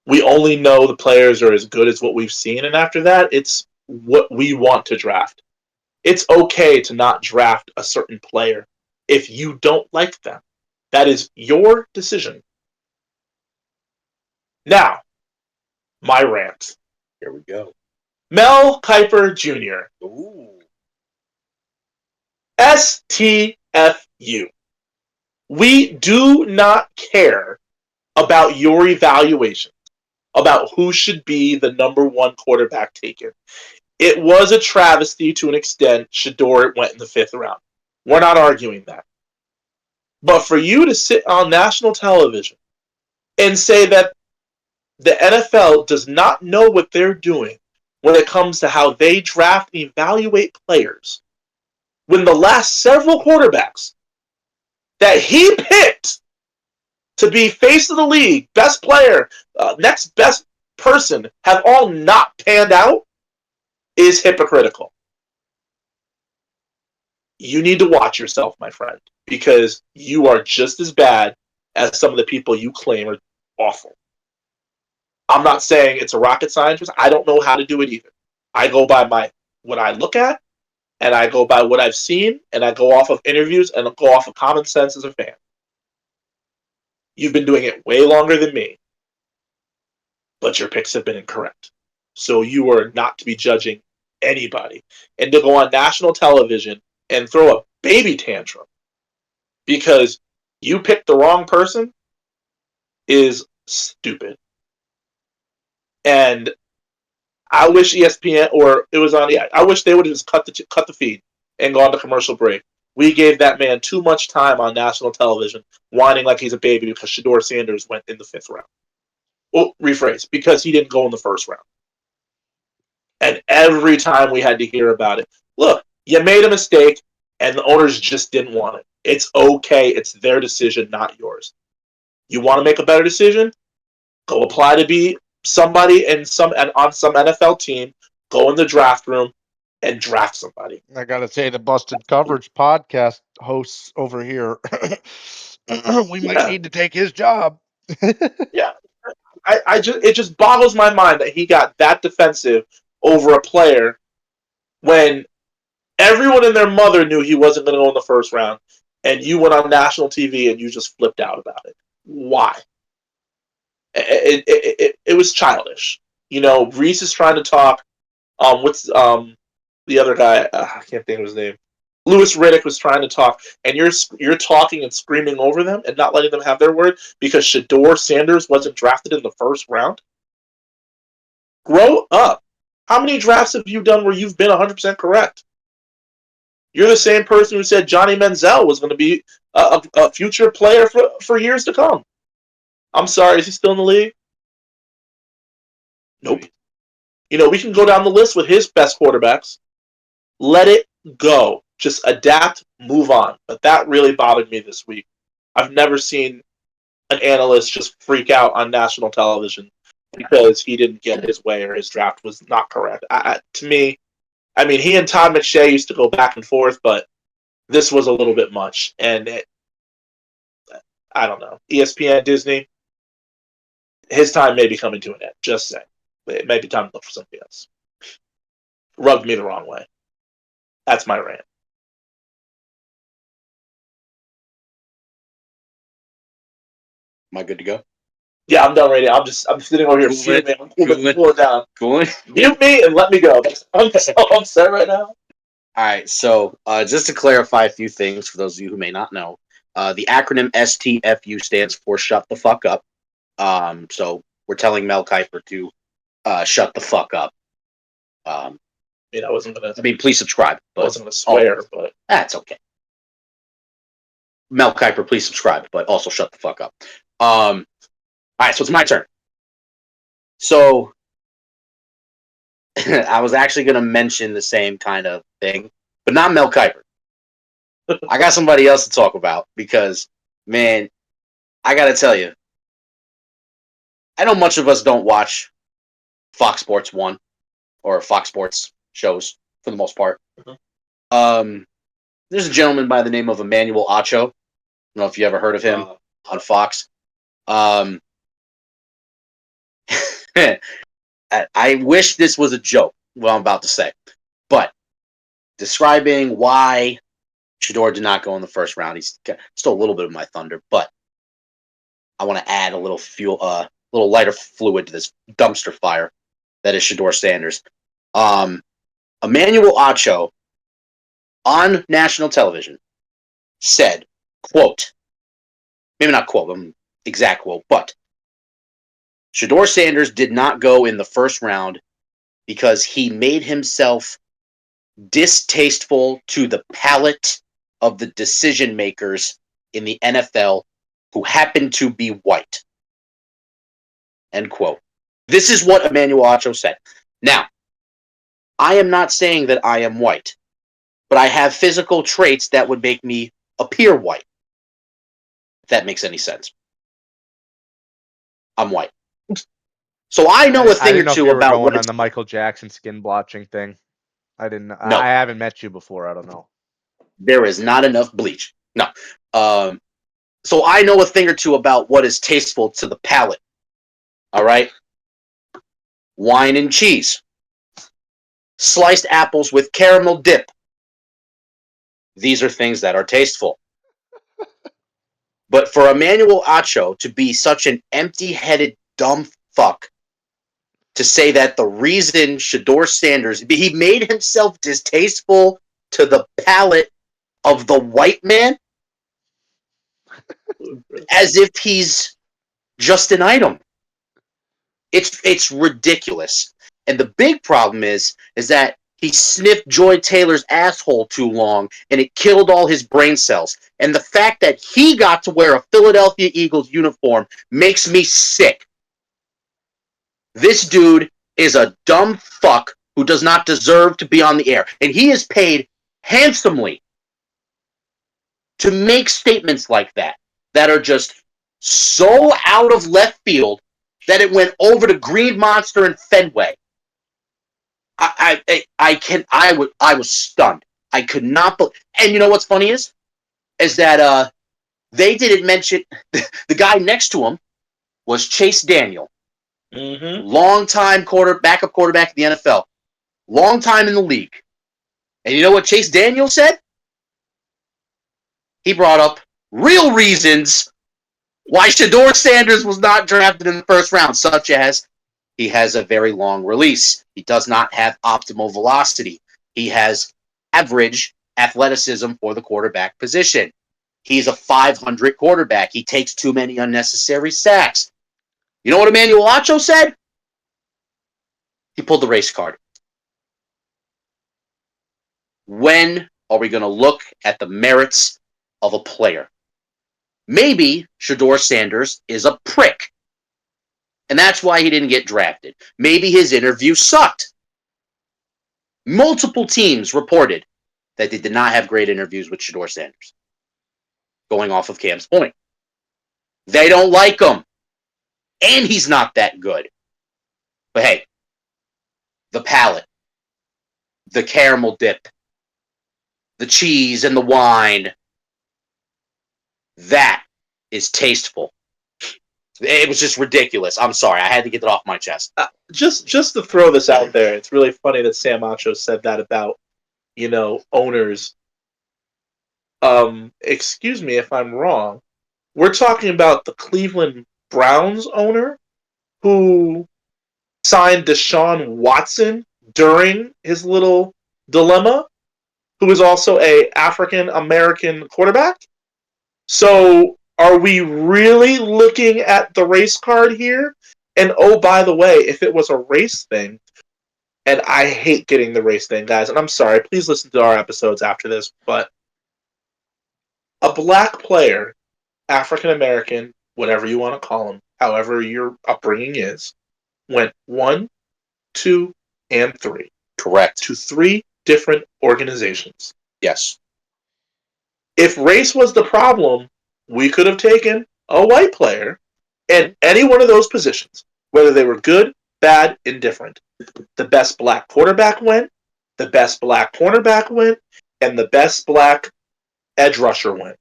We only know the players are as good as what we've seen, and after that, it's what we want to draft. It's okay to not draft a certain player if you don't like them. That is your decision. Now, my rant.
Here we go.
Mel Kiper Jr.
Ooh.
STFU. We do not care about your evaluation about who should be the number 1 quarterback taken. It was a travesty to an extent. Shedeur went in the 5th round. We're not arguing that. But for you to sit on national television and say that the NFL does not know what they're doing when it comes to how they draft and evaluate players, when the last several quarterbacks that he picked to be face of the league, best player, next best person, have all not panned out, is hypocritical. You need to watch yourself, my friend, because you are just as bad as some of the people you claim are awful. I'm not saying it's a rocket science. I don't know how to do it either. I go by what I look at, and I go by what I've seen, and I go off of interviews, and I go off of common sense as a fan. You've been doing it way longer than me, but your picks have been incorrect. So you are not to be judging anybody. And to go on national television and throw a baby tantrum because you picked the wrong person is stupid. And I wish ESPN, or it was on, I wish they would have just cut the feed and gone to commercial break. We gave that man too much time on national television, whining like he's a baby because Shedeur Sanders went in the 5th round. Well, rephrase, because he didn't go in the 1st round. And every time we had to hear about it, look, you made a mistake, and the owners just didn't want it. It's okay. It's their decision, not yours. You want to make a better decision? Go apply to be somebody on some NFL team. Go in the draft room and draft somebody.
I gotta say, the Busted Coverage podcast hosts over here, we might need to take his job.
Yeah, it just boggles my mind that he got that defensive over a player when everyone and their mother knew he wasn't going to go in the 1st round, and you went on national TV and you just flipped out about it. Why? It was childish. Reese is trying to talk. What's the other guy? I can't think of his name. Louis Riddick was trying to talk, and you're talking and screaming over them and not letting them have their word because Shedeur Sanders wasn't drafted in the 1st round. Grow up. How many drafts have you done where you've been 100% correct? You're the same person who said Johnny Manziel was going to be a future player for years to come. I'm sorry, is he still in the league? Nope. We can go down the list with his best quarterbacks. Let it go. Just adapt, move on. But that really bothered me this week. I've never seen an analyst just freak out on national television because he didn't get his way or his draft was not correct. To me, he and Todd McShay used to go back and forth, but this was a little bit much. And I don't know. ESPN, Disney, his time may be coming to an end. Just saying. It may be time to look for something else. Rubbed me the wrong way. That's my rant.
Am I good to go?
Yeah, I'm done right now. I'm sitting over here fuming. I'm cooling the floor down.
Cool.
Mute me and let me go. I'm so upset right now.
All right, so just to clarify a few things for those of you who may not know, the acronym STFU stands for Shut the Fuck Up. So we're telling Mel Kiper to shut the fuck up.
I wasn't gonna.
Please subscribe.
I wasn't gonna swear, but
that's okay. Mel Kiper, please subscribe, but also shut the fuck up. All right, so it's my turn. So I was actually going to mention the same kind of thing, but not Mel Kiper. I got somebody else to talk about because, man, I got to tell you, I know much of us don't watch Fox Sports 1 or Fox Sports shows for the most part. Mm-hmm. There's a gentleman by the name of Emmanuel Acho. I don't know if you ever heard of him on Fox. I wish this was a joke, what I'm about to say. But describing why Shedeur did not go in the first round, he's still a little bit of my thunder, but I want to add a little fuel, little lighter fluid to this dumpster fire that is Shedeur Sanders. Emmanuel Acho on national television said, quote, maybe not quote, exact quote, but Shedeur Sanders did not go in the first round because he made himself distasteful to the palate of the decision makers in the NFL who happen to be white. End quote. This is what Emmanuel Acho said. Now, I am not saying that I am white, but I have physical traits that would make me appear white. If that makes any sense. I'm white. So I know a thing or two about
what on the Michael Jackson skin blotching thing. I didn't. No. I haven't met you before. I don't know.
There is not enough bleach. No. So I know a thing or two about what is tasteful to the palate. All right. Wine and cheese. Sliced apples with caramel dip. These are things that are tasteful. But for Emmanuel Acho to be such an empty-headed dumb fuck to say that the reason Shedeur Sanders, he made himself distasteful to the palate of the white man as if he's just an item. It's ridiculous. And the big problem is that he sniffed Joy Taylor's asshole too long and it killed all his brain cells. And the fact that he got to wear a Philadelphia Eagles uniform makes me sick. This dude is a dumb fuck who does not deserve to be on the air. And he is paid handsomely to make statements like that are just so out of left field that it went over to Green Monster and Fenway. I was stunned. I could not believe. And you know what's funny is that they didn't mention the guy next to him was Chase Daniel. Mm-hmm. Long-time backup quarterback in the NFL. Long time in the league. And you know what Chase Daniel said? He brought up real reasons why Shedeur Sanders was not drafted in the first round, such as he has a very long release. He does not have optimal velocity. He has average athleticism for the quarterback position. He's a 500 quarterback. He takes too many unnecessary sacks. You know what Emmanuel Acho said? He pulled the race card. When are we going to look at the merits of a player? Maybe Shedeur Sanders is a prick, and that's why he didn't get drafted. Maybe his interview sucked. Multiple teams reported that they did not have great interviews with Shedeur Sanders, going off of Cam's point. They don't like him, and he's not that good. But hey, the palate, the caramel dip, the cheese and the wine, that is tasteful. It was just ridiculous. I'm sorry. I had to get it off my chest.
Just to throw this out there, it's really funny that Sam Acho said that about, owners. Excuse me if I'm wrong. We're talking about the Cleveland Browns owner who signed Deshaun Watson during his little dilemma, who is also a African American quarterback. So are we really looking at the race card here? And oh, by the way, if it was a race thing, and I hate getting the race thing, guys, and I'm sorry, please listen to our episodes after this, but a black player, African American, whatever you want to call him, however your upbringing is, went 1, 2, and 3.
Correct.
To 3 different organizations.
Yes.
If race was the problem, we could have taken a white player in any one of those positions, whether they were good, bad, indifferent. The best black quarterback went, the best black cornerback went, and the best black edge rusher went.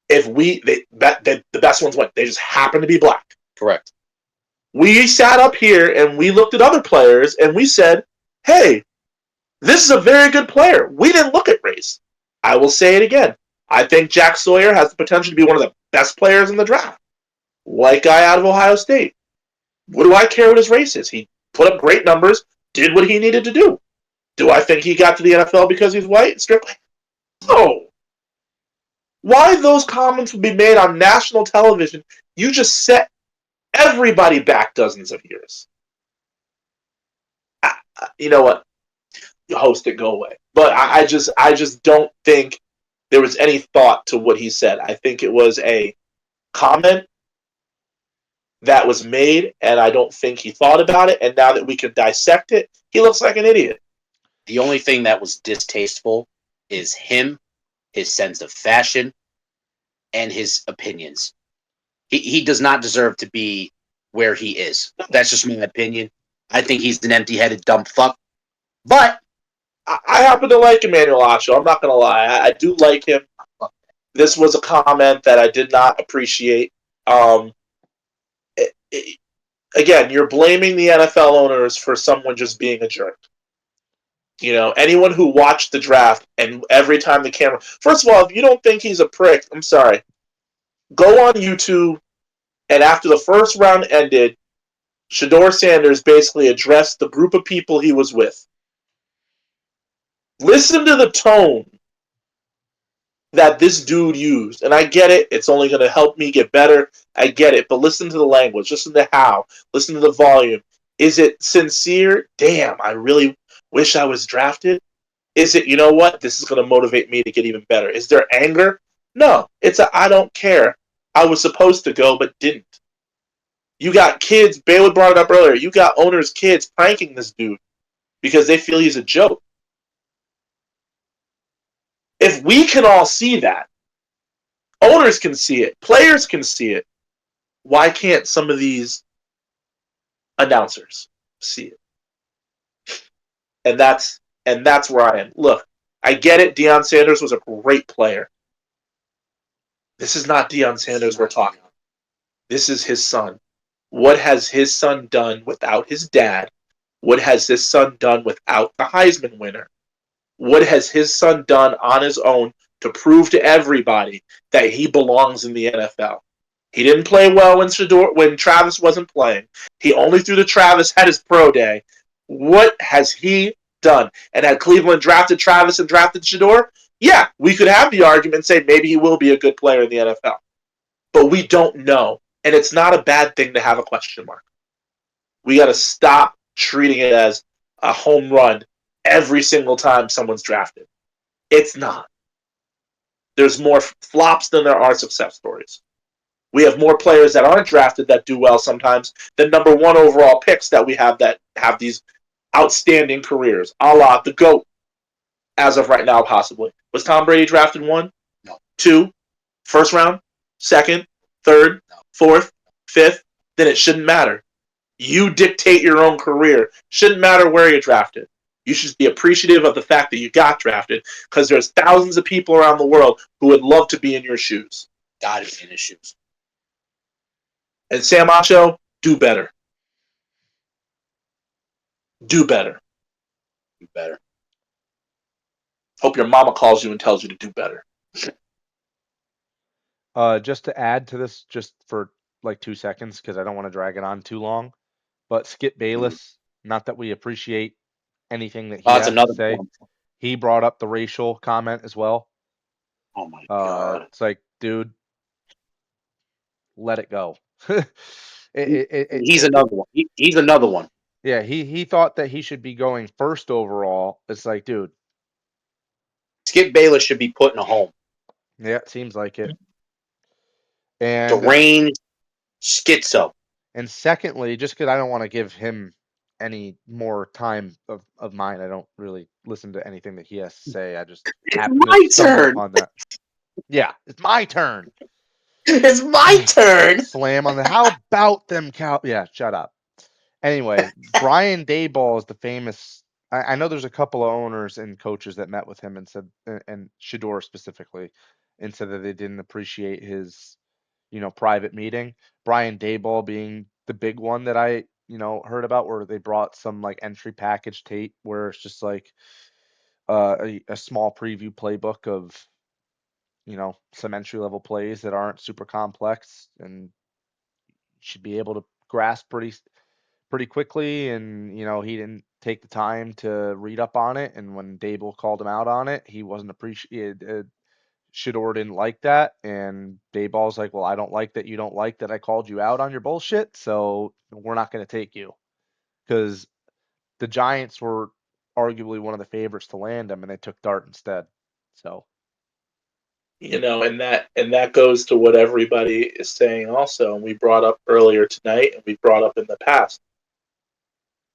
If the best ones went, they just happened to be black.
Correct.
We sat up here and we looked at other players and we said, hey, this is a very good player. We didn't look at race. I will say it again. I think Jack Sawyer has the potential to be one of the best players in the draft. White guy out of Ohio State. What do I care what his race is? He put up great numbers, did what he needed to do. Do I think he got to the NFL because he's white, strictly? No. Why those comments would be made on national television, you just set everybody back dozens of years. You know what? You host it, go away. But I just don't think there was any thought to what he said. I think it was a comment that was made, and I don't think he thought about it. And now that we can dissect it, he looks like an idiot.
The only thing that was distasteful is him, his sense of fashion, and his opinions. He does not deserve to be where he is. That's just my opinion. I think he's an empty-headed dumb fuck. But
I happen to like Emmanuel Acho. I'm not going to lie. I do like him. This was a comment that I did not appreciate. Again, you're blaming the NFL owners for someone just being a jerk. Anyone who watched the draft and every time the camera... First of all, if you don't think he's a prick, I'm sorry. Go on YouTube, and after the first round ended, Shedeur Sanders basically addressed the group of people he was with. Listen to the tone that this dude used. And I get it. It's only going to help me get better. I get it. But listen to the language. Listen to how. Listen to the volume. Is it sincere? Damn, I really wish I was drafted. Is it, you know what? This is going to motivate me to get even better. Is there anger? No. It's a I don't care. I was supposed to go, but didn't. You got kids. Baywoods brought it up earlier. You got owners' kids pranking this dude because they feel he's a joke. If we can all see that, owners can see it, players can see it, why can't some of these announcers see it? And that's where I am. Look, I get it. Deion Sanders was a great player. This is not Deion Sanders we're talking about. This is his son. What has his son done without his dad? What has his son done without the Heisman winner? What has his son done on his own to prove to everybody that he belongs in the NFL? He didn't play well when Travis wasn't playing. He only threw to Travis at his pro day. What has he done? And had Cleveland drafted Travis and drafted Shedeur, yeah, we could have the argument and say maybe he will be a good player in the NFL. But we don't know. And it's not a bad thing to have a question mark. We got to stop treating it as a home run every single time someone's drafted. It's not. There's more flops than there are success stories. We have more players that aren't drafted that do well sometimes than number one overall picks that we have that have these outstanding careers, a la the GOAT, as of right now, possibly. Was Tom Brady drafted 1?
No.
2? First round? Second? Third?
No.
Fourth? Fifth? Then it shouldn't matter. You dictate your own career. Shouldn't matter where you're drafted. You should be appreciative of the fact that you got drafted because there's thousands of people around the world who would love to be in your shoes.
Gotta be in his shoes.
And Sam Acho, do better. Do better.
Do better.
Hope your mama calls you and tells you to do better.
Just to add to this, just for like 2 seconds, because I don't want to drag it on too long, but Skip Bayless, not that we appreciate anything that he
That's
has
another
to say,
one.
he brought up the racial comment as well.
Oh my god.
It's like, dude, let it go.
He's another one. He's another one.
Yeah, he thought that he should be going first overall. It's like, dude,
Skip Bayless should be put in a home.
yeah, it seems like it. And
Deranged schizo.
And secondly, just because I don't want to give him any more time of mine, I don't really listen to anything that he has to say. I just happen
my
to stumble
turn.
upon that. Yeah, it's my turn.
It's my turn.
Slam on the. How about them cow? Yeah, shut up. Anyway, Brian Daboll is the famous. I know there's a couple of owners and coaches that met with him and said, and Shador specifically, and said that they didn't appreciate his, private meeting. Brian Daboll being the big one that I, heard about, where they brought some like entry package tape where it's just like a small preview playbook of, some entry level plays that aren't super complex and should be able to grasp pretty quickly. And he didn't take the time to read up on it, and when Dable called him out on it, he wasn't appreciated. Shador didn't like that, and Dayball's like, well, I don't like that you don't like that I called you out on your bullshit, so we're not going to take you. Because the Giants were arguably one of the favorites to land him, and they took Dart instead. So,
And that goes to what everybody is saying also, and we brought up earlier tonight, and we brought up in the past.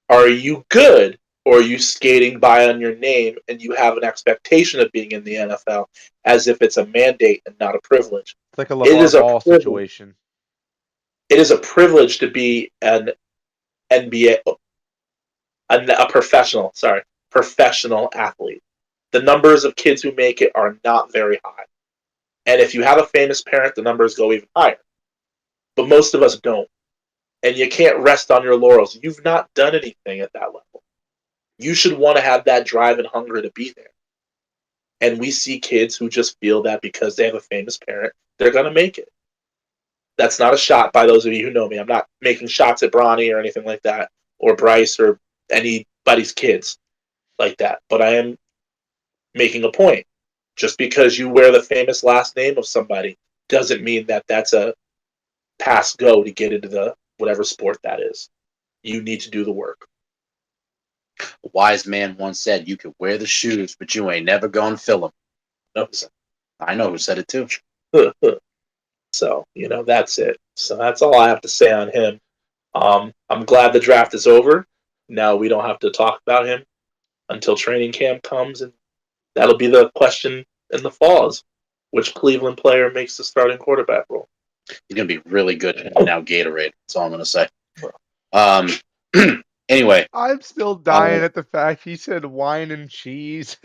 Are you good, or are you skating by on your name, and you have an expectation of being in the NFL as if it's a mandate and not a privilege?
it's like a LeVar Ball situation.
It is a privilege to be an NBA, a professional athlete. The numbers of kids who make it are not very high. And if you have a famous parent, the numbers go even higher. But most of us don't. And you can't rest on your laurels. You've not done anything at that level. You should want to have that drive and hunger to be there. And we see kids who just feel that because they have a famous parent, they're going to make it. That's not a shot by those of you who know me. I'm not making shots at Bronny or anything like that, or Bryce or anybody's kids like that. But I am making a point. Just because you wear the famous last name of somebody doesn't mean that that's a pass go to get into the whatever sport that is. You need to do the work.
A wise man once said, "You could wear the shoes, but you ain't never gonna fill them."
No.
I know who said it too.
So, that's it. So that's all I have to say on him. I'm glad the draft is over. Now we don't have to talk about him until training camp comes, and that'll be the question in the fall is which Cleveland player makes the starting quarterback role.
He's gonna be really good now. Gatorade. That's all I'm gonna say. Anyway,
I'm still dying at the fact he said wine and cheese.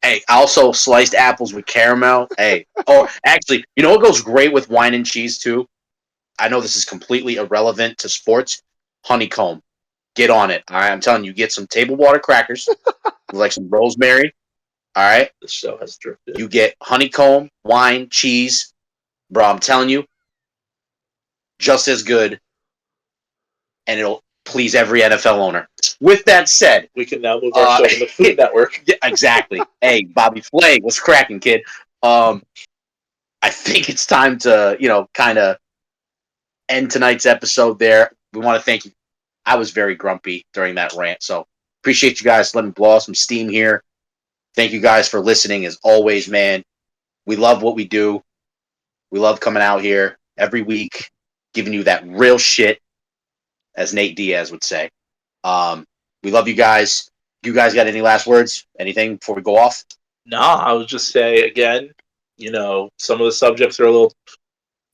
hey, also sliced apples with caramel. Hey, oh, actually, you know what goes great with wine and cheese too? I know this is completely irrelevant to sports. Honeycomb. Get on it. All right, I'm telling you, get some table water crackers, like some rosemary. All right,
The show has drifted.
you get honeycomb, wine, cheese, bro. I'm telling you, just as good, and it'll please every NFL owner. With that said,
We can now move our show to the Food Network.
yeah, exactly. Hey, Bobby Flay, what's cracking, kid? I think it's time to, kind of end tonight's episode there. We want to thank you. I was very grumpy during that rant, so
Appreciate you guys. Let me blow off some steam here. Thank you guys for listening as always, man. We love what we do. We love coming out here every week, giving you that real shit, as Nate Diaz would say. We love you guys. You guys got any last words? Anything before we go off?
No, I would just say again, some of the subjects are a little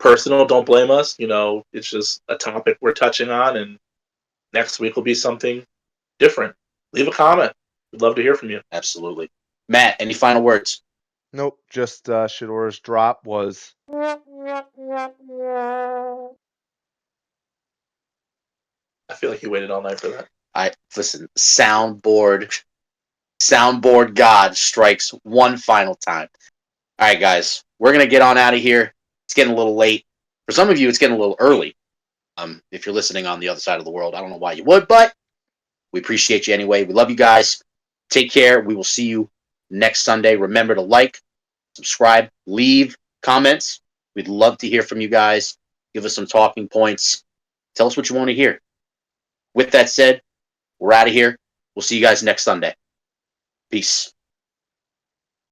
personal. Don't blame us. It's just a topic we're touching on, and next week will be something different. Leave a comment. We'd love to hear from you.
Absolutely. Matt, any final words?
Nope, just Shador's drop was.
I feel like you waited all night for that.
Listen, soundboard God strikes one final time. All right, guys, we're gonna get on out of here. It's getting a little late. For some of you, it's getting a little early. If you're listening on the other side of the world, I don't know why you would, but we appreciate you anyway. We love you guys. Take care. We will see you next Sunday. Remember to like, subscribe, leave comments. We'd love to hear from you guys. Give us some talking points. Tell us what you want to hear. With that said, we're out of here. We'll see you guys next Sunday. Peace.